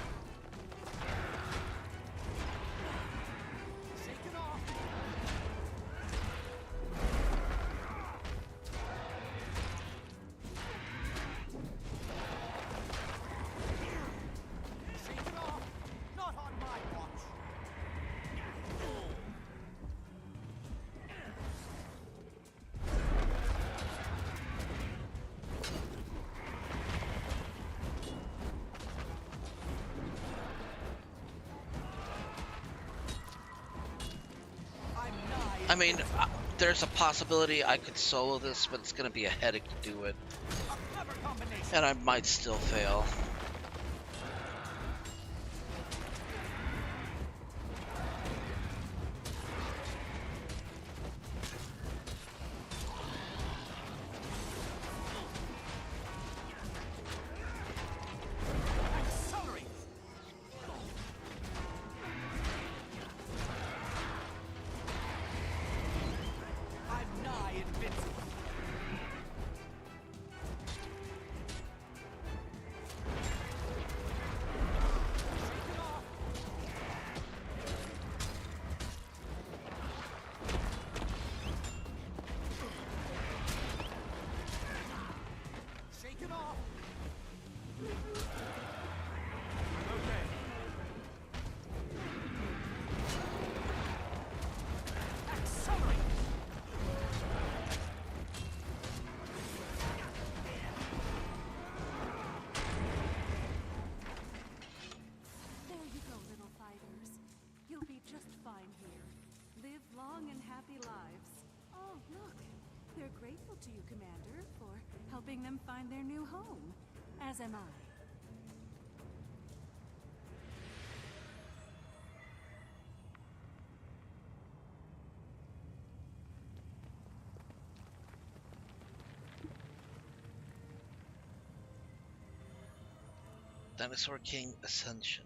Shake it off! Shake it off! Not on my watch! I'm nigh. I mean, there's a possibility I could solo this, but it's gonna be a headache to do it, A clever combination. and I might still fail. Accelerate! I'm nigh invincible. Shake it off! Shake it off! I'm okay. Accelerate! There you go, little fighters. You'll be just fine here. Live long and happy lives. Oh, look. They're grateful to you, Commander, for helping them find their new home. As am I. Dinosaur King Ascension.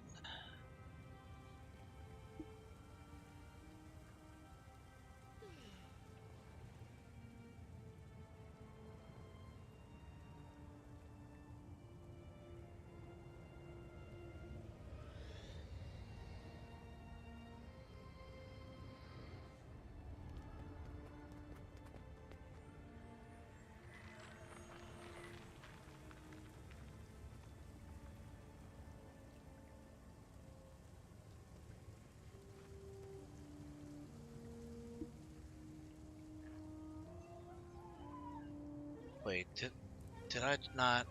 Wait, did I not?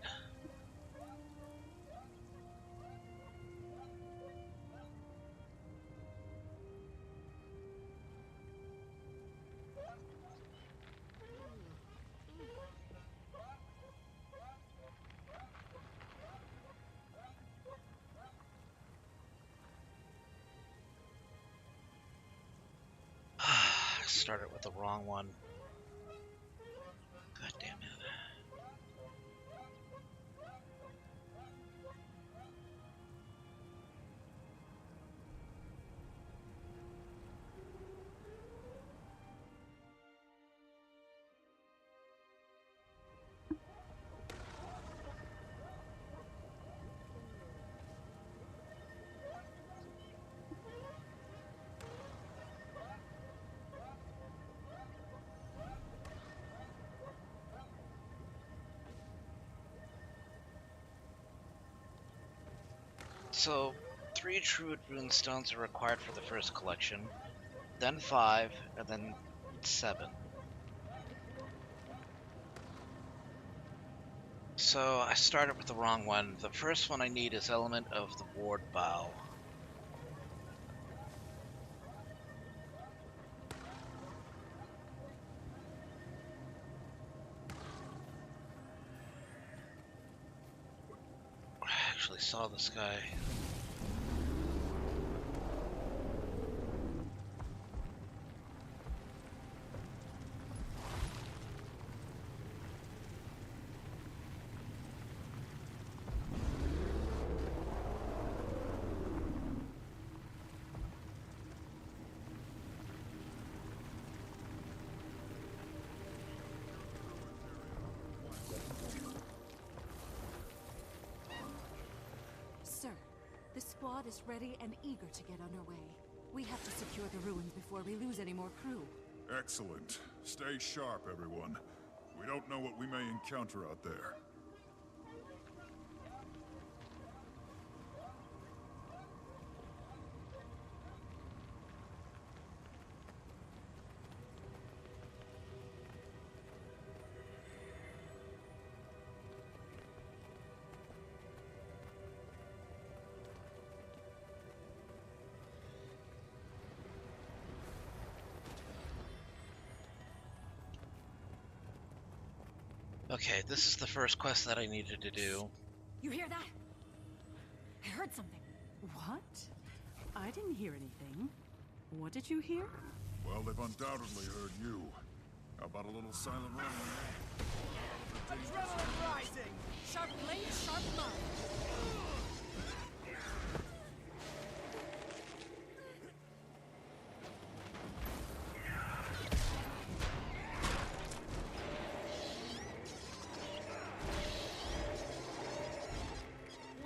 Started with the wrong one. God damn it. So, 3 Druid Runestones are required for the first collection, then 5, and then 7. So, I started with the wrong one. The first one I need is Element of the Ward Bow. I actually saw this guy. Sir, the squad is ready and eager to get underway. We have to secure the ruins before we lose any more crew. Excellent. Stay sharp, everyone. We don't know what we may encounter out there. Okay, this is the first quest that I needed to do. You hear that? I heard something. What? I didn't hear anything. What did you hear? Well, they've undoubtedly heard you. How about a little silent running? Adrenaline rising! Sharp blade, sharp mind.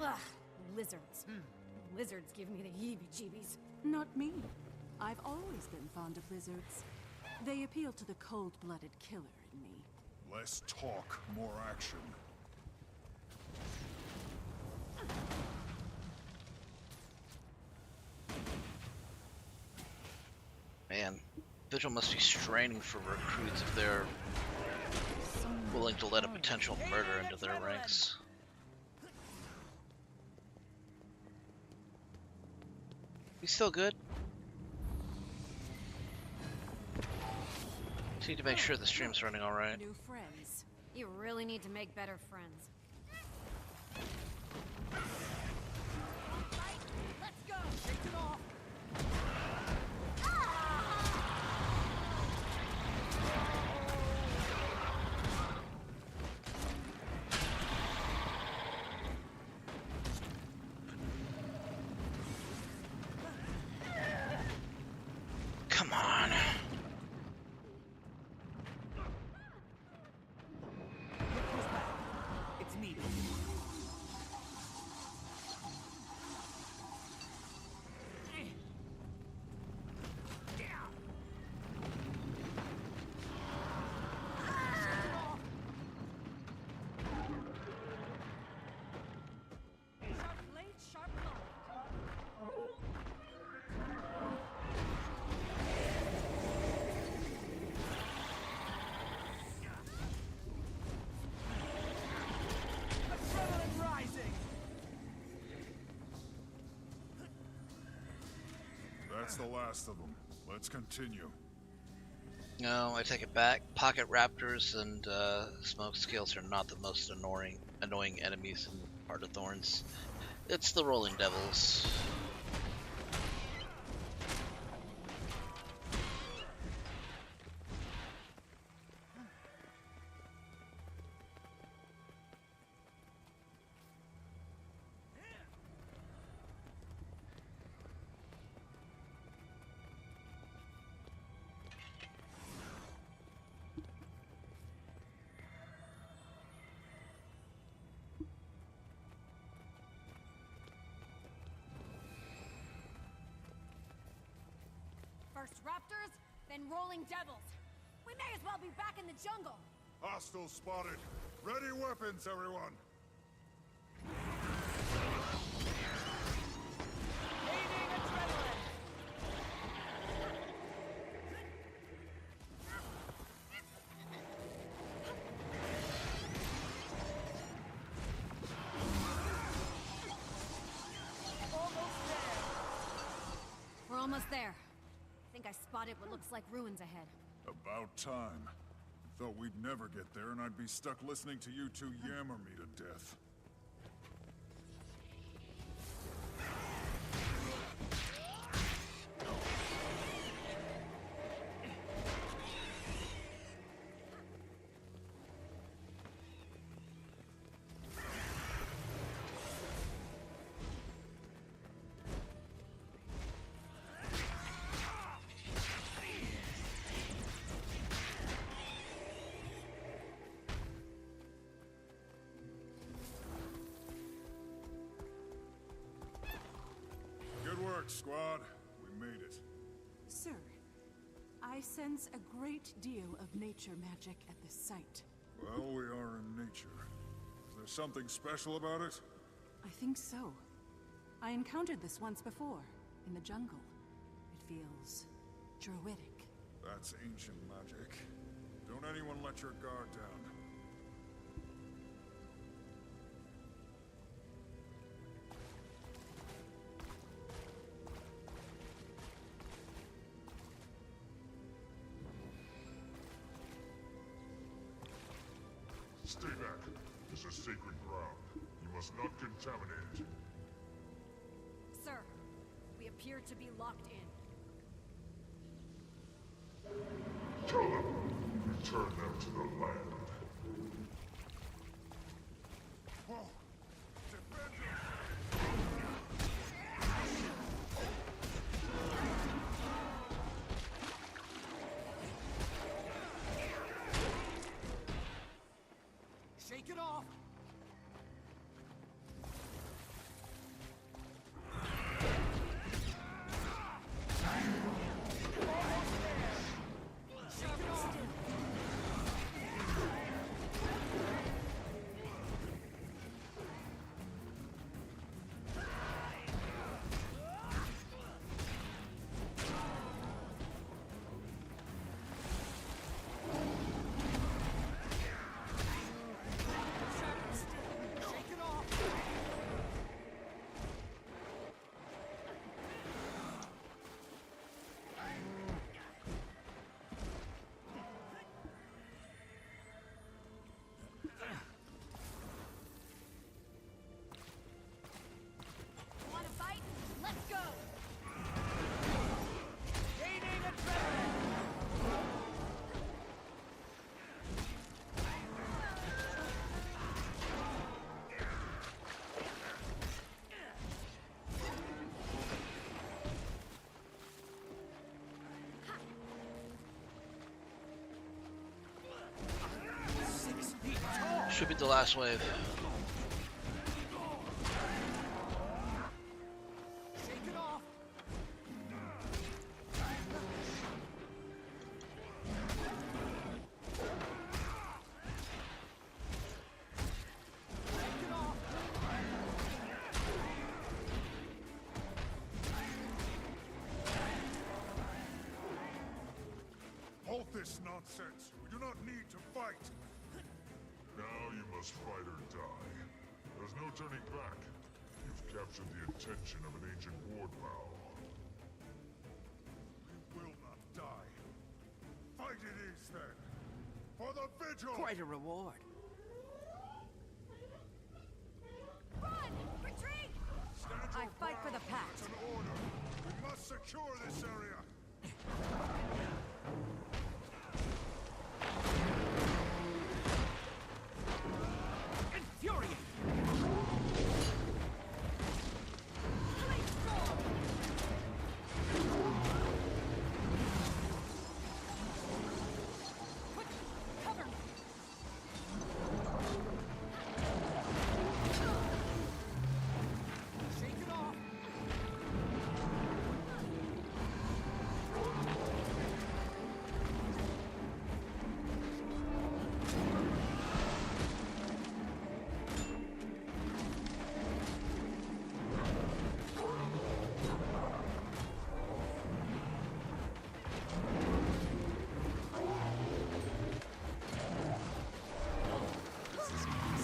Ugh, lizards. Lizards give me the heebie-jeebies. Not me. I've always been fond of lizards. They appeal to the cold-blooded killer in me. Less talk, more action. Man, Vigil must be straining for recruits if they're willing to let a potential murder into their ranks. You still good? Just need to make sure the stream's running alright. New friends. You really need to make better friends. Let's go! Shake it off! Come on. It's needed. That's the last of them. Let's continue. No, I take it back. Pocket raptors and smoke scales are not the most annoying enemies in Heart of Thorns. It's the rolling devils. First raptors, then rolling devils. We may as well be back in the jungle. Hostiles spotted. Ready weapons, everyone. We're almost there. I think I spotted what looks like ruins ahead. About time. Thought we'd never get there, and I'd be stuck listening to you two yammer me to death. Squad, we made it. Sir, I sense a great deal of nature magic at this site. Well, we are in nature. Is there something special about it? I think so. I encountered this once before, in the jungle. It feels druidic. That's ancient magic. Don't anyone let your guard down. Stay back. This is sacred ground. You must not contaminate it. Sir, we appear to be locked in. Tell them. Return them to the land. Whoa! Defend them! Shake it off! Want to fight? Let's go! Gaining adrenaline! Should be the last wave. Shake it off! Shake it off! Halt this nonsense! We do not need to fight! Now you must fight or die. There's no turning back. You've captured the attention of an ancient ward vow. Right it is, then. For the vigil! Quite a reward. Run! Retreat! Stand I your fight for the ground. pact. It's an order. We must secure this area. Infuriate! Cover me! Shake it off!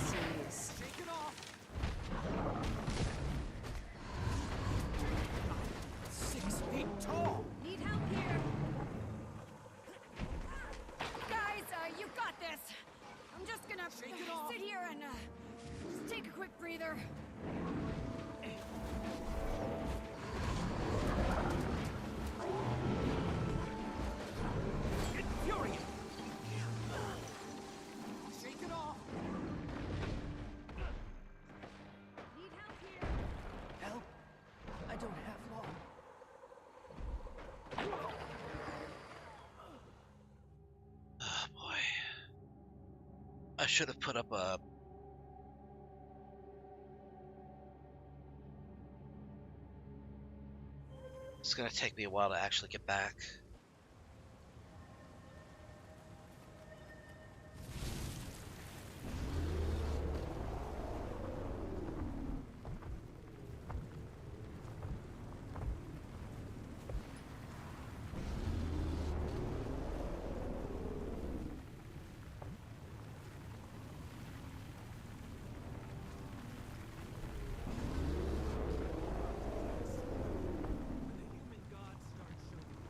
Serious. Shake it off! 6 feet tall! Need help here! Guys, you got this! I'm just gonna Shake it off. sit here and just take a quick breather. Infuriate! Shake it off! Need help here! Help? I don't have long. Oh boy. I should have put up a... It's gonna take me a while to actually get back. When the human gods start showing.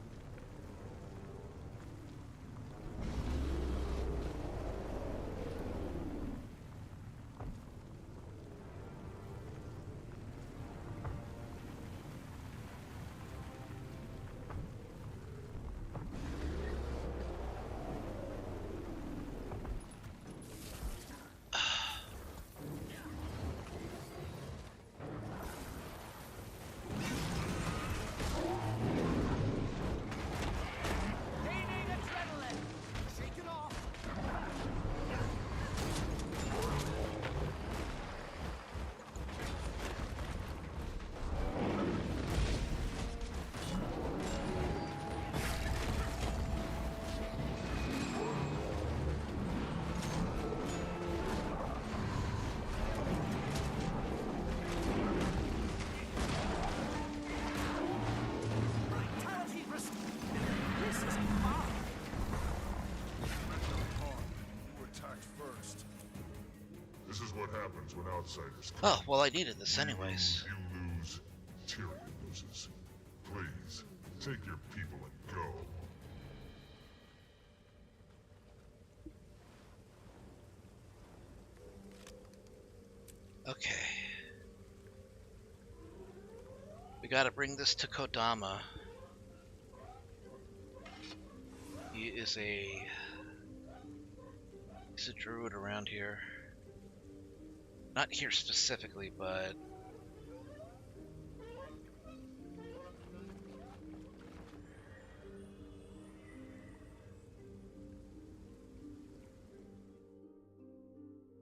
They need adrenaline! Shake it off! Vitality rest. This is fine. You attacked first. This is what happens when outsiders come. Oh, well I needed this anyways. You lose, Tyrion loses. Please, take your people and go. Okay. We gotta bring this to Kodama. He's a druid around here. Not here specifically, but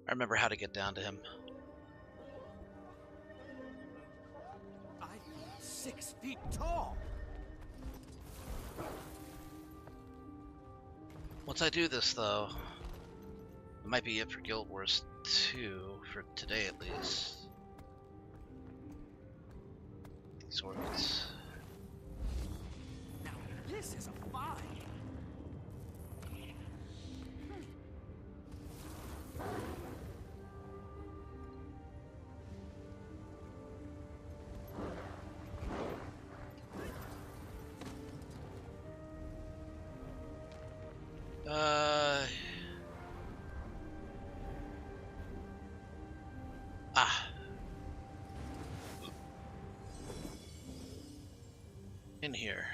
I remember how to get down to him. I'm 6 feet tall. Once I do this, though, it might be it for Guild Wars 2, for today at least. These organs. Now this is a find. here?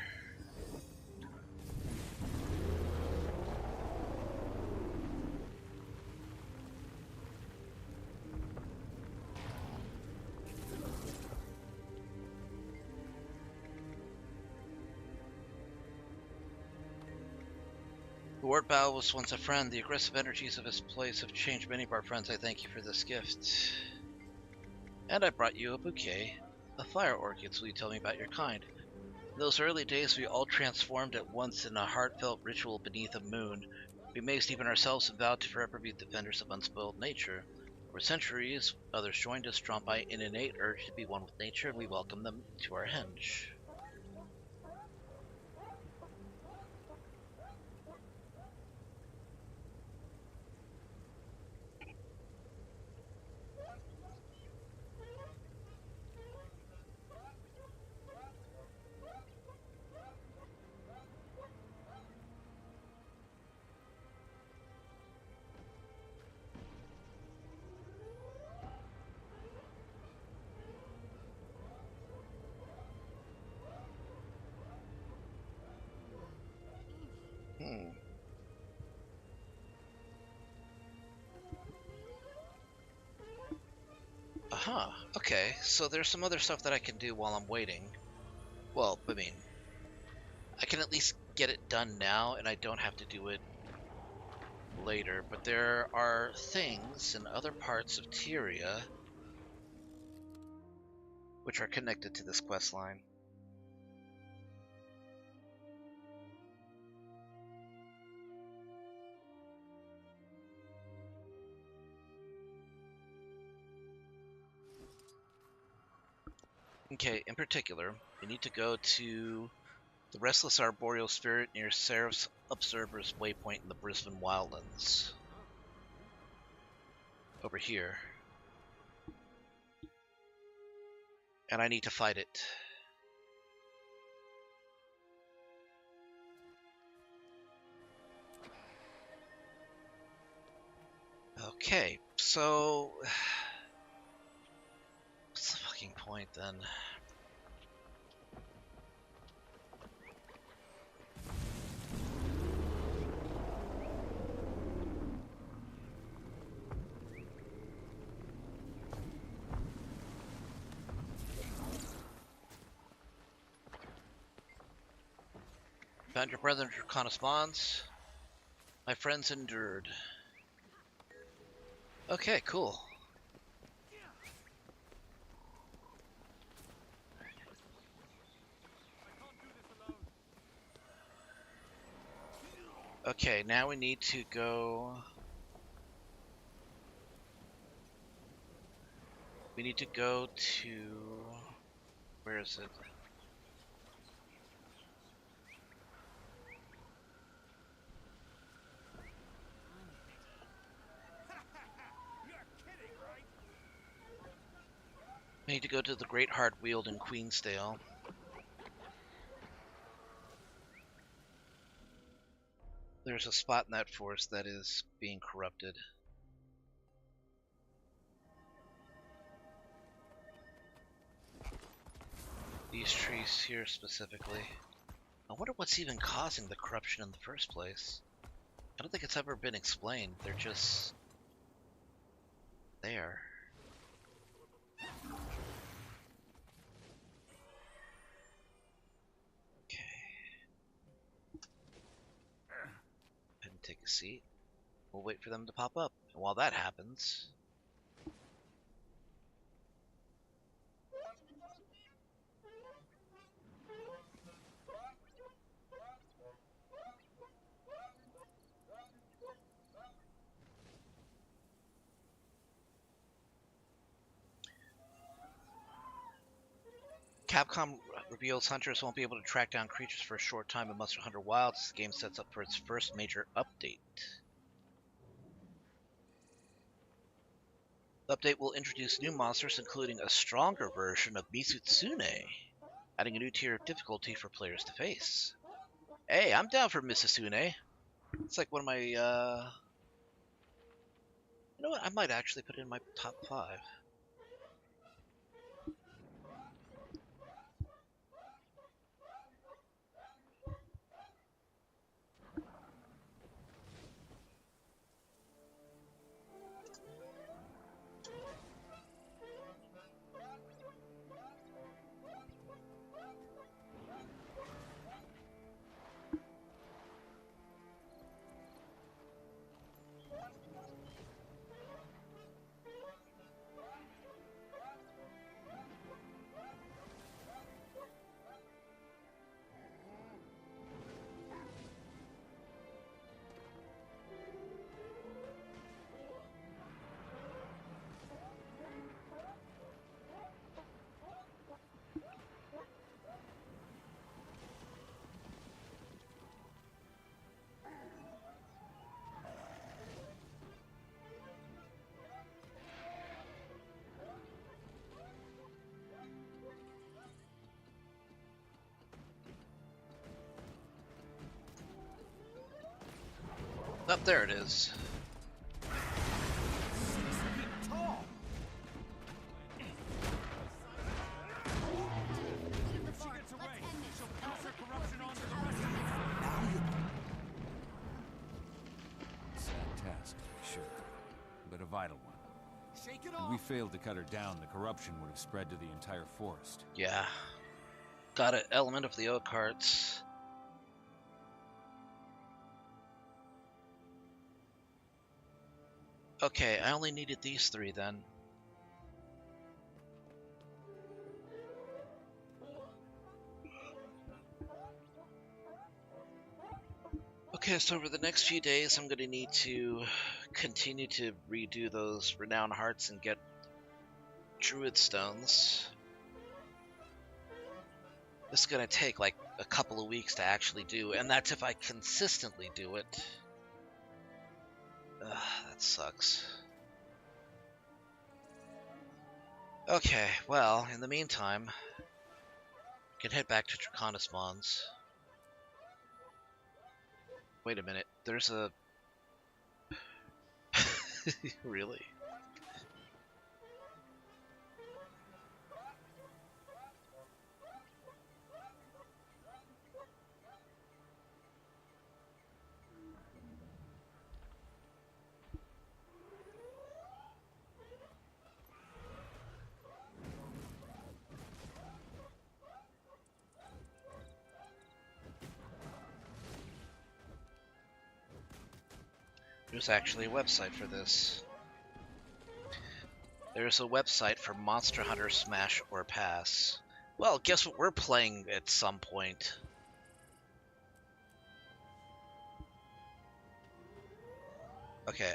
The Wart Bow was once a friend. The aggressive energies of his place have changed many of our friends. I thank you for this gift. And I brought you a bouquet of fire orchids. Will you tell me about your kind? In those early days, we all transformed at once in a heartfelt ritual beneath a moon. We amazed even ourselves and vowed to forever be defenders of unspoiled nature. Over centuries, others joined us, drawn by an innate urge to be one with nature, and we welcomed them to our henge. Aha, okay, so there's some other stuff that I can do while I'm waiting. Well, I mean, I can at least get it done now, and I don't have to do it later, but there are things in other parts of Tyria which are connected to this quest line. Okay, in particular, you need to go to the Restless Arboreal Spirit near Seraph's Observer's Waypoint in the Brisbane Wildlands. Over here. And I need to fight it. Okay, so... what's the fucking point then? Found your brethren through correspondence. My friends endured. Okay, cool. Okay, now we need to go... we need to go to... where is it? We need to go to the Great Hard Weald in Queensdale. There's a spot in that forest that is being corrupted. These trees here specifically. I wonder what's even causing the corruption in the first place. I don't think it's ever been explained. They're just... there. Take a seat. We'll wait for them to pop up. And while that happens... Capcom reveals hunters won't be able to track down creatures for a short time in Monster Hunter Wilds as the game sets up for its first major update. The update will introduce new monsters, including a stronger version of Misutsune, adding a new tier of difficulty for players to face. Hey, I'm down for Misutsune. It's like one of my, you know what, I might actually put it in my top 5. Up there it is. Sad task, sure, but a vital one. Shake it If off. we failed to cut her down, the corruption would have spread to the entire forest. Yeah. Got an element of the oak hearts. Okay, I only needed these 3 then. Okay, so over the next few days, I'm going to need to continue to redo those renowned hearts and get druid stones. This is going to take like a couple of weeks to actually do, and that's if I consistently do it. Ugh, that sucks. Okay, well, in the meantime, I can head back to Draconis Mons. Wait a minute, there's a... Really? There's actually a website for this. There's a website for Monster Hunter Smash or Pass. Well, guess what we're playing at some point. Okay,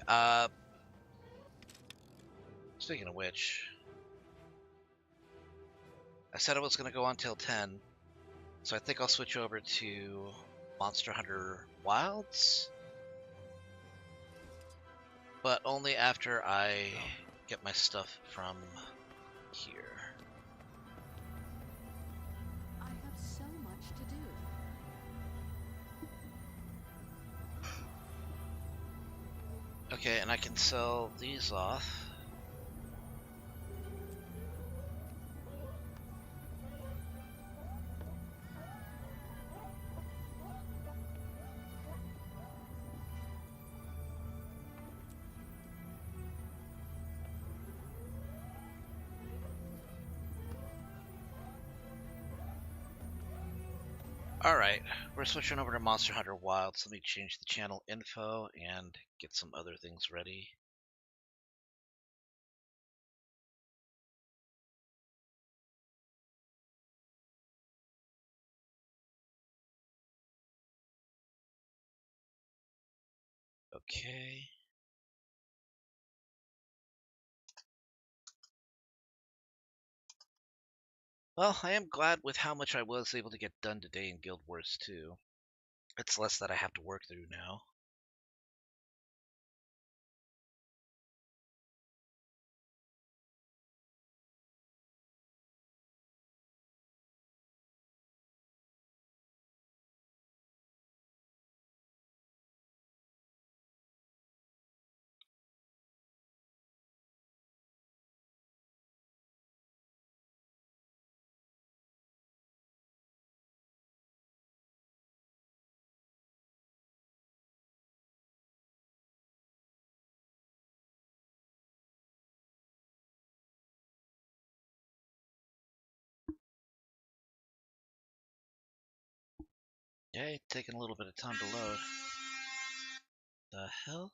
speaking of which, I said I was going to go on till 10, so I think I'll switch over to Monster Hunter Wilds, but only after I get my stuff from here. I have so much to do. Okay, and I can sell these off. Alright, we're switching over to Monster Hunter Wilds. Let me change the channel info and get some other things ready. Okay. Well, I am glad with how much I was able to get done today in Guild Wars 2. It's less that I have to work through now. Yay, taking a little bit of time to load. The hell?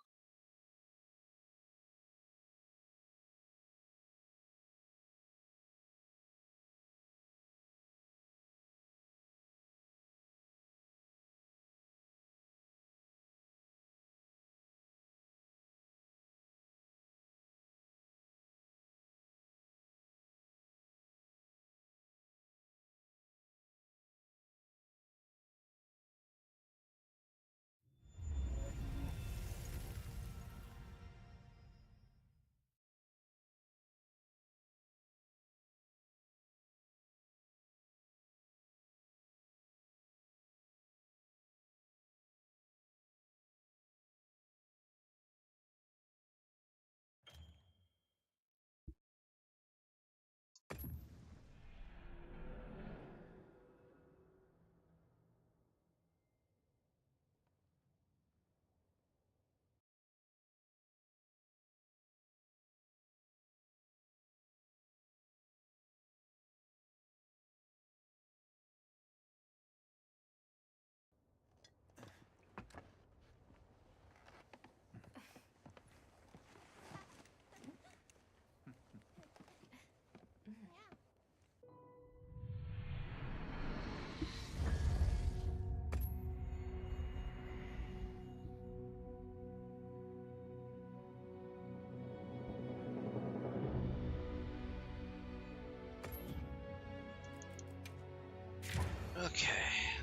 Okay,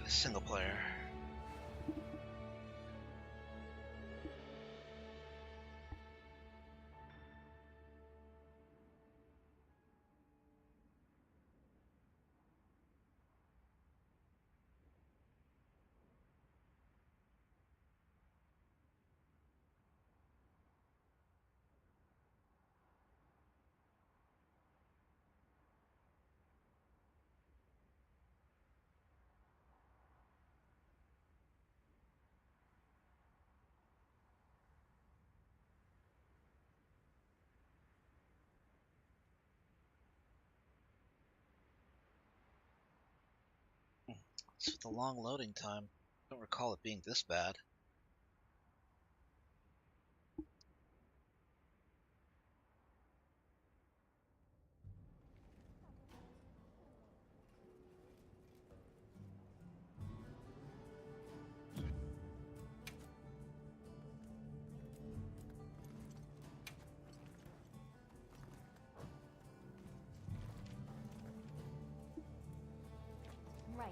single player. It's the long loading time. I don't recall it being this bad. Right.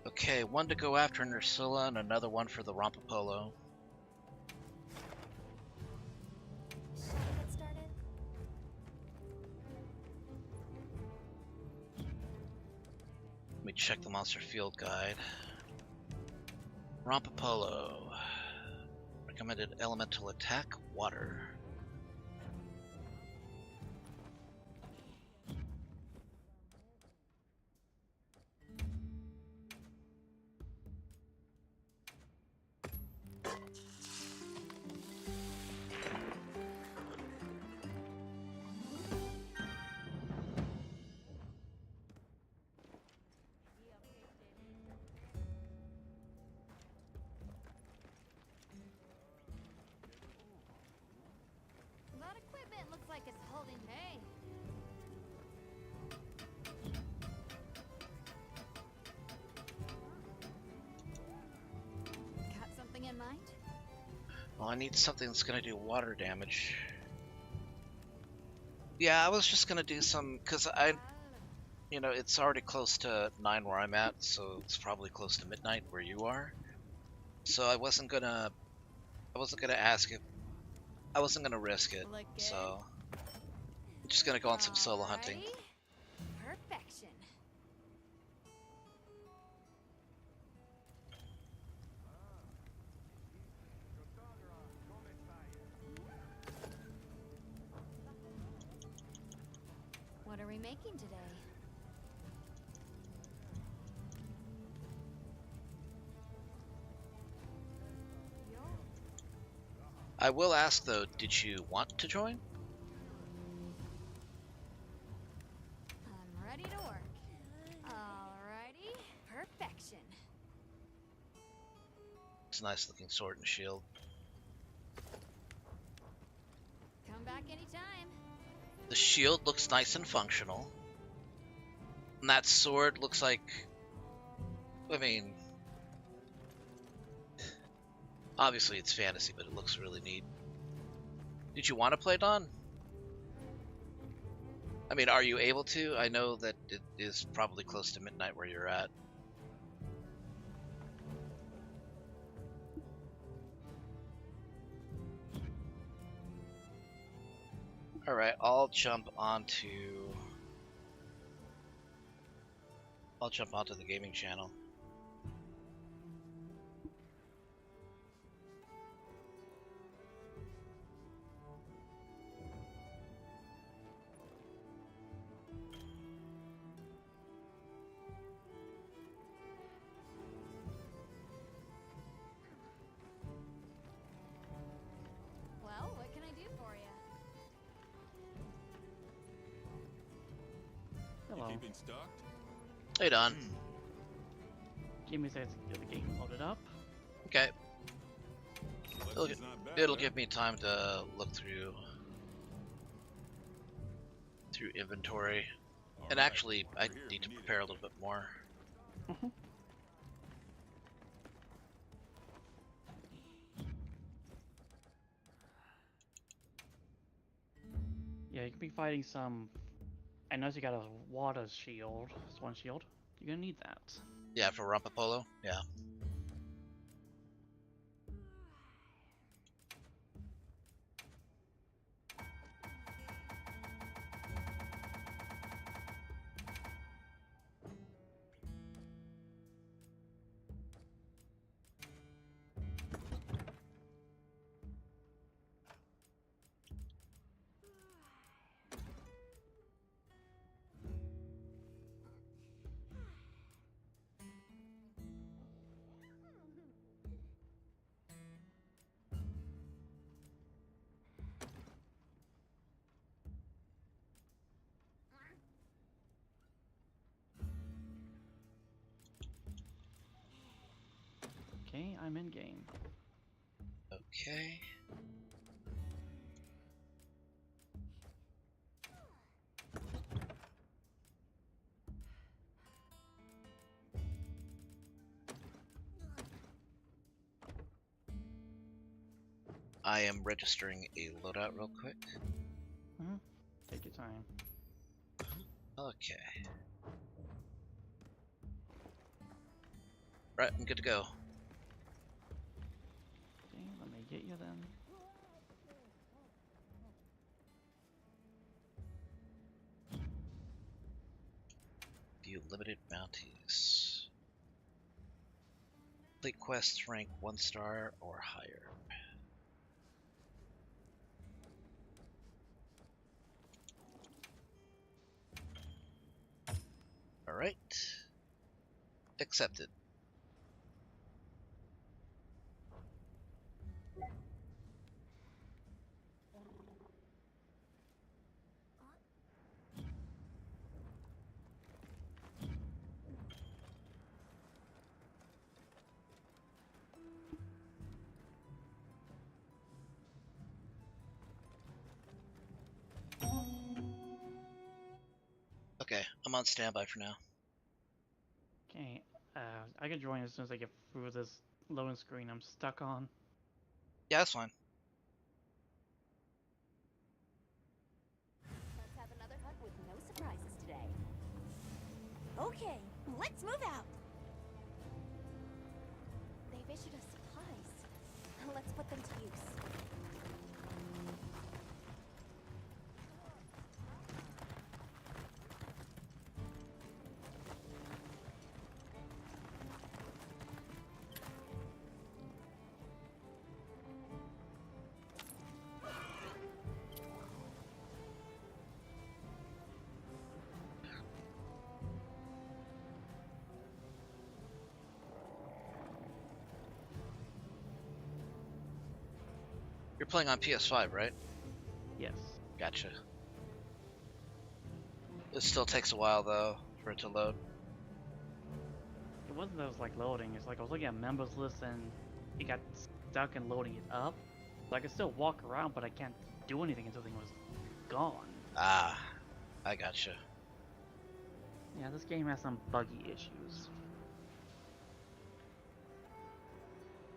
Okay, one to go after Nursilla and another one for the Rompapolo. Shall we get started? Let me check the monster field guide. Rompapolo. Recommended elemental attack, water. That equipment looks like it's holding May. Got something in mind? Well, I need something that's gonna do water damage. Yeah, I was just gonna do some, cause you know, it's already close to 9 where I'm at, so it's probably close to midnight where you are. So I wasn't gonna ask if, I wasn't gonna risk it. Look good? So I'm just gonna go on some solo hunting. Alrighty. Perfection. What are we making today? I will ask though, did you want to join? I'm ready to work. Alrighty. Perfection. It's a nice looking sword and shield. Come back anytime. The shield looks nice and functional. And that sword looks like, I mean, obviously it's fantasy, but it looks really neat. Did you want to play Dawn? I mean, are you able to? I know that it is probably close to midnight where you're at. Alright, I'll jump onto the gaming channel. Well, what can I do for you? Hello. You keeping stocked? Hey, Don. Give me a second to get the game loaded up. Okay. It'll give me time to look through inventory, and actually, I need to prepare a little bit more. Yeah, you could be fighting some. I noticed you got a water shield. It's one shield. You're gonna need that. Yeah, for Rampapolo. Yeah. Okay, I'm in game. Okay. I am registering a loadout real quick. Take your time. Okay. Right, I'm good to go. Okay, let me get you then. View limited bounties. Complete quests rank 1 star or higher. Alright. Accepted. Okay, I'm on standby for now. Okay, I can join as soon as I get through this loading screen I'm stuck on. Yeah, that's fine. Let's have another hunt with no surprises today. Okay, let's move out. They've issued us supplies. Let's put them to use. You're playing on PS5, right? Yes. Gotcha. It still takes a while, though, for it to load. It wasn't that it was like loading, it's like I was looking at members list and it got stuck in loading it up. So I could still walk around, but I can't do anything until the thing was gone. Ah, I gotcha. Yeah, this game has some buggy issues.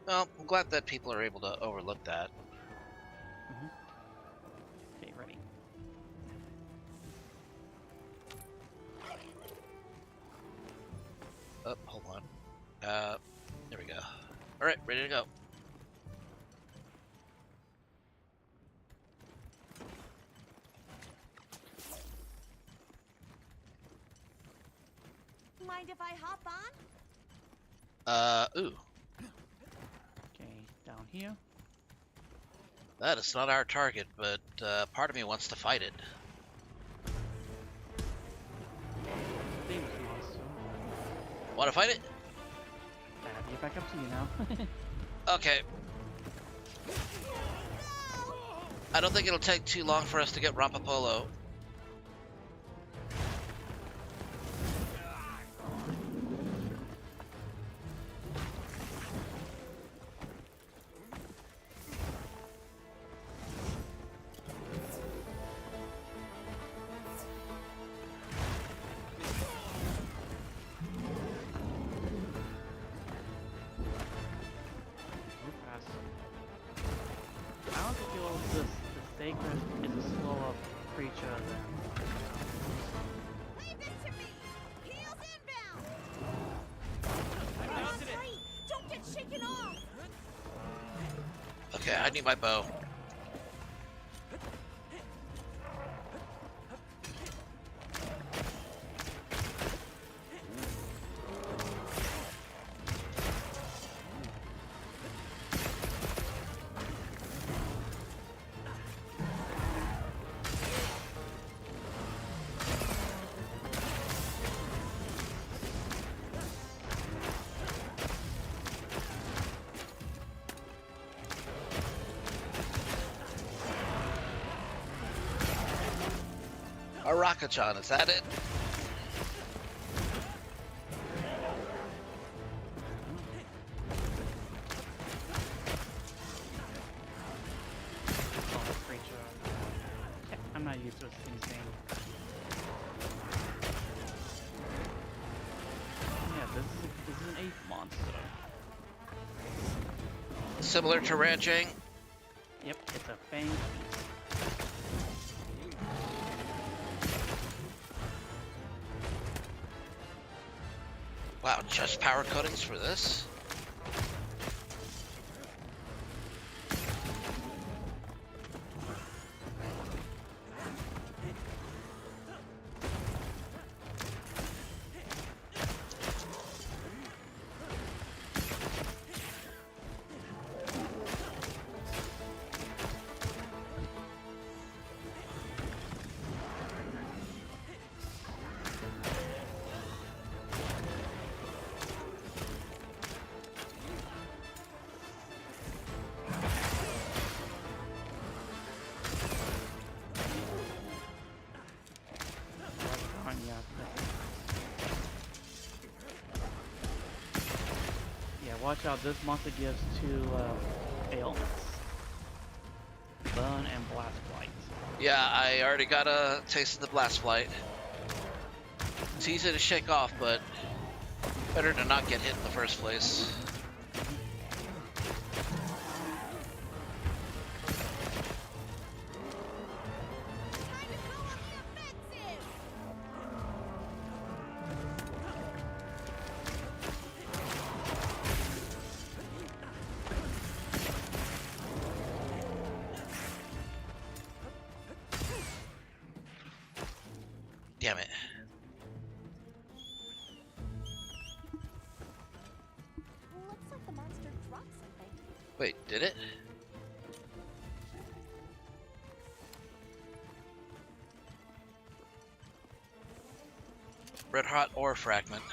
Well, I'm glad that people are able to overlook that. Okay, ready. Oh, hold on. There we go. Alright, ready to go. Mind if I hop on? Ooh. Okay, down here. That is not our target, but part of me wants to fight it. Famous monster. Want to fight it? Get back up to you now. Okay. I don't think it'll take too long for us to get Rampapolo. I need my bow. A Rockachan, is that it? Oh, creature. I'm not used to these things. Yeah, this is an 8th monster. Similar to ranching. Yep, it's a fang beast. Wow, just power coatings for this? Yeah, watch out, this monster gives 2 ailments. Burn and Blast Blight. Yeah, I already got a taste of the Blast Blight. It's easy to shake off, but better to not get hit in the first place. Damn it. Looks like the monster dropped something. Wait, did it? Red hot ore fragment.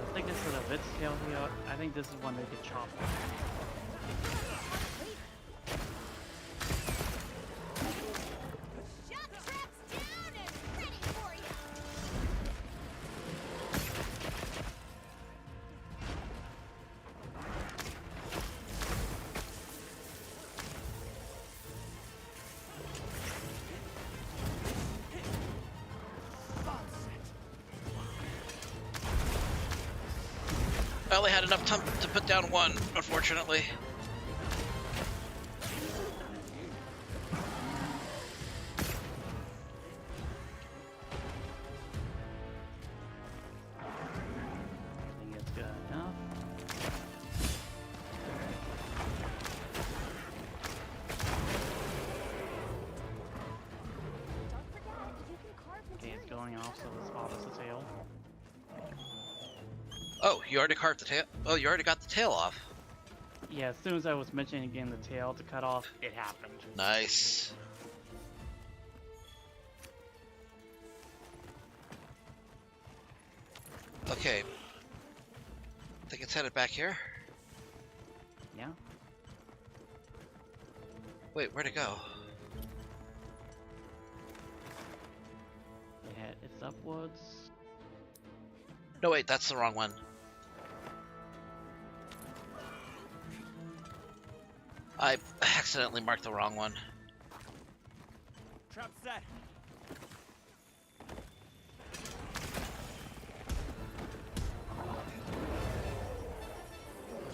I think this is a bit scale here. I think this is when they get chopped. Shock traps down and ready for you. I only had enough time to put down one, unfortunately. I think it's good enough. Don't forget, you can carve Okay, materials. it's going off, so this follows the tail. Oh, you already carved the tail? Oh, you already got the tail off. Yeah, as soon as I was mentioning again the tail to cut off, it happened. Nice. Okay. I think it's headed back here. Yeah. Wait, where'd it go? Yeah, it's upwards. No, wait, that's the wrong one. I accidentally marked the wrong one. Trap set.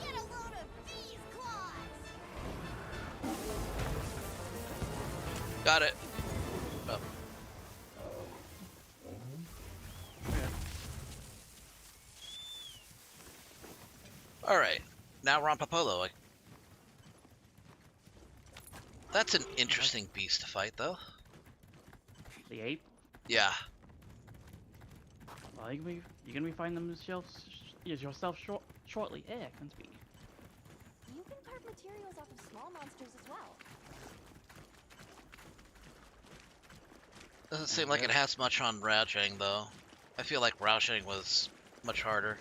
Get a load of these claws. got it. Oh. All right, now we're on Popolo. That's an interesting beast to fight, though. The ape? Yeah. Well, you're gonna be finding them yourself shortly. Yeah, can speak. You can carve materials off of small monsters as well. Doesn't seem like it has much on Raojang, though. I feel like Raojang was much harder.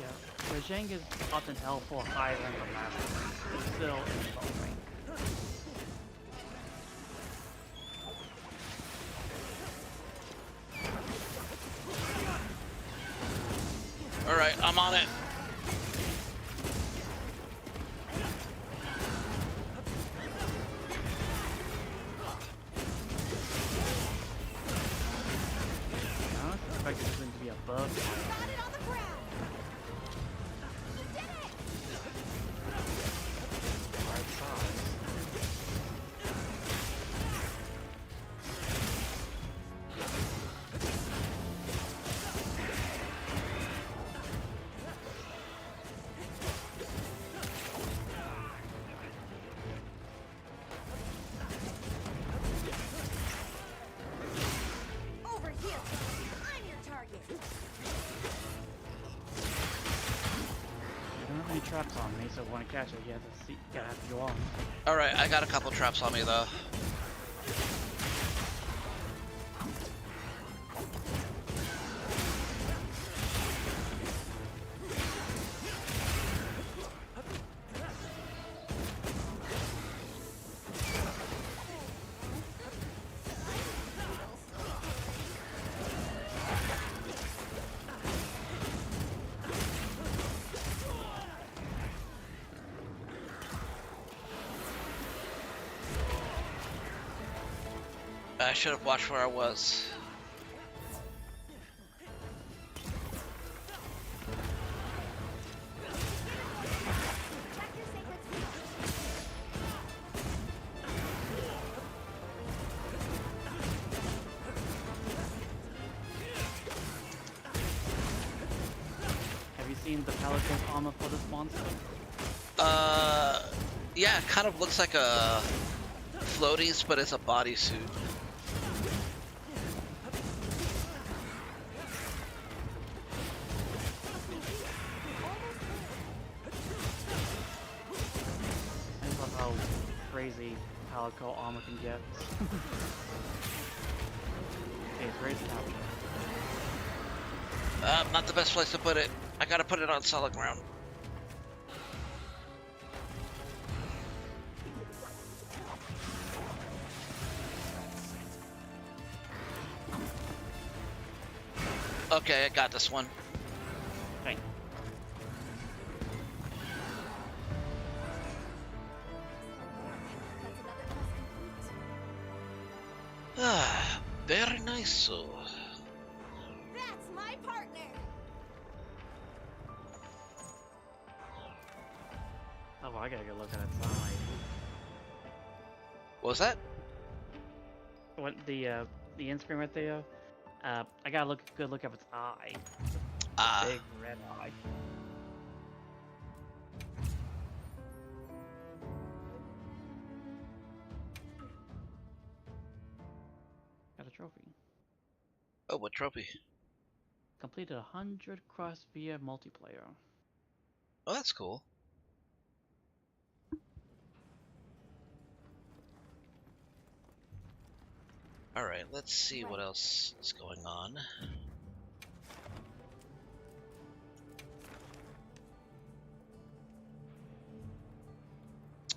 Yeah, Rajang is often held for higher than the master, but still in low rank. Alright, I'm on it. I don't expect this thing to be a bug. Got it on the ground. You did it. Right size. Over here. I'm your target. I don't have any traps on me, so when I catch it, you gotta have to go on. Alright, I got a couple traps on me, though. I should have watched where I was. Have you seen the Pelican armor for this monster? Yeah, it kind of looks like a floaties, but it's a bodysuit. I love how crazy Pelican armor can get. Okay, it's crazy how. Not the best place to put it. I gotta put it on solid ground. Okay, I got this one. Okay. Ah, very nice. So. That's my partner. Oh, well, I gotta go look at its eye. What was that? What the end screen right there? I gotta good look at its eye. Big red eye. Got a trophy. Oh, what trophy? Completed 100 cross via multiplayer. Oh, that's cool. Alright, let's see what else is going on.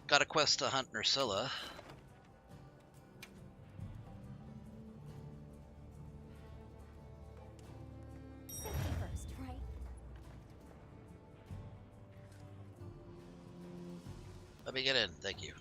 Got a quest to hunt Nursilla. Safety first, right? Let me get in, thank you.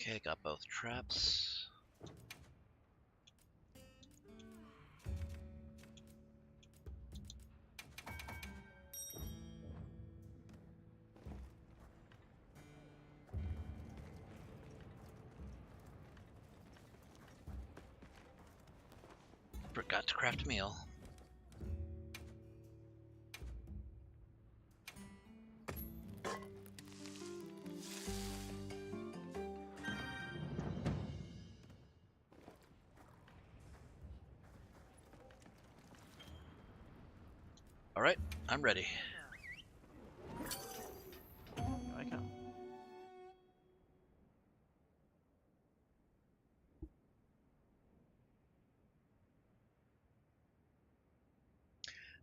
Okay, got both traps. Forgot to craft a meal. All right, I'm ready. Here I come.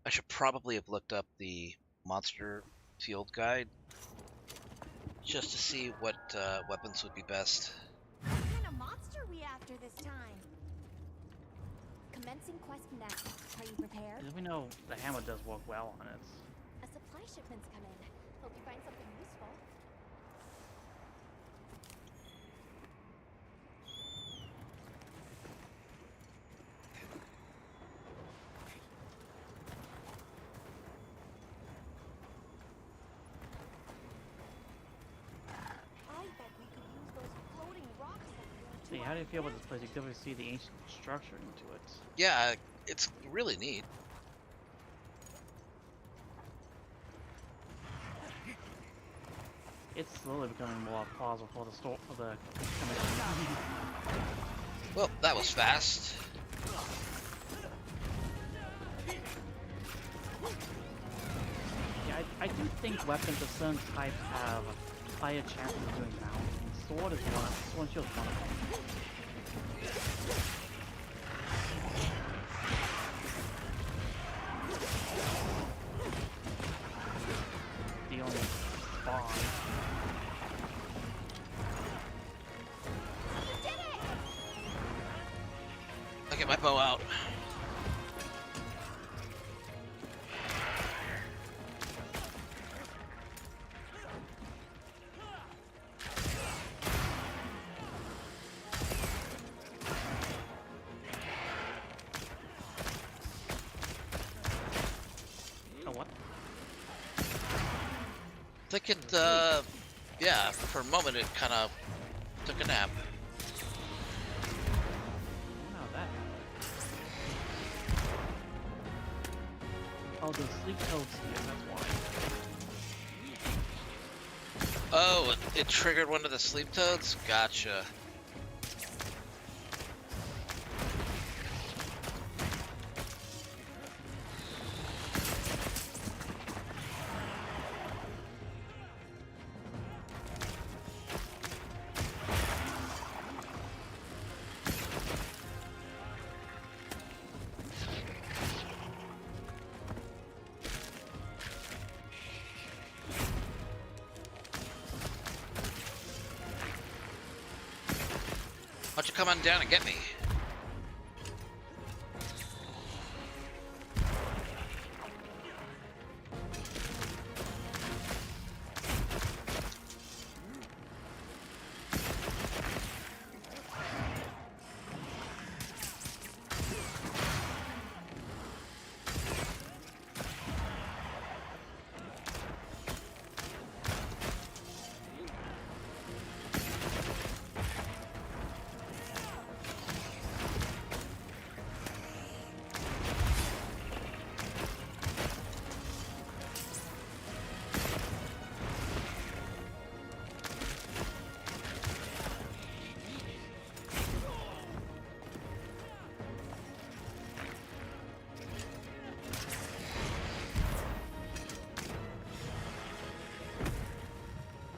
I should probably have looked up the monster field guide just to see what weapons would be best. What kind of monster we after this time? Commencing quest now. Are you prepared? Because we know the hammer does work well on it. A supply shipment's come in. Hope you find something useful. I bet we could use those floating rocks up here. See, how do you feel about this place? You can definitely see the ancient structure into it. Yeah, it's really neat. It's slowly becoming more plausible for the store for the Well, that was fast. Yeah, I do think weapons of certain types have higher chances of doing mounting. Sword is one. Sword shield is one of them. The only spawn. I'll get my bow out. Oh, what? I think it, yeah, for a moment it kind of took a nap. How that happened? Oh, the sleep codes here, that's why. Oh, it triggered one of the sleep toads? Gotcha. Why don't you come on down and get me?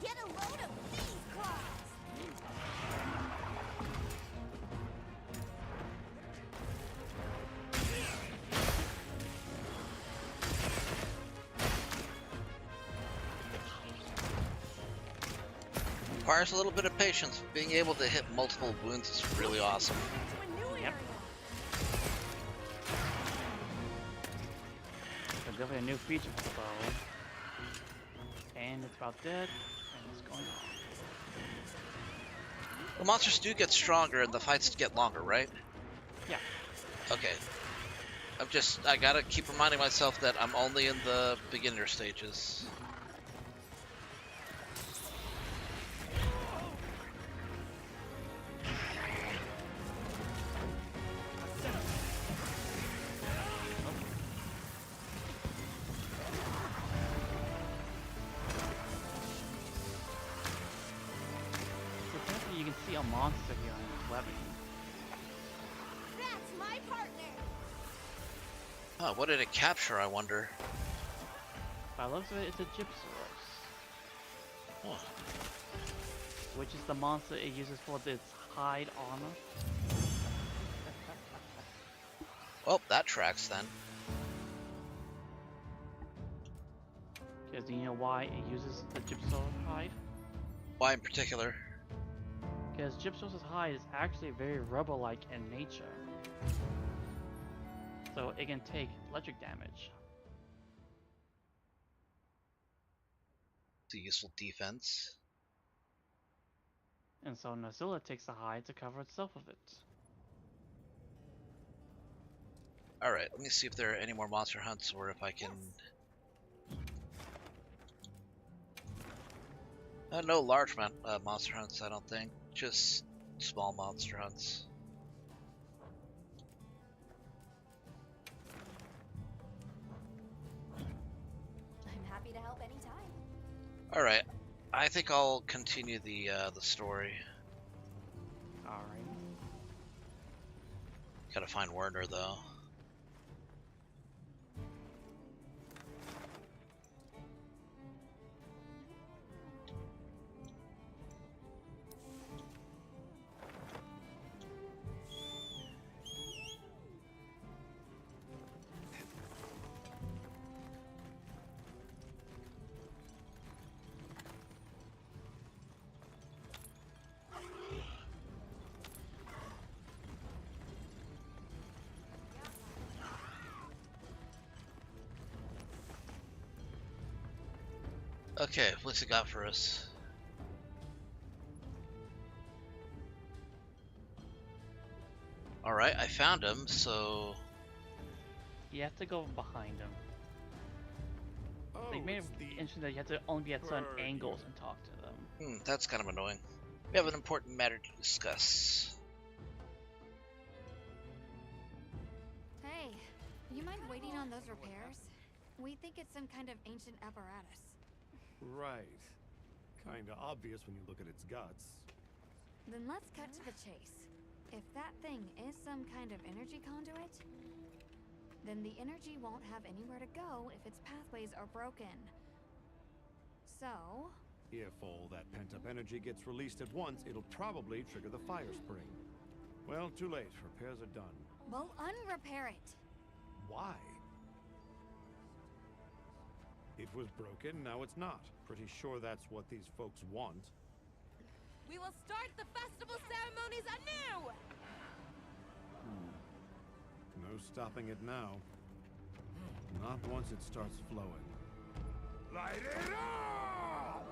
Get a load of these claws! Requires a little bit of patience. Being able to hit multiple wounds is really awesome. To a new Yep. area. There's definitely a new feature for the bow. And it's about dead, and it's going on. The monsters do get stronger and the fights get longer, right? Yeah. Okay. I gotta keep reminding myself that I'm only in the beginner stages. monster here on its webbing. That's my partner. Oh, what did it capture, I wonder? By the looks of it, it's a Gypsaurus. Oh. Which is the monster it uses for its hide armor. Well, that tracks then. Because do you know why it uses the Gypsaurus hide? Why in particular? Because Gypsaurus' hide is actually very rubber-like in nature. So it can take electric damage. It's a useful defense. And so Nazilla takes the hide to cover itself with it. Alright, let me see if there are any more monster hunts or if I can... no large monster hunts, I don't think. Just small monster hunts. I'm happy to help anytime. Alright, I think I'll continue the story. Alright. Gotta find Werner though. Okay, what's it got for us? Alright, I found him, so... You have to go behind him. Oh, They made it interesting that you have to only be at certain angles and talk to them. That's kind of annoying. We have an important matter to discuss. Hey, you mind waiting on those repairs? We think it's some kind of ancient apparatus. Right. Kinda obvious when you look at its guts. Then let's cut to the chase. If that thing is some kind of energy conduit, then the energy won't have anywhere to go if its pathways are broken. So... If all that pent-up energy gets released at once, it'll probably trigger the fire spring. Well, too late. Repairs are done. we'll unrepair it. Why? It was broken, now it's not. Pretty sure that's what these folks want. We will start the festival ceremonies anew! No stopping it now. Not once it starts flowing. Light it up!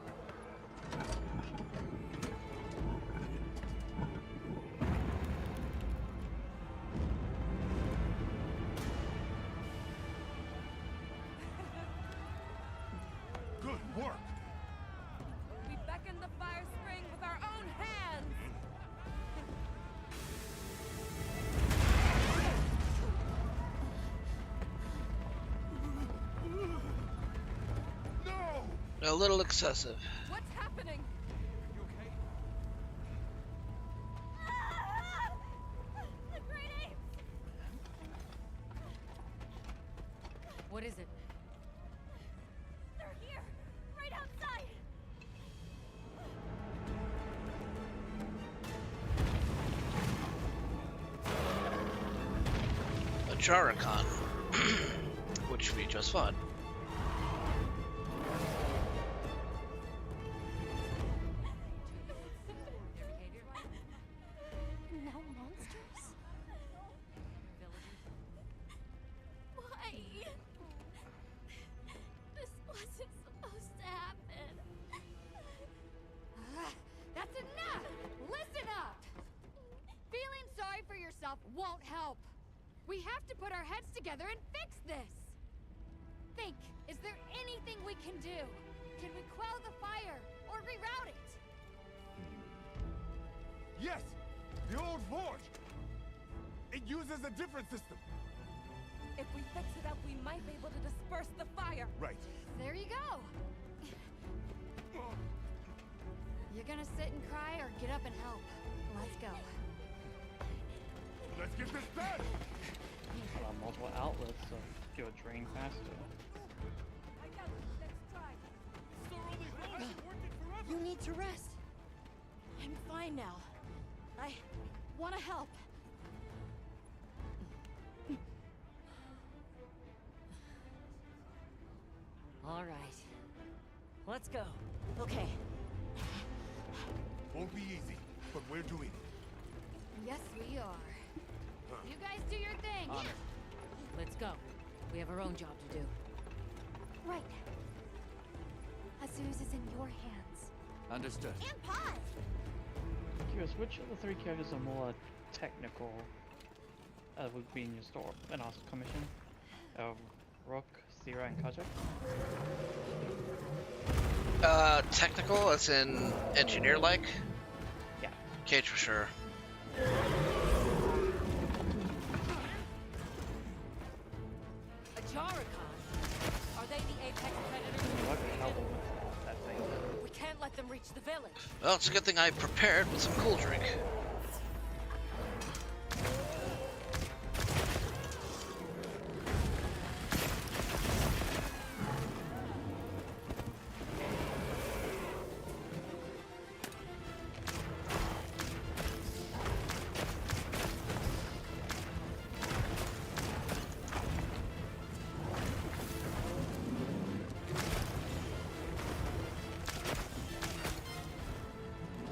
Good work! We beckon the fire spring with our own hands! A little excessive. What's happening? You okay? The great apes! What is it? They're here! Right outside! A Jarrakan. Which we just fought. No monsters? Why? This wasn't supposed to happen. That's enough! Listen up! Feeling sorry for yourself won't help. We have to put our heads together and fix this. Think, is there anything we can do? Can we quell the fire or reroute it? Yes! The old forge! It uses a different system! If we fix it up, we might be able to disperse the fire. Right. There you go. You're gonna sit and cry or get up and help? Let's go. Let's get this done! Multiple outlets, so it would drain faster. I got it. Let's try. You need to rest. I'm fine now. I want to help. All right. Let's go. Okay. Won't be easy, but we're doing it. Yes, we are. You guys do your thing. Let's go. We have our own job to do. Right. Azuz is in your hands. Understood. And Paz! Curious, which of the three characters are more technical? Would be in your store and our commission? Rook, Sierra, and Kajak? Technical, as in engineer-like? Yeah. Cage for sure. Are they the apex predators? What the hell with that thing? We can't let them reach the village. Well, it's a good thing I prepared with some cool drink.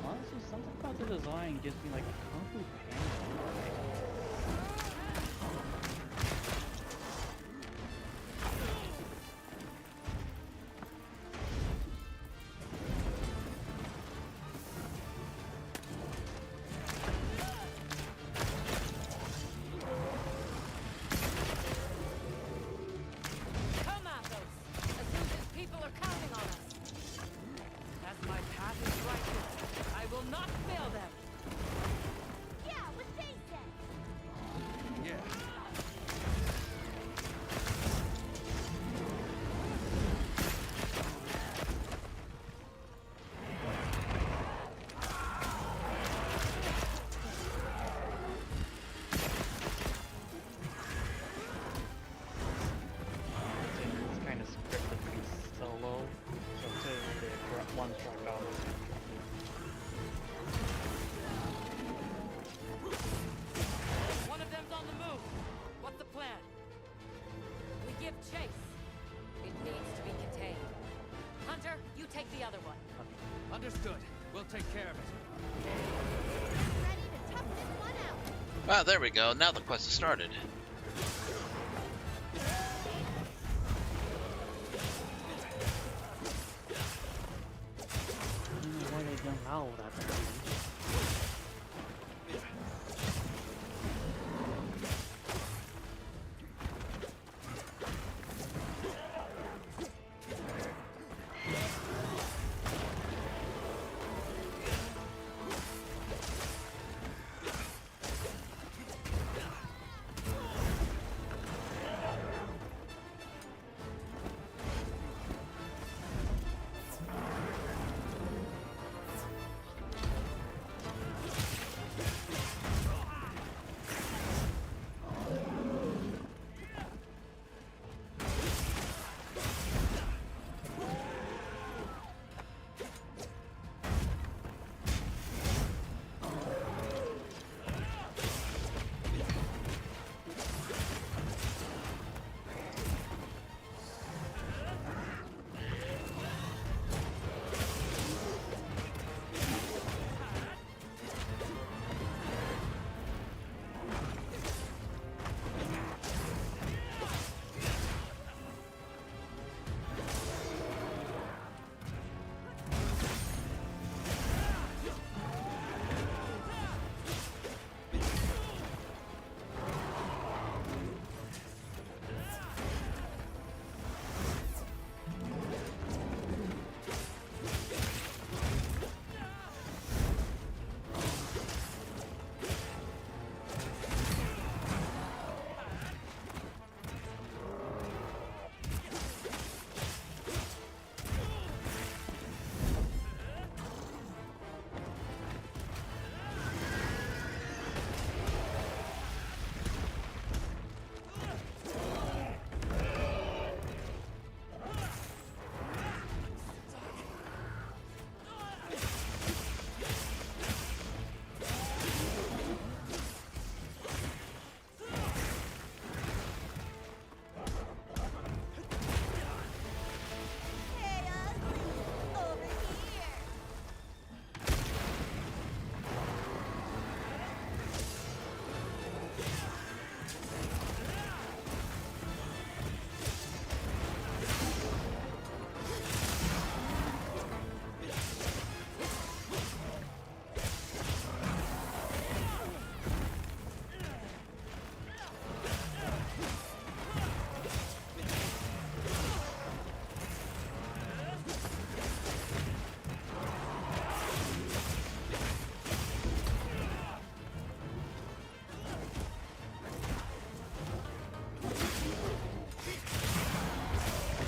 Honestly, something about the design gives me like Kung Fu Panda. Come on, those. Azuz's people are counting on us. As my path is right here, I will not fail them. Yeah, what they said. Yeah. It's kind of scripted to be solo, so it's a one track out. One of them's on the move. What's the plan? We give chase. It needs to be contained. Hunter, you take the other one. Understood. We'll take care of it. Ready to tough this one out. Ah, there we go. Now the quest has started. I don't know why they don't allow that.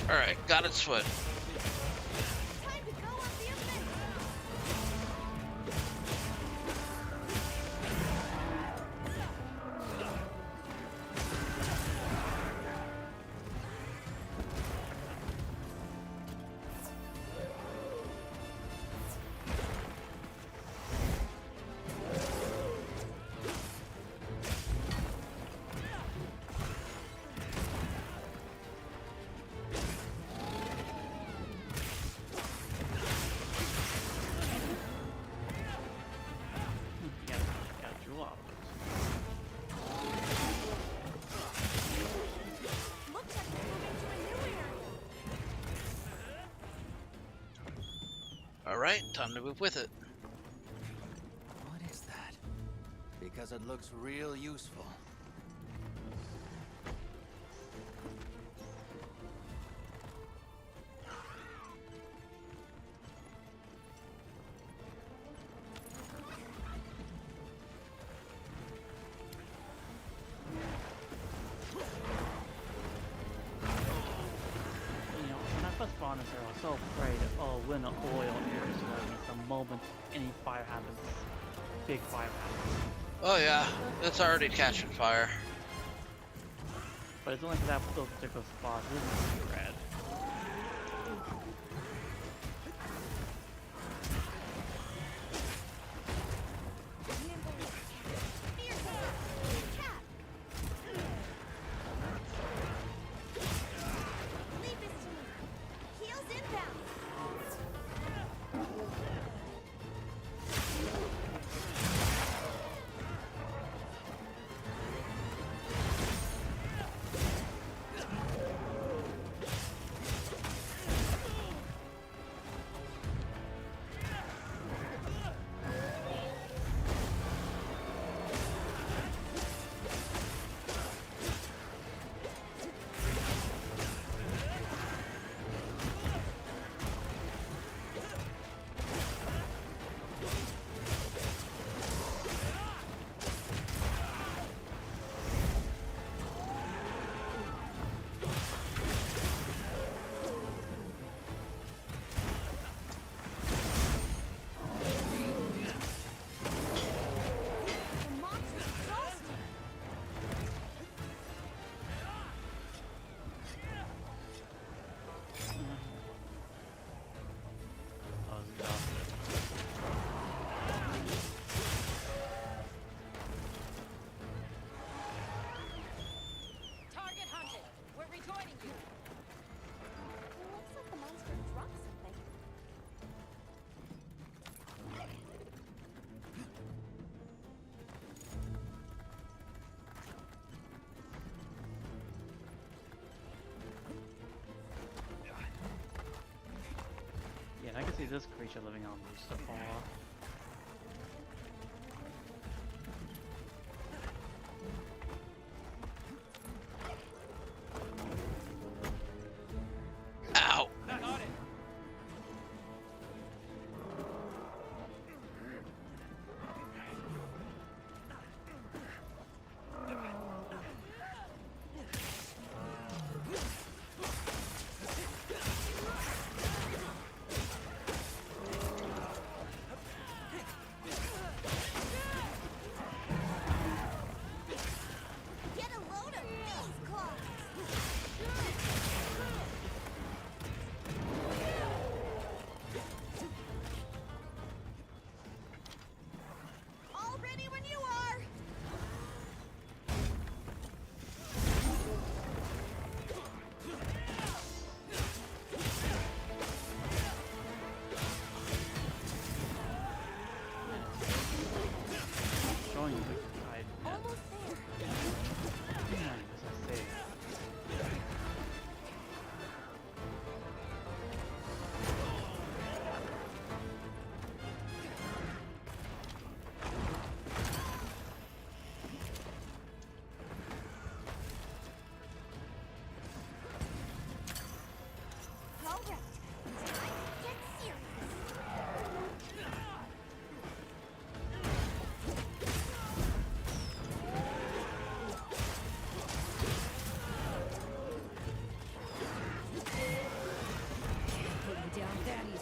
Alright, got its foot. Time to go on the offensive. Got you up. Looks like we're moving to a new area. Alright, time to move with it. What is that? Because it looks real useful. You know, when I first spawned in here, I was so afraid of, oh, when the oil is like the moment any fire happens, big fire happens. Oh yeah, it's already catching fire. But it's only for that those particular spots. It isn't too red. Leave this to me. Heels inbound. The monster's exhausted. I was exhausted. Target hunted. We're rejoining you. It looks like the monster dropped something. Yeah, and I can see this creature living on Mustafar. Ow! Got it.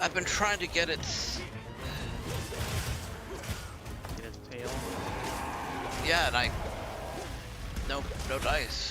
I've been trying to get its... Get its tail. Yeah, and no dice.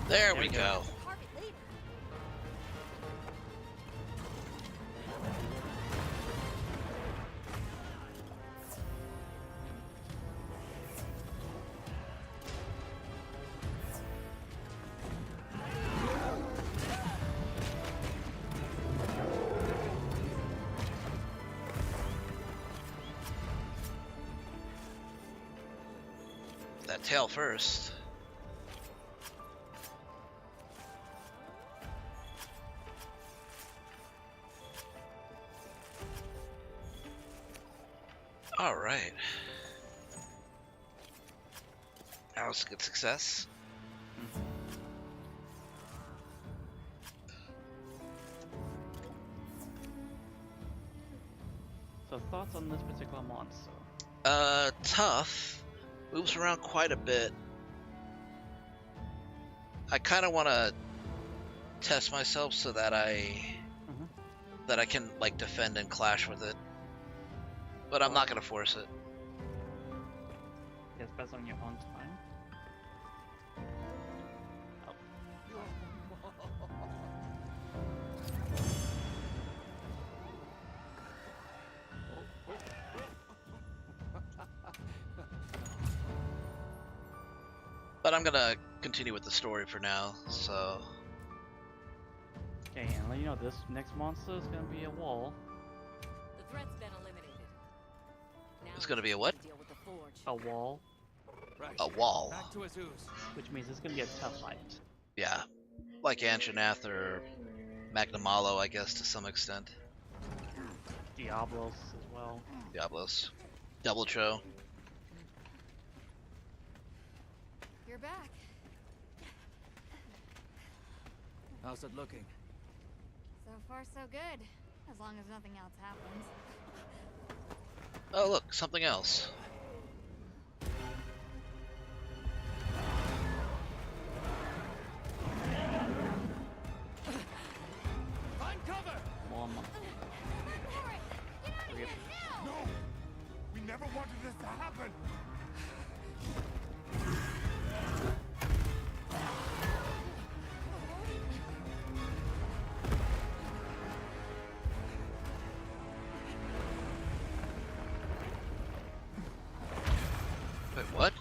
There we go. That tail first. All right. That was a good success. So thoughts on this particular monster? Tough. Moves around quite a bit. I kind of want to test myself so that I can like defend and clash with it. But I'm not gonna force it. It's best on your own time. Oh. But I'm gonna continue with the story for now, so... Okay, and let you know, this next monster is gonna be a wall. The threat's been eliminated. Now It's gonna be a what? deal with the forge. A wall. Right. A wall. Back to Azus. Which means it's gonna be a tough fight. Yeah. Like Anjanath or Magnamalo, I guess, to some extent. Diablos as well. Diablos. Double Cho. You're back. How's it looking? So far, so good. As long as nothing else happens. Oh, look, something else. Find cover! One more. No! We never wanted this to happen! Wait, what?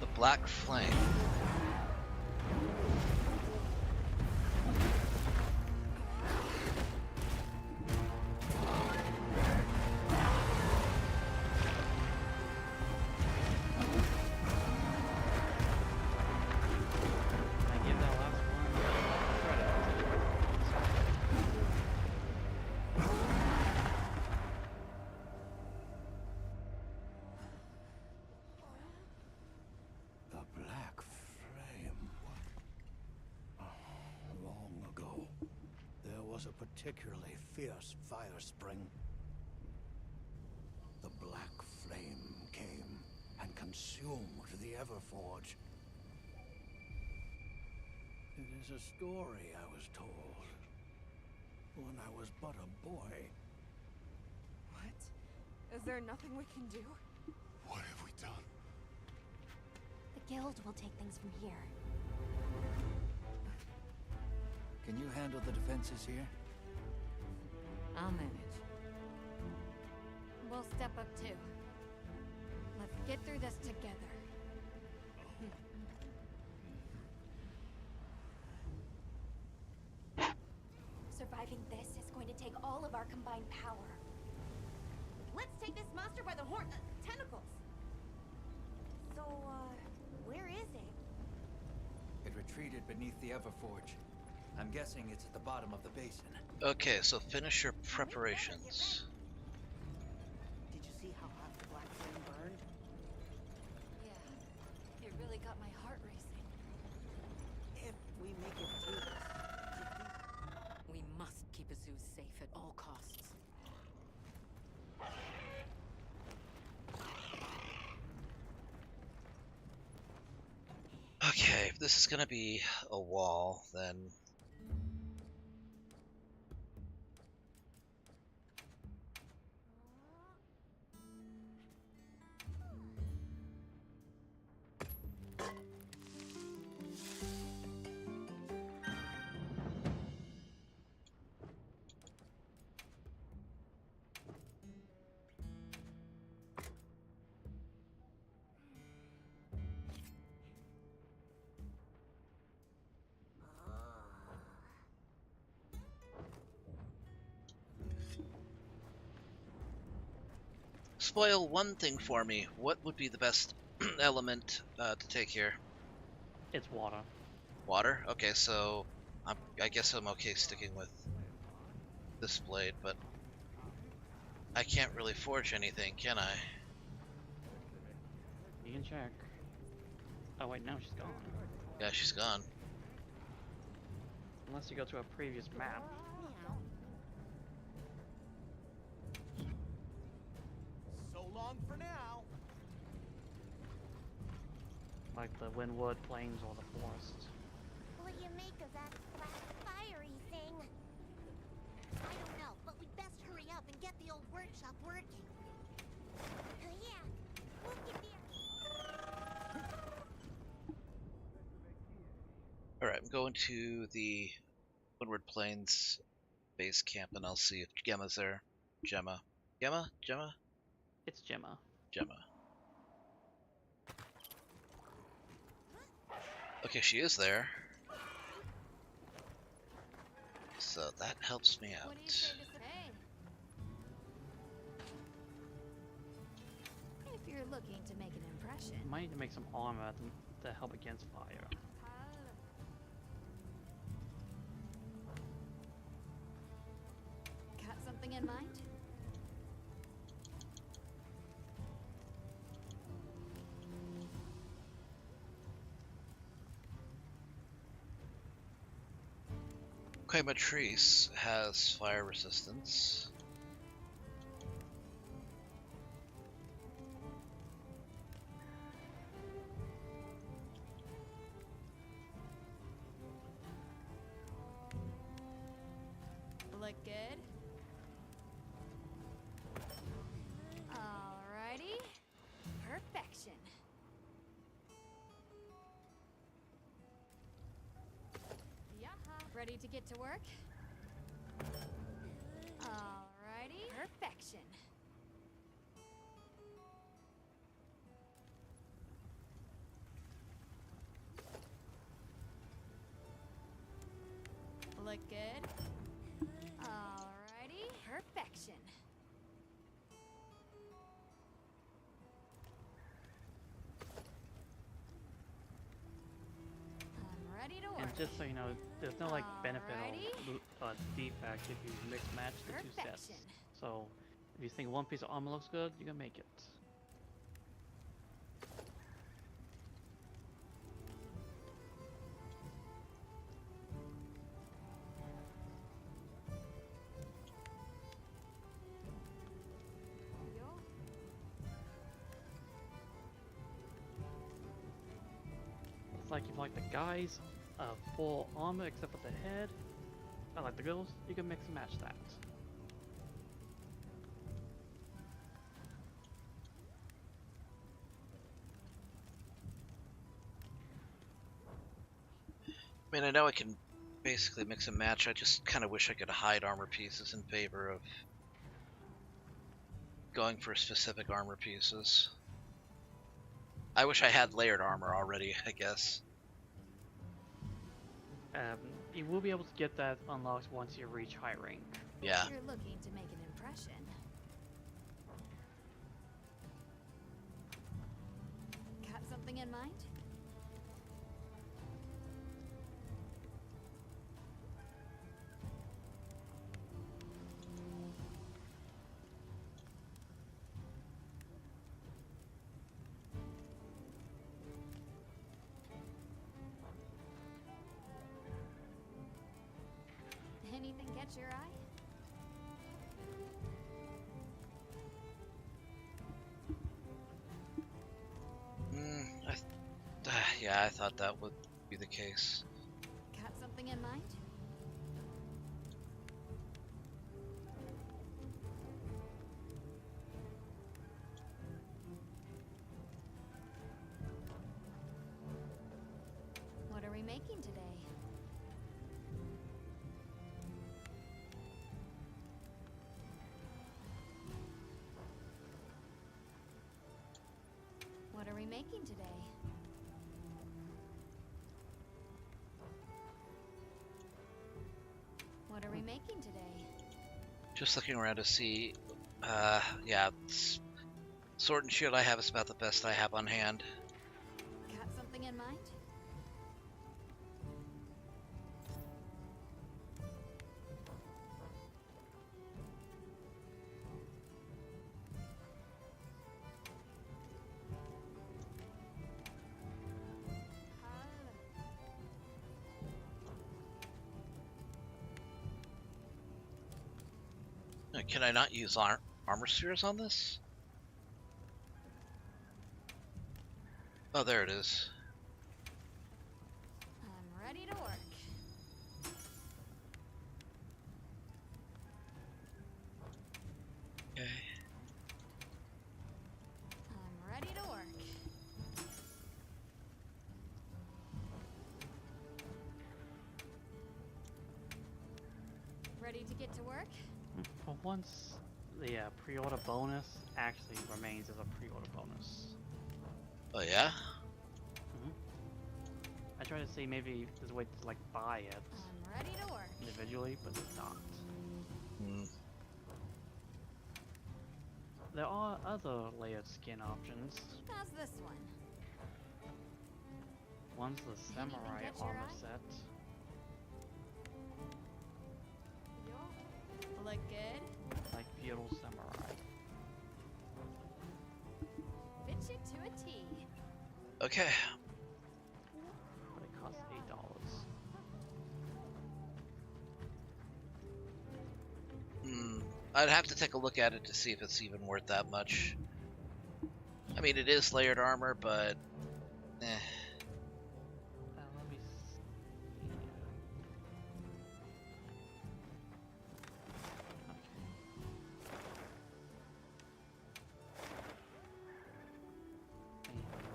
The Black Flame. was a particularly fierce fire spring. The black flame came and consumed the Everforge. It is a story I was told when I was but a boy. What? Is there nothing we can do? What have we done? The guild will take things from here. Can you handle the defenses here? I'll manage. We'll step up too. Let's get through this together. Surviving this is going to take all of our combined power. Let's take this monster by the tentacles. So, where is it? It retreated beneath the Everforge. I'm guessing it's at the bottom of the basin. Okay, so finish your preparations. Did you see how hot the black flame burned? Yeah, it really got my heart racing. If we make it through this, We must keep Azuz safe at all costs. Okay, if this is gonna be a wall, then spoil one thing for me. What would be the best element to take here? It's water. Water? Okay, so I guess I'm okay sticking with this blade, but I can't really forge anything, can I? You can check. Oh wait, now she's gone. Yeah, she's gone. Unless you go to a previous map. So long for now. Like the Windwood Plains or the forest. What do you make of that black fiery thing? I don't know, but we'd best hurry up and get the old workshop working. Yeah, we'll get there. Alright, I'm going to the Windward Plains base camp and I'll see if Gemma's there. Gemma. Gemma? Gemma? It's Gemma. Gemma. Okay, she is there. So that helps me out. What do you say to hey? If you're looking to make an impression. Might need to make some armor to help against fire. Got something in mind? Okay, Matrice has fire resistance. Look good. Alrighty. Perfection. Yaha. Ready to get to work? Alrighty. Perfection. Look good. Alrighty. Perfection. I'm ready to work. And just so you know, there's no like benefit or defect if you mix match the two sets. Perfection. So if you think one piece of armor looks good, you can make it. like if like the guys full armor except for the head, I like the girls, you can mix and match that. I mean, I know I can basically mix and match. I just kind of wish I could hide armor pieces in favor of going for specific armor pieces. I wish I had layered armor already, I guess. You will be able to get that unlocked once you reach high rank. Yeah. You're looking to make an impression. Got something in mind? Anything catch your eye? Yeah, I thought that would be the case. Got something in mind? What are we making today? What are we making today? What are we making today? Just looking around to see. Yeah, sword and shield I have is about the best I have on hand. Got something in mind? Can I not use armor spheres on this? Oh, there it is. I'm ready to work. Okay. I'm ready to work. Ready to get to work? For once, the pre-order bonus actually remains as a pre-order bonus. Oh yeah? I try to say maybe there's a way to like buy it I'm ready to work. individually, but it's not. Hmm. There are other layered skin options. How's this one? One's the samurai catch your armor eye? set. Look good? Like feudal samurai. Fit you to a T. Okay. But it costs $8. I'd have to take a look at it to see if it's even worth that much. I mean, it is layered armor, but eh. Let me see.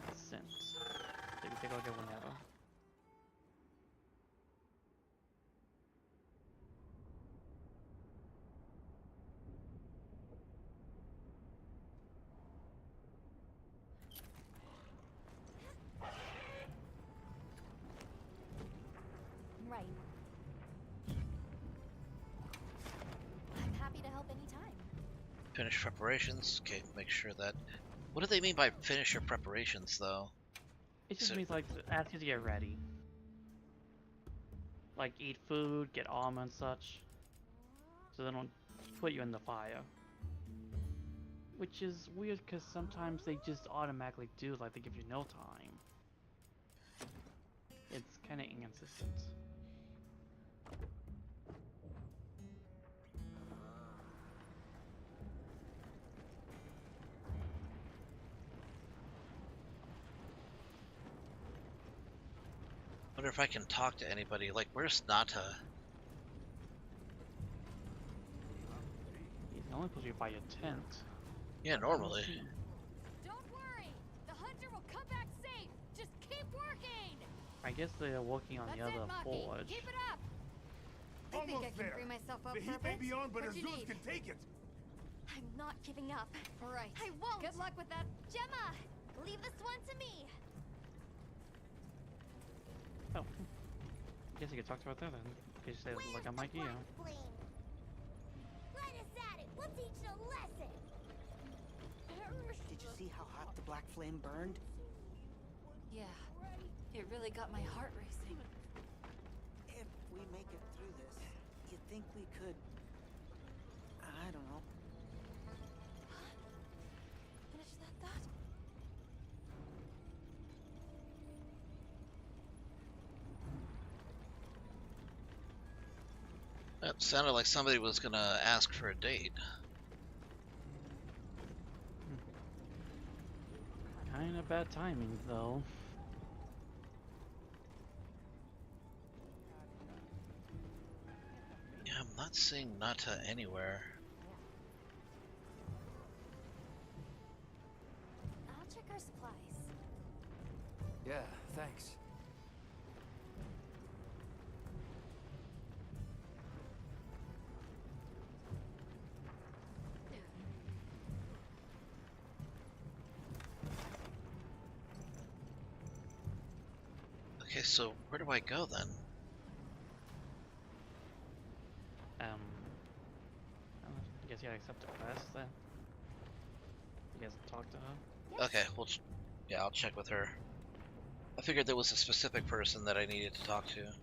And since maybe take a look at whenever. Right. I'm happy to help anytime. Finish preparations. Okay, make sure that. What do they mean by finish your preparations, though? It just So- means like ask you to get ready. Like eat food, get armor and such. So they don't put you in the fire. Which is weird because sometimes they just automatically do, like they give you no time. It's kind of inconsistent. Wonder if I can talk to anybody. Like, where's Nata? He's only supposed to be by your tent. Yeah, normally. Don't worry. The hunter will come back safe. Just keep working. I guess they're working on the That's other it, Maki. forge. Keep it up. I think I can bring myself up The for heat a may bit. be on, but What do you Azuz need? can take it. I'm not giving up. Right. I won't. Good luck with that. Gemma, leave this one to me. Oh. I guess you could talk to her there then. In case she says, look, I'm Mikey. Black flame? Let us at it. We'll teach it a lesson. Did you see how hot the black flame burned? Yeah. It really got my heart racing. If we make it through this, you think we could... I don't know. Finish that thought. That sounded like somebody was gonna ask for a date. Kinda bad timing, though. Yeah, I'm not seeing Nata anywhere. I'll check our supplies. Yeah, thanks. Okay, so where do I go then? I guess you gotta accept the quest then. You guys talk to her? Okay, well, yeah, I'll check with her. I figured there was a specific person that I needed to talk to. Let's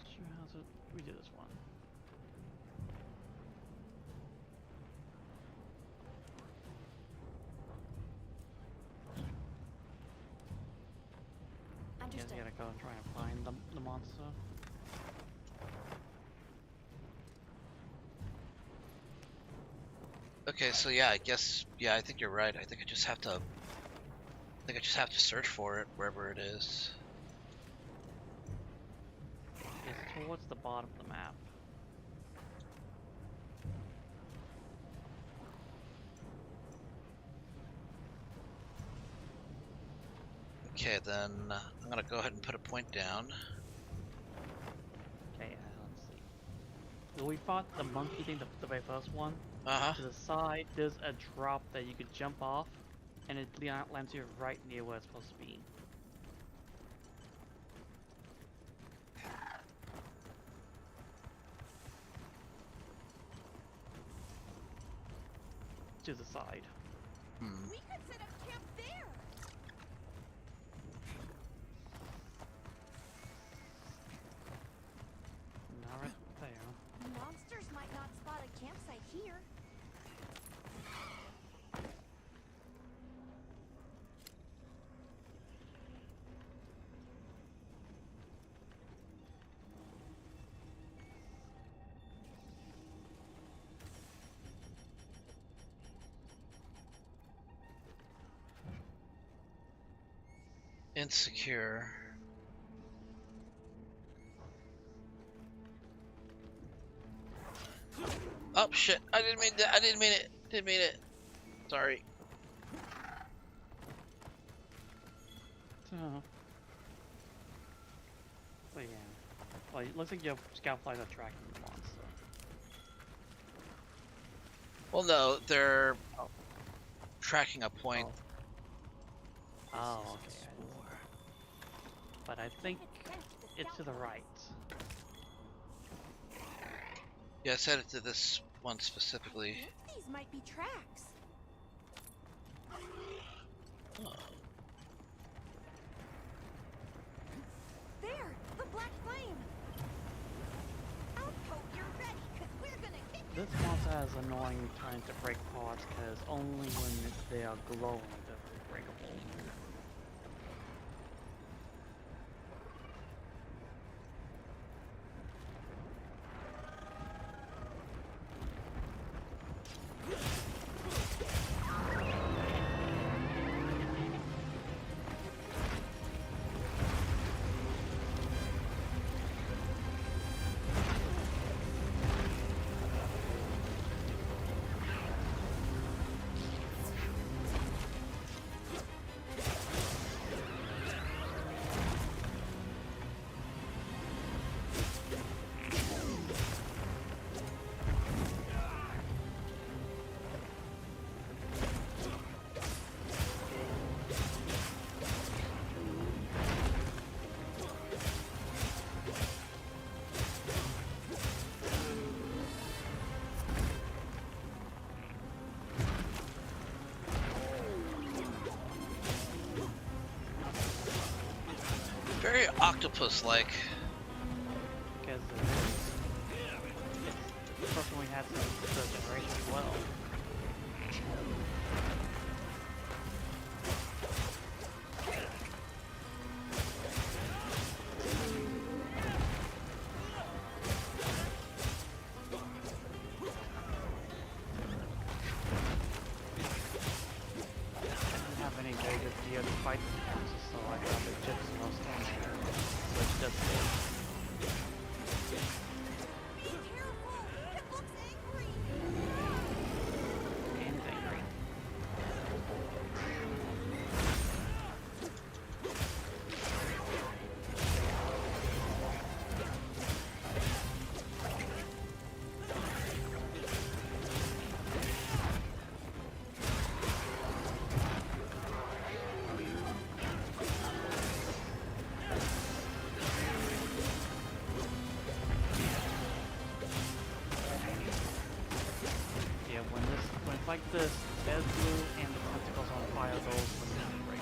see how to redo this one. I guess you gotta go and try and find the monster. Okay, so yeah, I guess, yeah, I think you're right. I think I just have to search for it wherever it is. It's towards the bottom of the map. Okay, then I'm gonna go ahead and put a point down. Okay, let's see. So we fought the monkey thing, the very first one. Uh-huh. To the side, there's a drop that you could jump off, and it lands you right near where it's supposed to be. To the side. We could set up camp there. Not right there. Monsters might not spot a campsite here. Insecure. Oh shit! I didn't mean that. I didn't mean it. Didn't mean it. Sorry. So, well, yeah. Well, it looks like your scout flies are tracking the monster. Well, no, they're tracking a point. Oh, okay. But I think it's to the right. Yeah, I set it to this one specifically. These might be tracks. Oh. There, the black flame. I'll hope you're ready, cause we're gonna hit This monster has annoying trying to break parts because only when they are glowing they're breakable. Very octopus-like. Because it's the person we had since the generation as well. Like this, dead blue and the tentacles on fire, those would be great.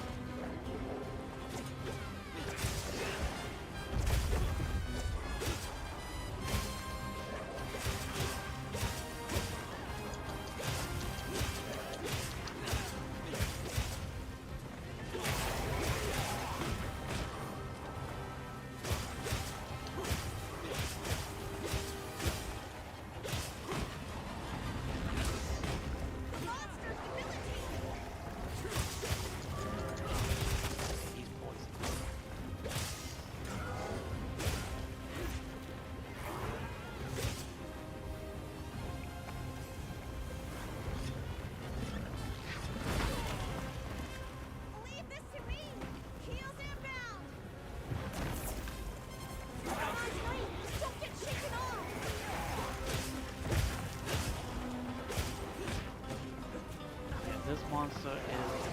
This monster is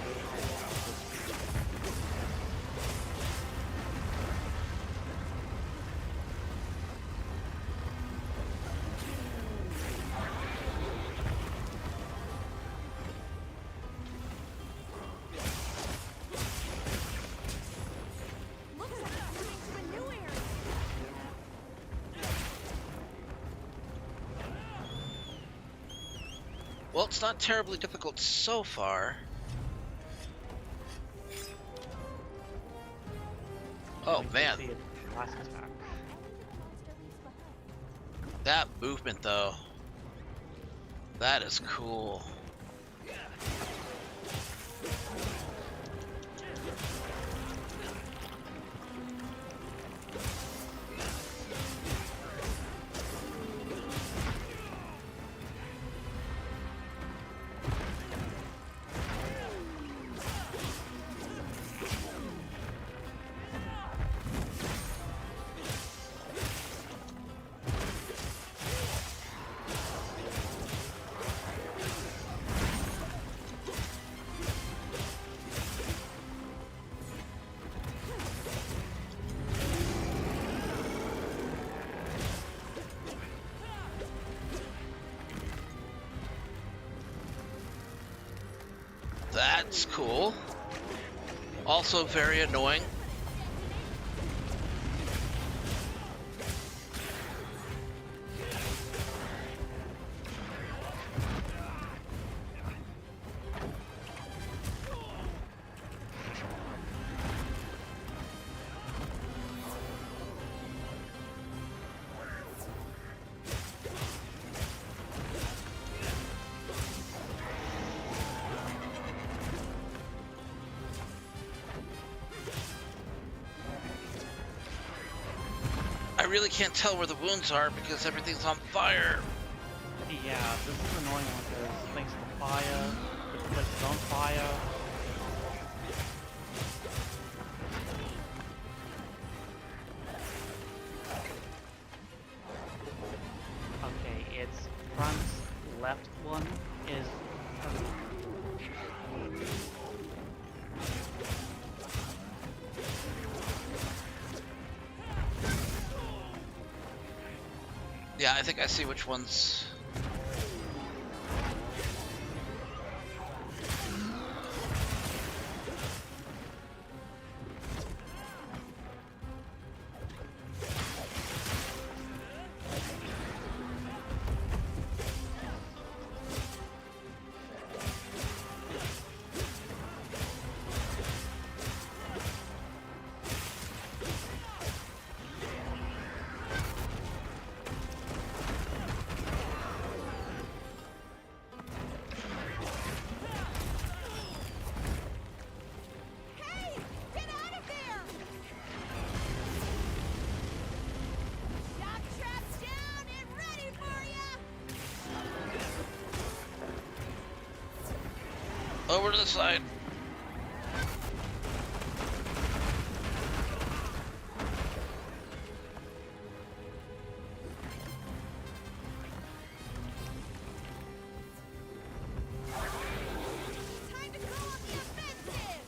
Well, it's not terribly difficult so far. Oh man. That movement though. That is cool. That's cool. Also very annoying. I really can't tell where the wounds are because everything's on fire. Yeah, this is annoying because thanks to the fire, the place is on fire. Okay, its front left one is Yeah, I think I see which ones. Over to the side. Time to go on the offensive!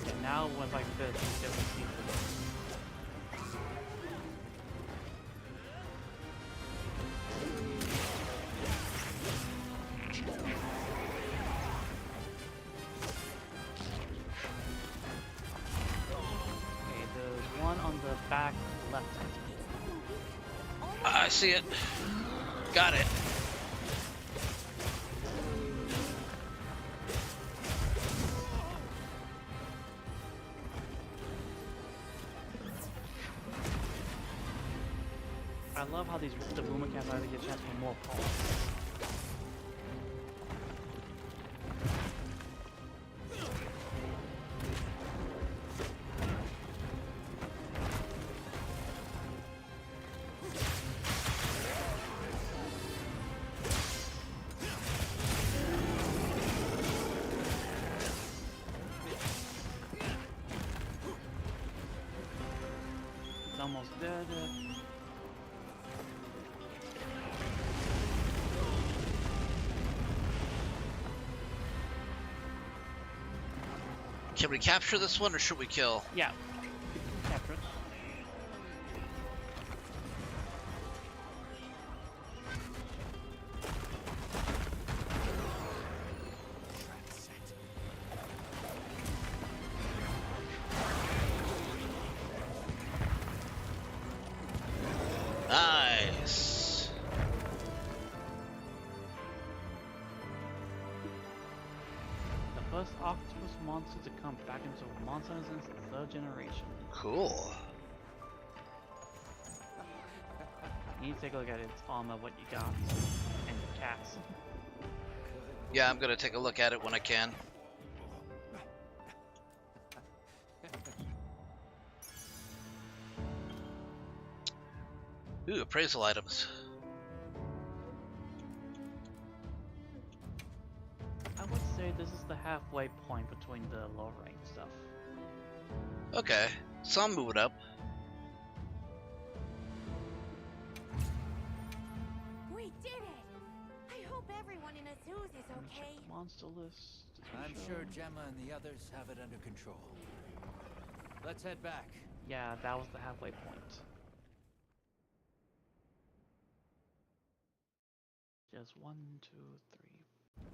And now with like this, you get to see this. Okay, there's one on the back left. I see it. Got it. I love how these the boomer cats either get a chance for more calls. It's almost dead. Can we capture this one or should we kill? Yeah. Capture it. Nice. The first octopus monster to come back into monsters since the 3rd generation. Cool. You need to take a look at its armor, what you got, and your cats. Yeah, I'm gonna take a look at it when I can. Ooh, appraisal items. I would say this is the halfway point between the low rank stuff. Okay, so I'm moving up. We did it! I hope everyone in Azuz is okay. Monster list. I'm sure Gemma and the others have it under control. Let's head back. Yeah, that was the halfway point. Just 1, 2, 3,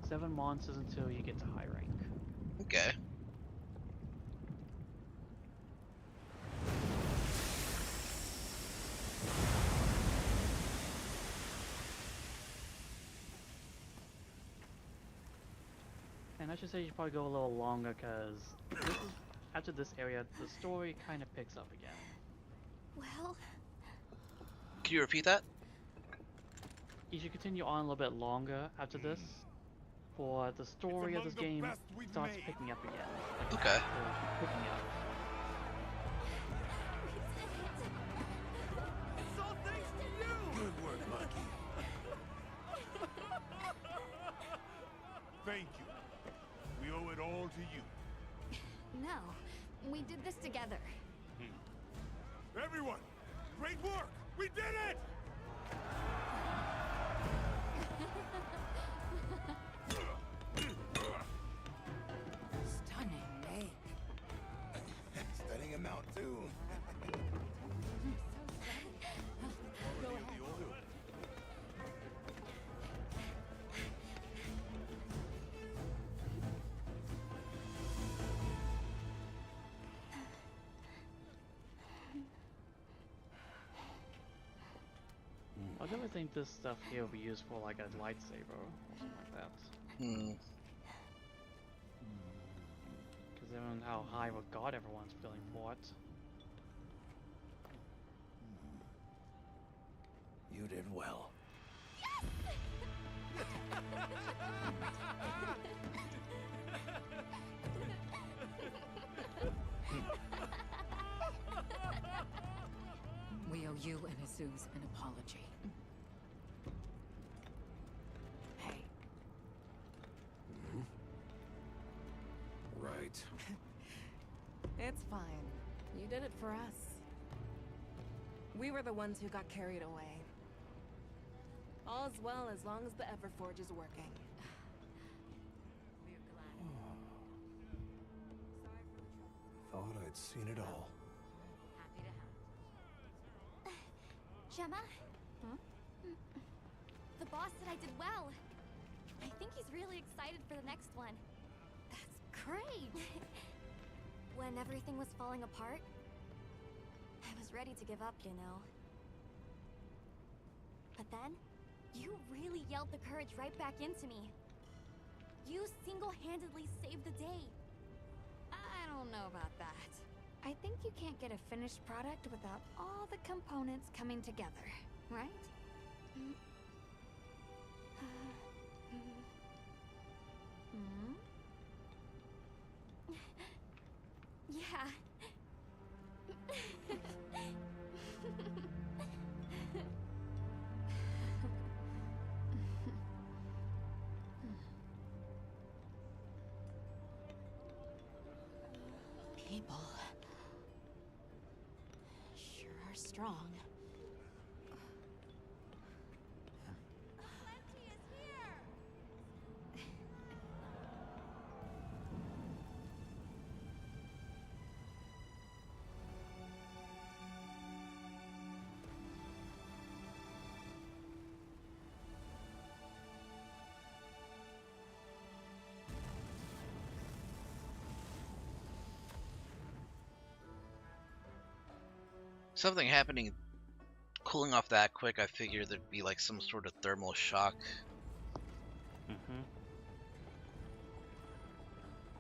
7 monsters until you get to high rank. Okay. And I should say you should probably go a little longer because after this area, the story kind of picks up again. Well, Can you repeat that? You should continue on a little bit longer after this, for the story of this game starts picking up again. Okay. Picking up. It's all thanks to you! Good work, Lucky. Thank you. We owe it all to you. No, we did this together. Everyone, great work! We did it! Stunning lake. Studying him out, too. go ahead. I never think this stuff here will be used for like a lightsaber or something like that. Hmm. Because even how high with God everyone's feeling for it. You did well. Sue's an apology. Hey. Right. It's fine. You did it for us. We were the ones who got carried away. All's well as long as the Everforge is working. We're glad. Thought I'd seen it all. Happy to help. Gemma? The boss said I did well. I think he's really excited for the next one. That's great! When everything was falling apart, I was ready to give up, you know. But then, you really yelled the courage right back into me. You single-handedly saved the day. I don't know about that. I think you can't get a finished product without all the components coming together, right? Yeah. People sure are strong. Something happening, cooling off that quick, I figured there'd be like some sort of thermal shock.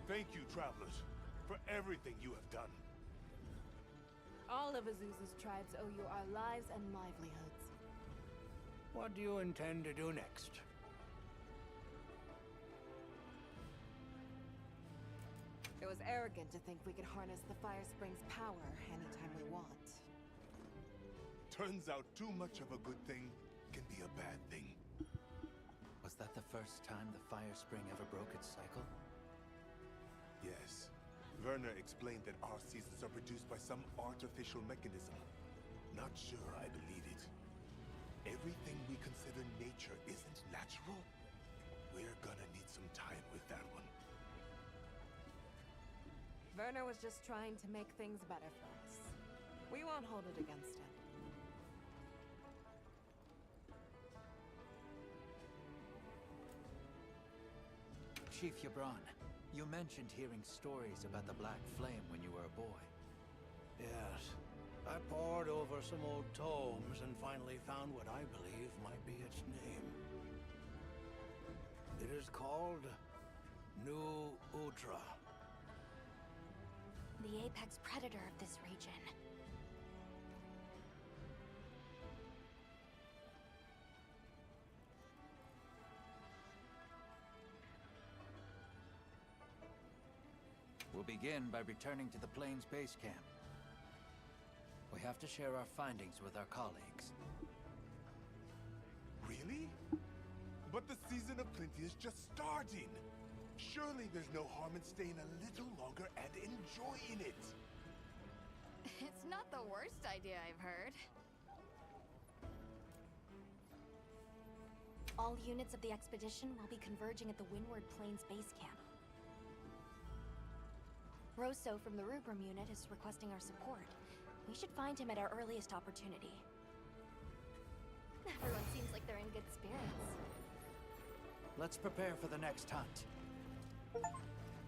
Thank you, travelers, for everything you have done. All of Azusa's tribes owe you our lives and livelihoods. What do you intend to do next? It was arrogant to think we could harness the Fire Spring's power anytime we want. Turns out too much of a good thing can be a bad thing. Was that the first time the Fire Spring ever broke its cycle? Yes. Werner explained that our seasons are produced by some artificial mechanism. Not sure I believe it. Everything we consider nature isn't natural. We're gonna need some time with that one. Werner was just trying to make things better for us. We won't hold it against him. Chief Yabron, you mentioned hearing stories about the Black Flame when you were a boy. Yes. I pored over some old tomes and finally found what I believe might be its name. It is called New Udra. The apex predator of this region. We'll begin by returning to the Plains base camp. We have to share our findings with our colleagues. Really? But the season of plenty is just starting. Surely there's no harm in staying a little longer and enjoying it. It's not the worst idea I've heard. All units of the expedition will be converging at the Windward Plains base camp. Rosso from the Rubrum unit is requesting our support. We should find him at our earliest opportunity. Everyone seems like they're in good spirits. Let's prepare for the next hunt.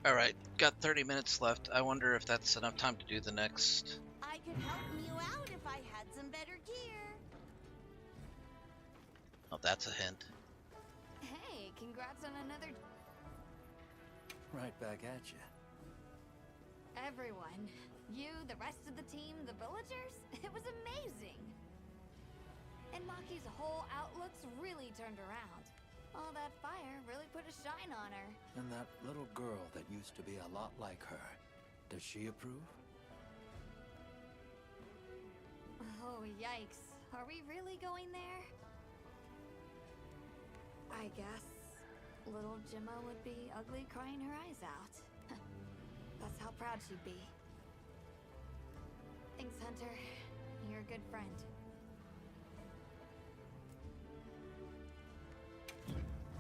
Alright, got 30 minutes left. I wonder if that's enough time to do the next. I could help you out if I had some better gear. Oh, that's a hint. Hey, congrats on another... Right back at you. Everyone. You, the rest of the team, the villagers. It was amazing. And Maki's whole outlook's really turned around. All that fire really put a shine on her. And that little girl that used to be a lot like her, does she approve? Oh, yikes. Are we really going there? I guess little Gemma would be ugly crying her eyes out. That's how proud she'd be. Thanks, Hunter. You're a good friend.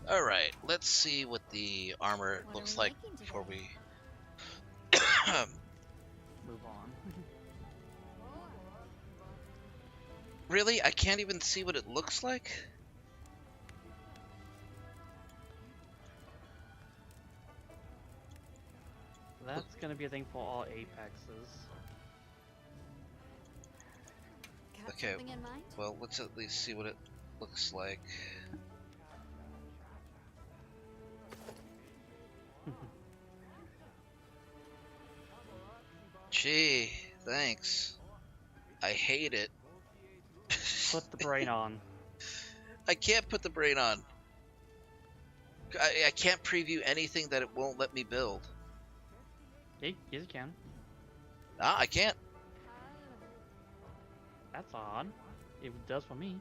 Alright, let's see what the armor looks like before we move on. Really? I can't even see what it looks like? That's gonna be a thing for all Apexes. Got Okay, something in mind? well, let's at least see what it looks like. Gee, thanks. I hate it. Put the brain on. I can't put the brain on. I can't preview anything that it won't let me build. Yes, you can. Ah, I can't. That's odd. It does for me.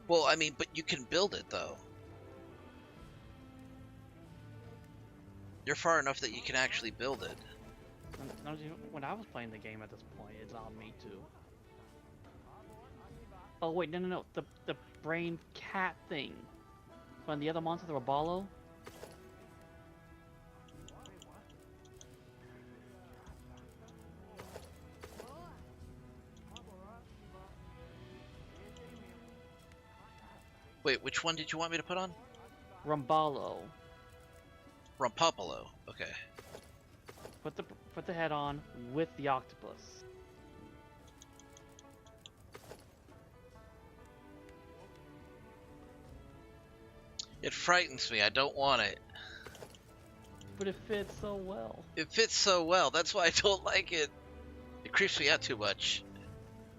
Well, I mean, but you can build it, though. You're far enough that you can actually build it. When I was playing the game at this point, it allowed me to. Oh wait, no. The brain cat thing. When the other monster, the Robalo. Wait, which one did you want me to put on? Rumbalo. Rumpopolo. Okay. Put the head on with the octopus. It frightens me. I don't want it. But it fits so well. It fits so well. That's why I don't like it. It creeps me out too much.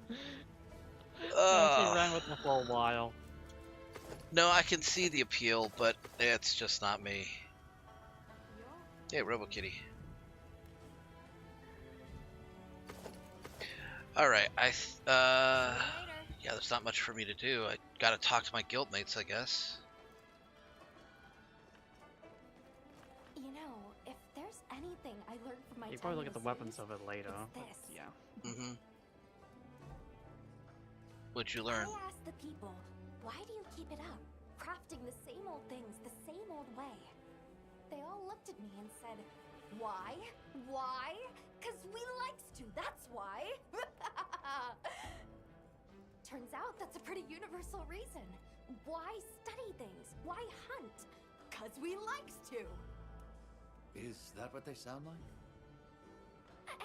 I actually ran with it for a while. No, I can see the appeal, but it's just not me. Hey, RoboKitty. Alright, yeah, there's not much for me to do. I gotta talk to my guildmates, I guess. You know, if there's anything I learned from my You time probably look in at the the weapons series, of it later. it's But this. yeah. Mm-hmm. What'd you learn? I asked the people, why do you keep it up? Crafting the same old things the same old way. They all looked at me and said, why? Why? 'Cause we likes to, that's why. Turns out that's a pretty universal reason. Why study things? Why hunt? 'Cause we likes to. Is that what they sound like?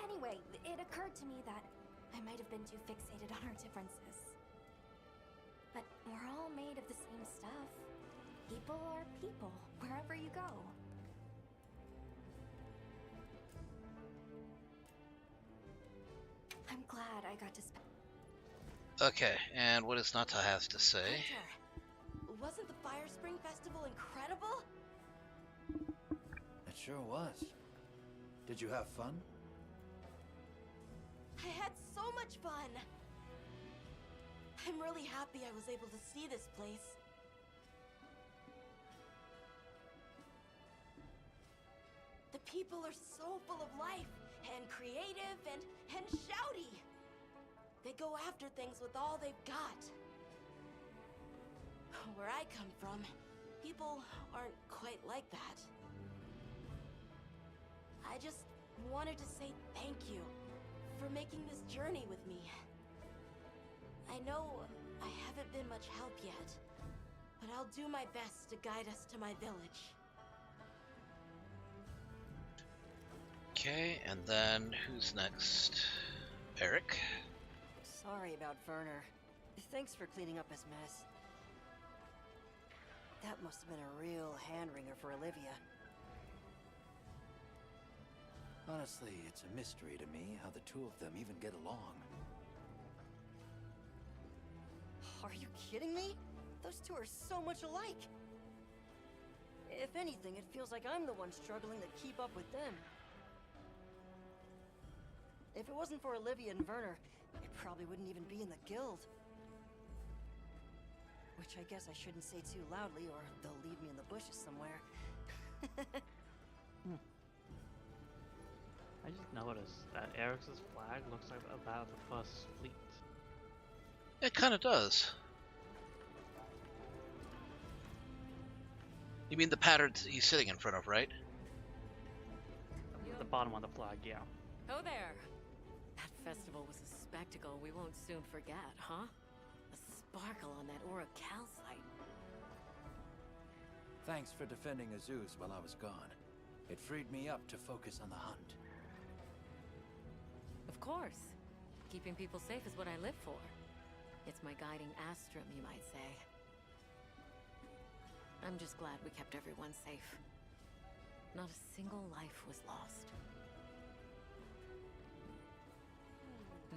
Anyway, it occurred to me that I might have been too fixated on our differences. But we're all made of the same stuff. People are people, wherever you go. I'm glad I got to spend. Okay, and what does Nata have to say? Hunter, wasn't the Fire Spring Festival incredible? It sure was. Did you have fun? I had so much fun. I'm really happy I was able to see this place. The people are so full of life and creative and shouty. They go after things with all they've got. Where I come from, people aren't quite like that. I just wanted to say thank you for making this journey with me. I know I haven't been much help yet, but I'll do my best to guide us to my village. Okay, and then who's next? Eric? Sorry about Werner. Thanks for cleaning up his mess. That must have been a real hand-wringer for Olivia. Honestly, it's a mystery to me how the two of them even get along. Are you kidding me? Those two are so much alike. If anything, it feels like I'm the one struggling to keep up with them. If it wasn't for Olivia and Werner, it probably wouldn't even be in the guild. Which I guess I shouldn't say too loudly, or they'll leave me in the bushes somewhere. I just noticed that Eric's flag looks like that of the first fleet. It kind of does. You mean the pattern he's sitting in front of, right? The bottom of the flag, yeah. Oh there. That festival was a spectacle we won't soon forget, huh? A sparkle on that aura calcite. Thanks for defending Azuz while I was gone. It freed me up to focus on the hunt. Of course. Keeping people safe is what I live for. It's my guiding astrum, you might say. I'm just glad we kept everyone safe. Not a single life was lost.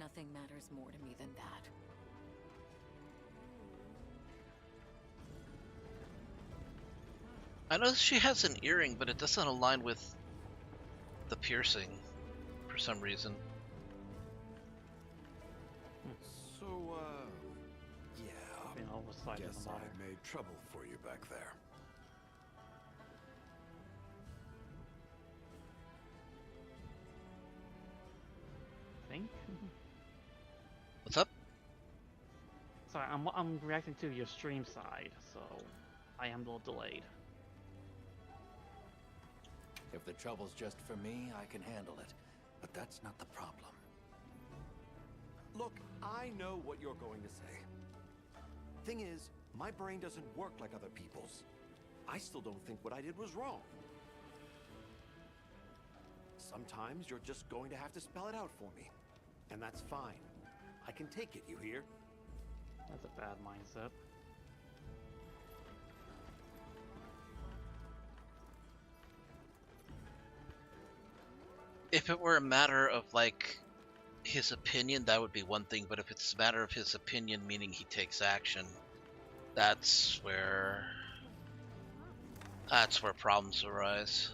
Nothing matters more to me than that. I know she has an earring, but it doesn't align with the piercing for some reason. So, yeah, Being oversight guess in the I water. made trouble for you back there. Think? What's up? Sorry, I'm reacting to your stream side, so I am a little delayed. If the trouble's just for me, I can handle it. But that's not the problem. Look, I know what you're going to say. Thing is, my brain doesn't work like other people's. I still don't think what I did was wrong. Sometimes you're just going to have to spell it out for me. And that's fine. I can take it, you hear? That's a bad mindset. If it were a matter of, like, his opinion, that would be one thing, but if it's a matter of his opinion, meaning he takes action, that's where problems arise.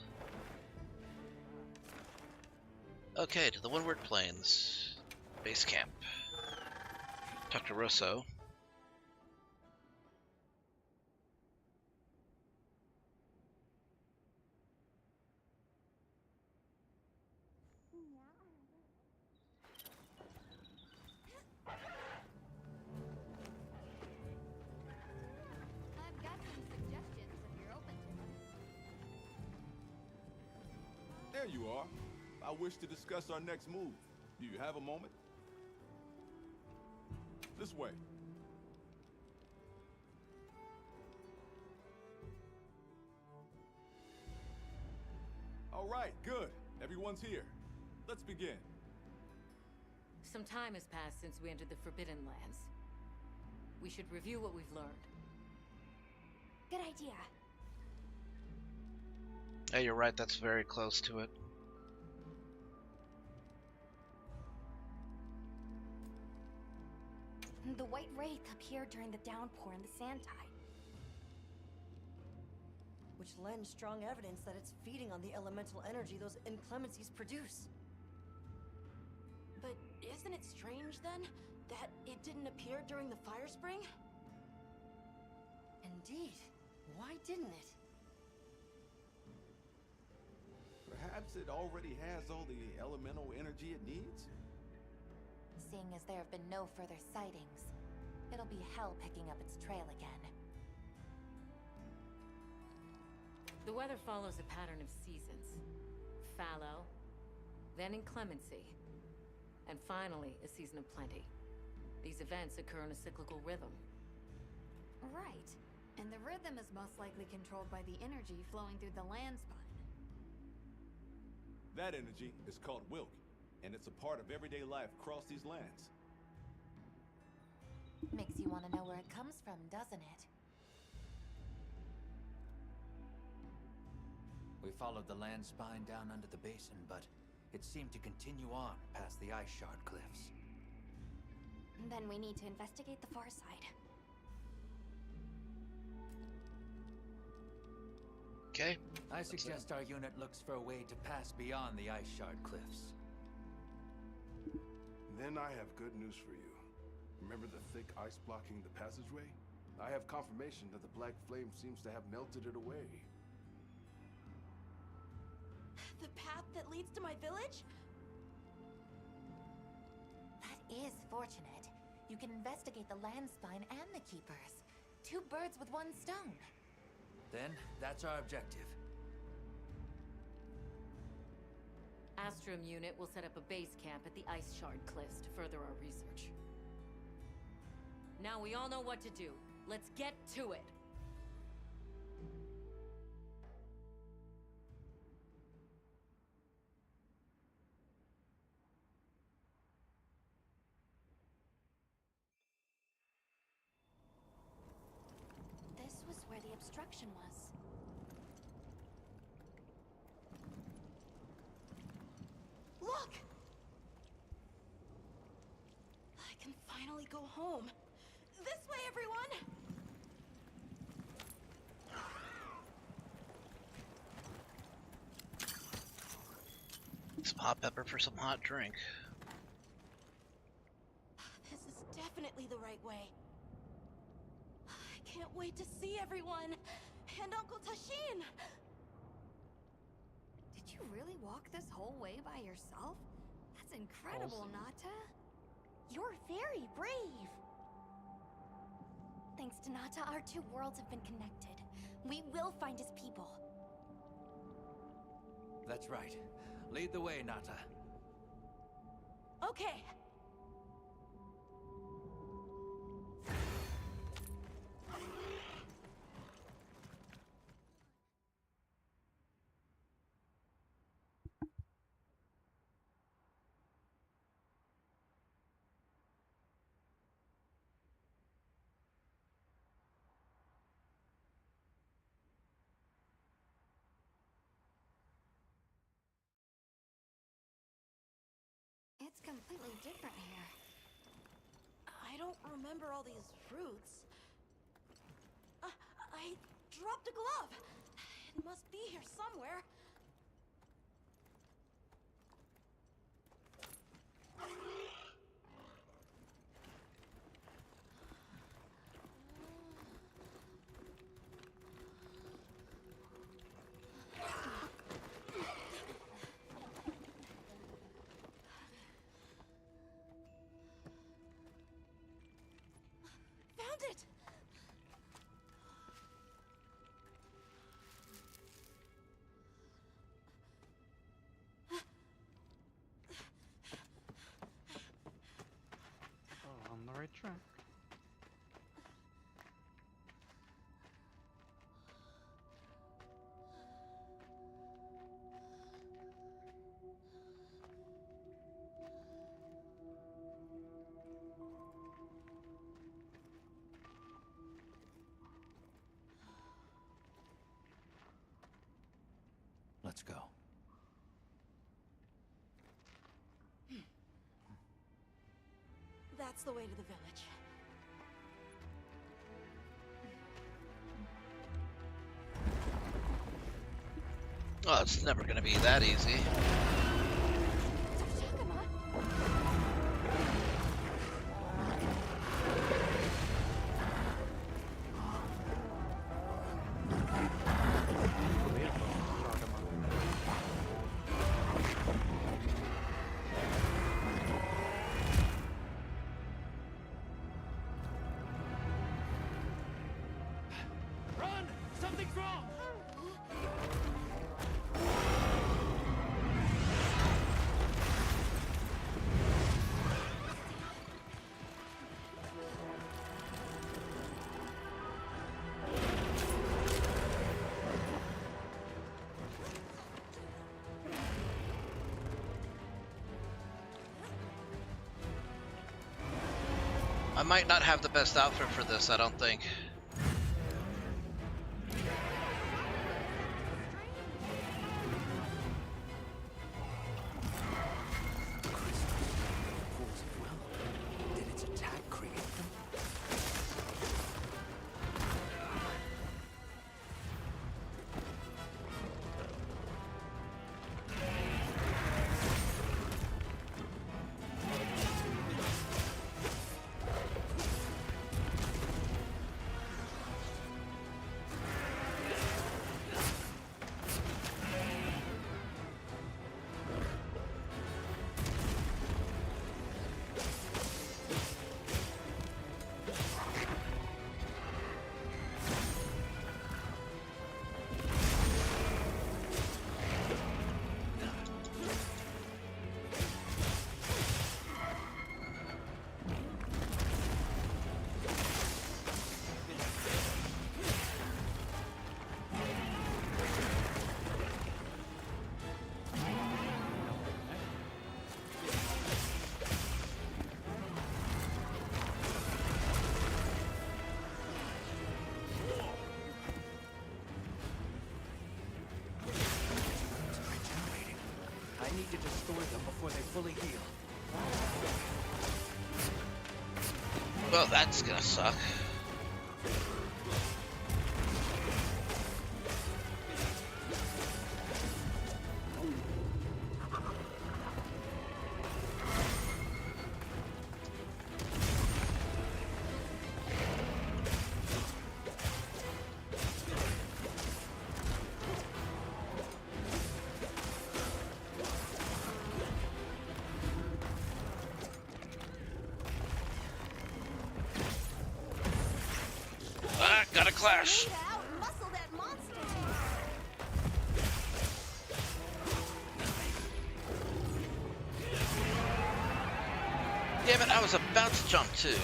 Okay, to the Windward Plains. Base camp. Talk to Rosso. I've got some suggestions if you're open to them. There you are. I wish to discuss our next move. Do you have a moment? This way. All right, good. Everyone's here. Let's begin. Some time has passed since we entered the Forbidden Lands. We should review what we've learned. Good idea. Yeah, you're right, that's very close to it. The White Wraith appeared during the downpour in the Sand Tide. Which lends strong evidence that it's feeding on the elemental energy those inclemencies produce. But isn't it strange, then, that it didn't appear during the fire spring? Indeed. Why didn't it? Perhaps it already has all the elemental energy it needs? Seeing as there have been no further sightings, it'll be hell picking up its trail again. The weather follows a pattern of seasons. Fallow, then inclemency, and finally a season of plenty. These events occur in a cyclical rhythm. Right. And the rhythm is most likely controlled by the energy flowing through the land spine. That energy is called Wilk, and it's a part of everyday life across these lands. Makes you want to know where it comes from, doesn't it? We followed the land spine down under the basin, but it seemed to continue on past the ice shard cliffs. Then we need to investigate the far side. Okay. I suggest our unit looks for a way to pass beyond the ice shard cliffs. Then I have good news for you. Remember the thick ice blocking the passageway? I have confirmation that the black flame seems to have melted it away. The path that leads to my village? That is fortunate. You can investigate the land spine and the keepers. 2 birds with 1 stone. Then, that's our objective. Astrum unit will set up a base camp at the Ice Shard Cliffs to further our research. Now we all know what to do. Let's get to it! This was where the obstruction was. Look! I can finally go home. This way, everyone! Some hot pepper for some hot drink. This is definitely the right way. I can't wait to see everyone! And Uncle Tashin! Did you really walk this whole way by yourself? That's incredible, Awesome. Nata. You're very brave. Thanks to Nata, our 2 worlds have been connected. We will find his people. That's right. Lead the way, Nata. Okay. It's completely different here. I don't remember all these fruits. I dropped a glove. It must be here somewhere. Found it! Oh, on the right track. Let's go. That's the way to the village. Oh, it's never gonna be that easy. Run! Something's wrong! I might not have the best outfit for this, I don't think. Did its attack create them? need to destroy them before they fully heal. Well, that's gonna suck. Got a clash. Damn it, I was about to jump too.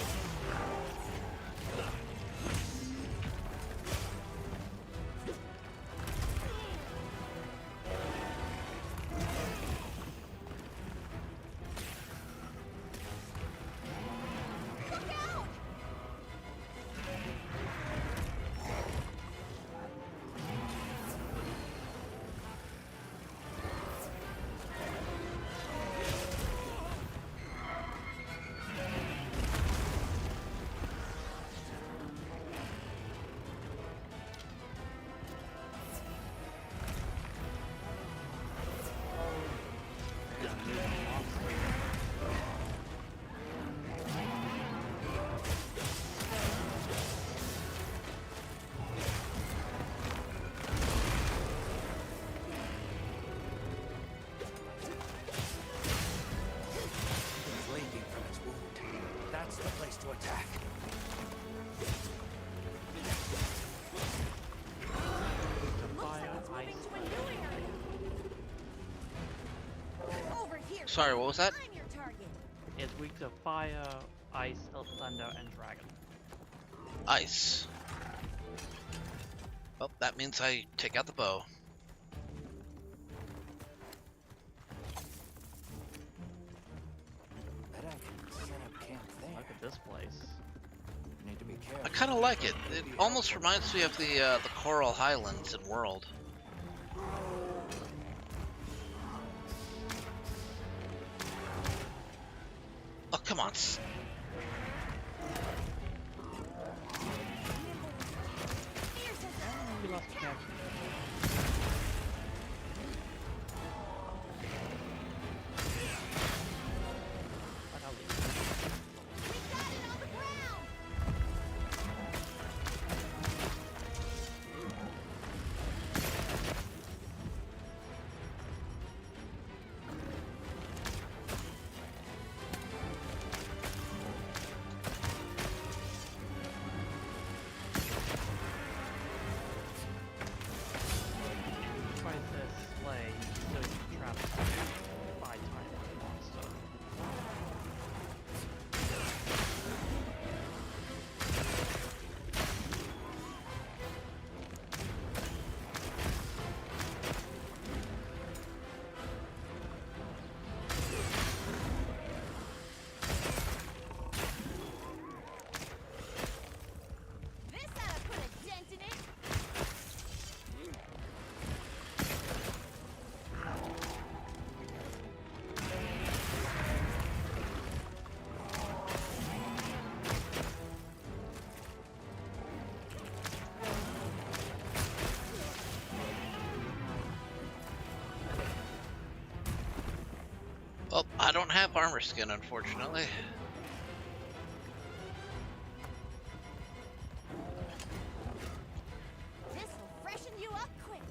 Sorry, what was that? It's weak to fire, ice, thunder, and dragon. Ice. Well, that means I take out the bow. Bet I can set up camp there. Look at this place. Need to be careful. I kind of like it. It almost reminds me of the Coral Highlands in World. Oh, come on. We lost connection. Well, I don't have armor skin, unfortunately. This'll freshen you up quick.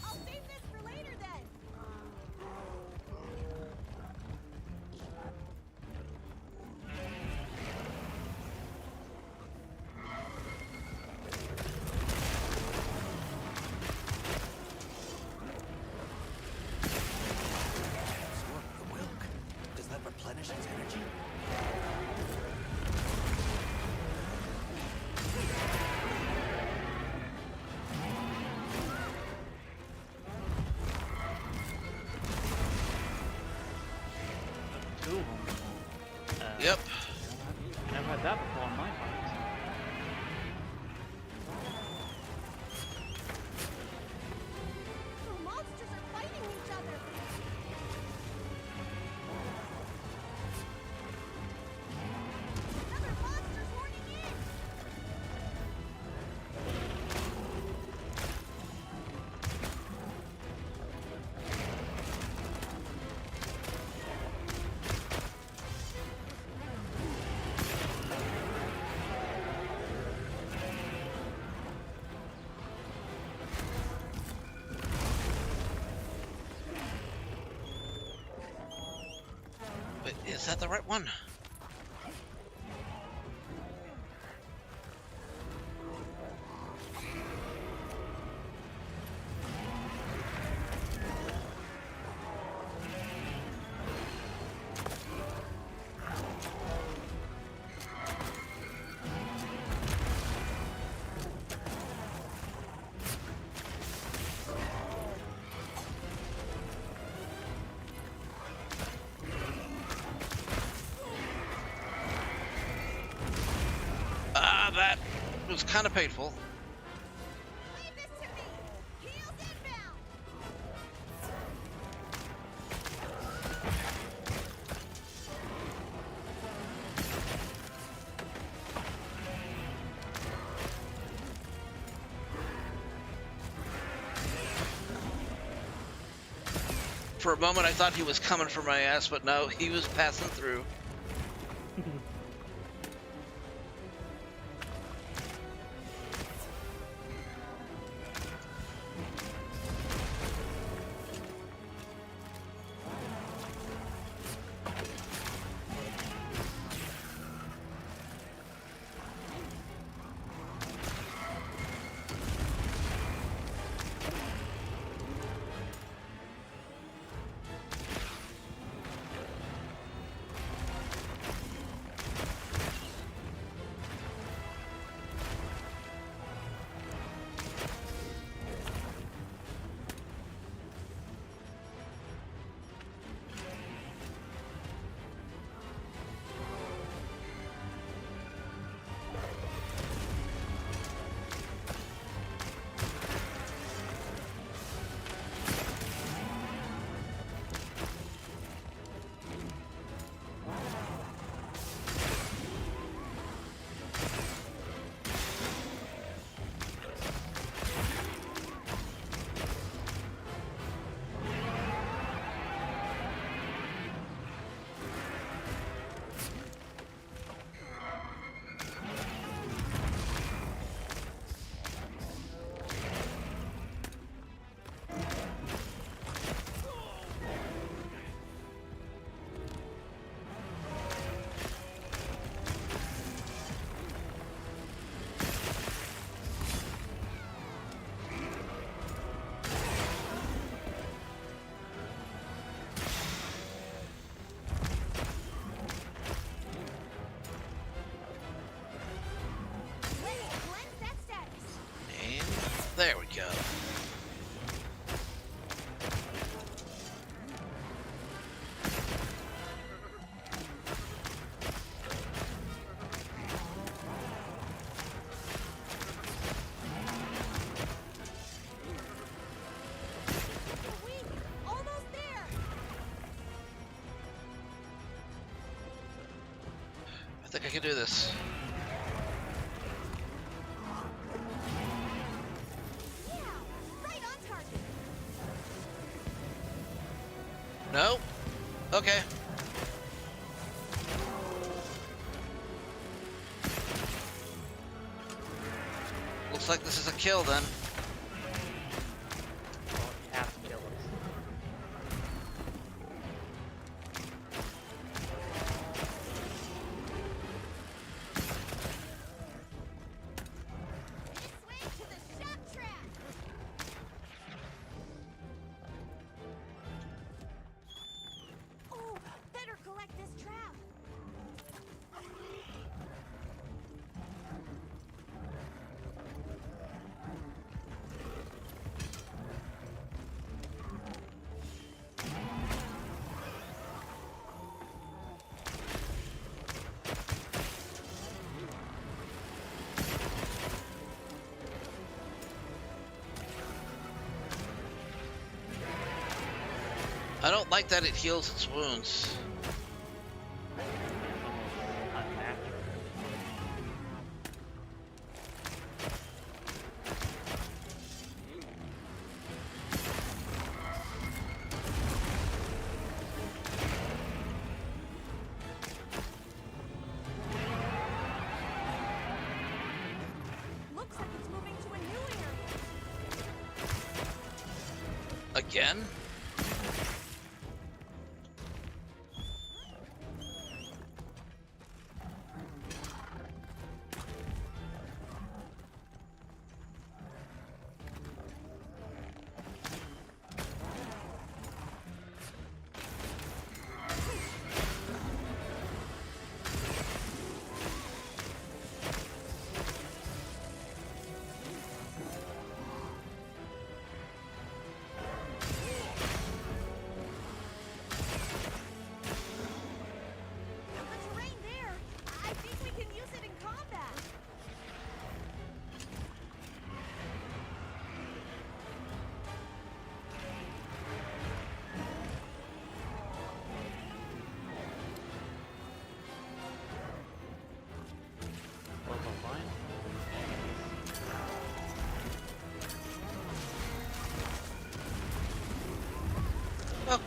I'll save this for later then. Replenish its energy? Two of them. Yep. Never had that before in my fight. Wait, is that the right one? That was kind of painful. Leave this to me. Heels inbound. For a moment, I thought he was coming for my ass, but no, he was passing through. There we go. Almost there. I think I can do this. No? Okay. Looks like this is a kill then. Well, you have to kill us. I don't like that it heals its wounds. Looks like it's moving to a new area. Again?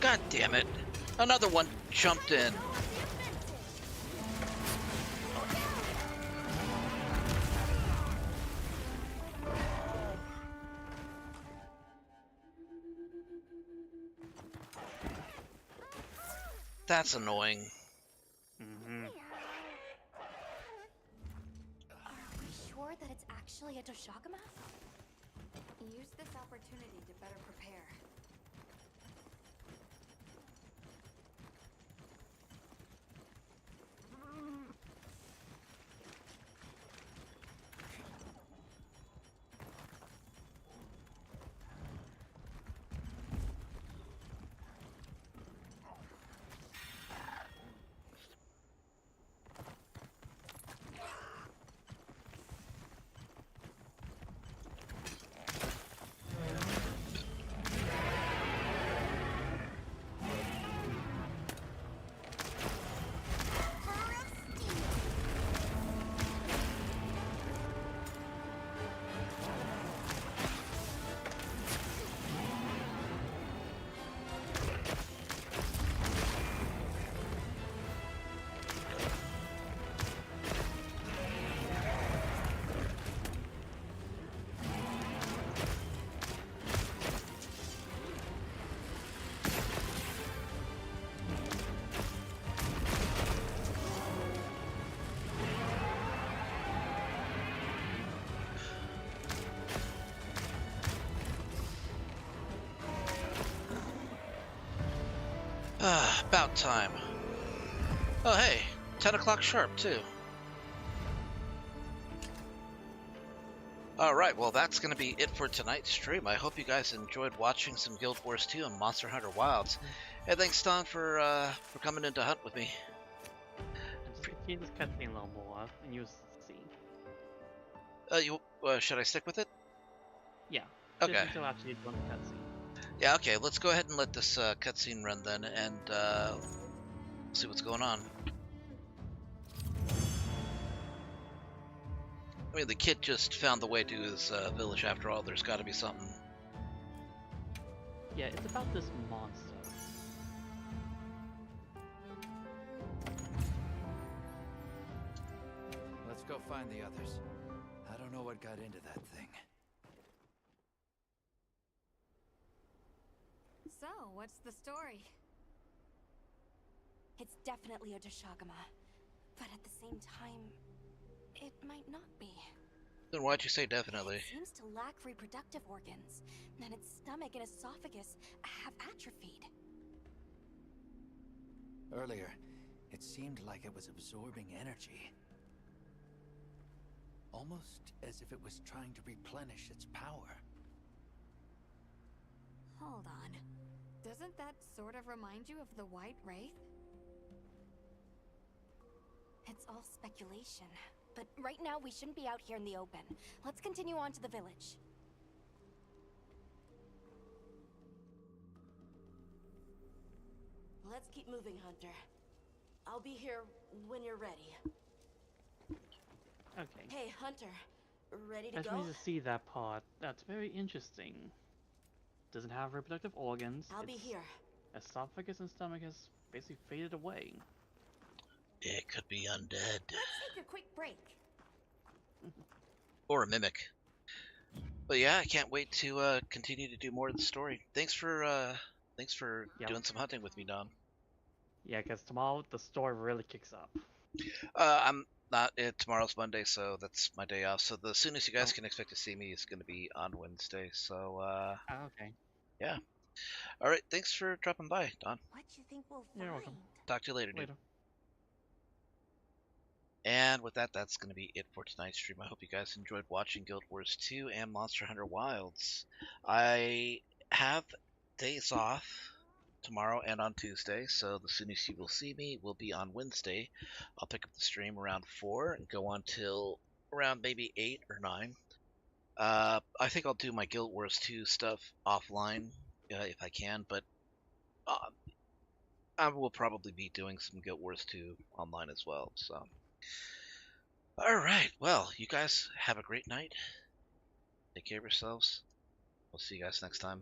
God damn it. Another one jumped in. That's annoying. Mm-hmm. Are we sure that it's actually a Doshagama? Use this opportunity to better prepare. About time. Oh hey, 10 o'clock sharp too. Alright, well that's going to be it for tonight's stream. I hope you guys enjoyed watching some Guild Wars 2 and Monster Hunter Wilds. Hey, thanks Don for coming in to hunt with me. Just continue this cutscene a little more, and you'll see. Should I stick with it? Yeah. Okay. Just until after you've done the cutscene. Yeah, okay, let's go ahead and let this cutscene run then, and see what's going on. I mean, the kid just found the way to his village after all. There's got to be something. Yeah, it's about this monster. Let's go find the others. I don't know what got into that thing. So, what's the story? It's definitely a Doshagama, but at the same time, it might not be. Then why'd you say definitely? It seems to lack reproductive organs, and its stomach and esophagus have atrophied. Earlier, it seemed like it was absorbing energy. Almost as if it was trying to replenish its power. Hold on. Doesn't that sort of remind you of the White Wraith? It's all speculation, but right now we shouldn't be out here in the open. Let's continue on to the village. Let's keep moving, Hunter. I'll be here when you're ready. Okay. Hey, Hunter. Ready to I just go? wanted to see that part. That's very interesting. Doesn't have reproductive organs. I'll be here. Esophagus and stomach has basically faded away. It could be undead. Let's take a quick break. Or a mimic. But yeah, I can't wait to continue to do more of the story. Thanks for doing some hunting with me, Don. Yeah, because tomorrow the story really kicks up. I'm not. Tomorrow's Monday, so that's my day off. So the soonest you guys can expect to see me is going to be on Wednesday. So okay. Yeah. All right. Thanks for dropping by, Don. What do you think we'll find? You're welcome. Talk to you later, dude. And with that, that's going to be it for tonight's stream. I hope you guys enjoyed watching Guild Wars 2 and Monster Hunter Wilds. I have days off tomorrow and on Tuesday, so the soonest you will see me will be on Wednesday. I'll pick up the stream around 4 and go on till around maybe 8 or 9. I think I'll do my Guild Wars 2 stuff offline if I can, but I will probably be doing some Guild Wars 2 online as well, so... Alright, well, you guys have a great night. Take care of yourselves. We'll see you guys next time.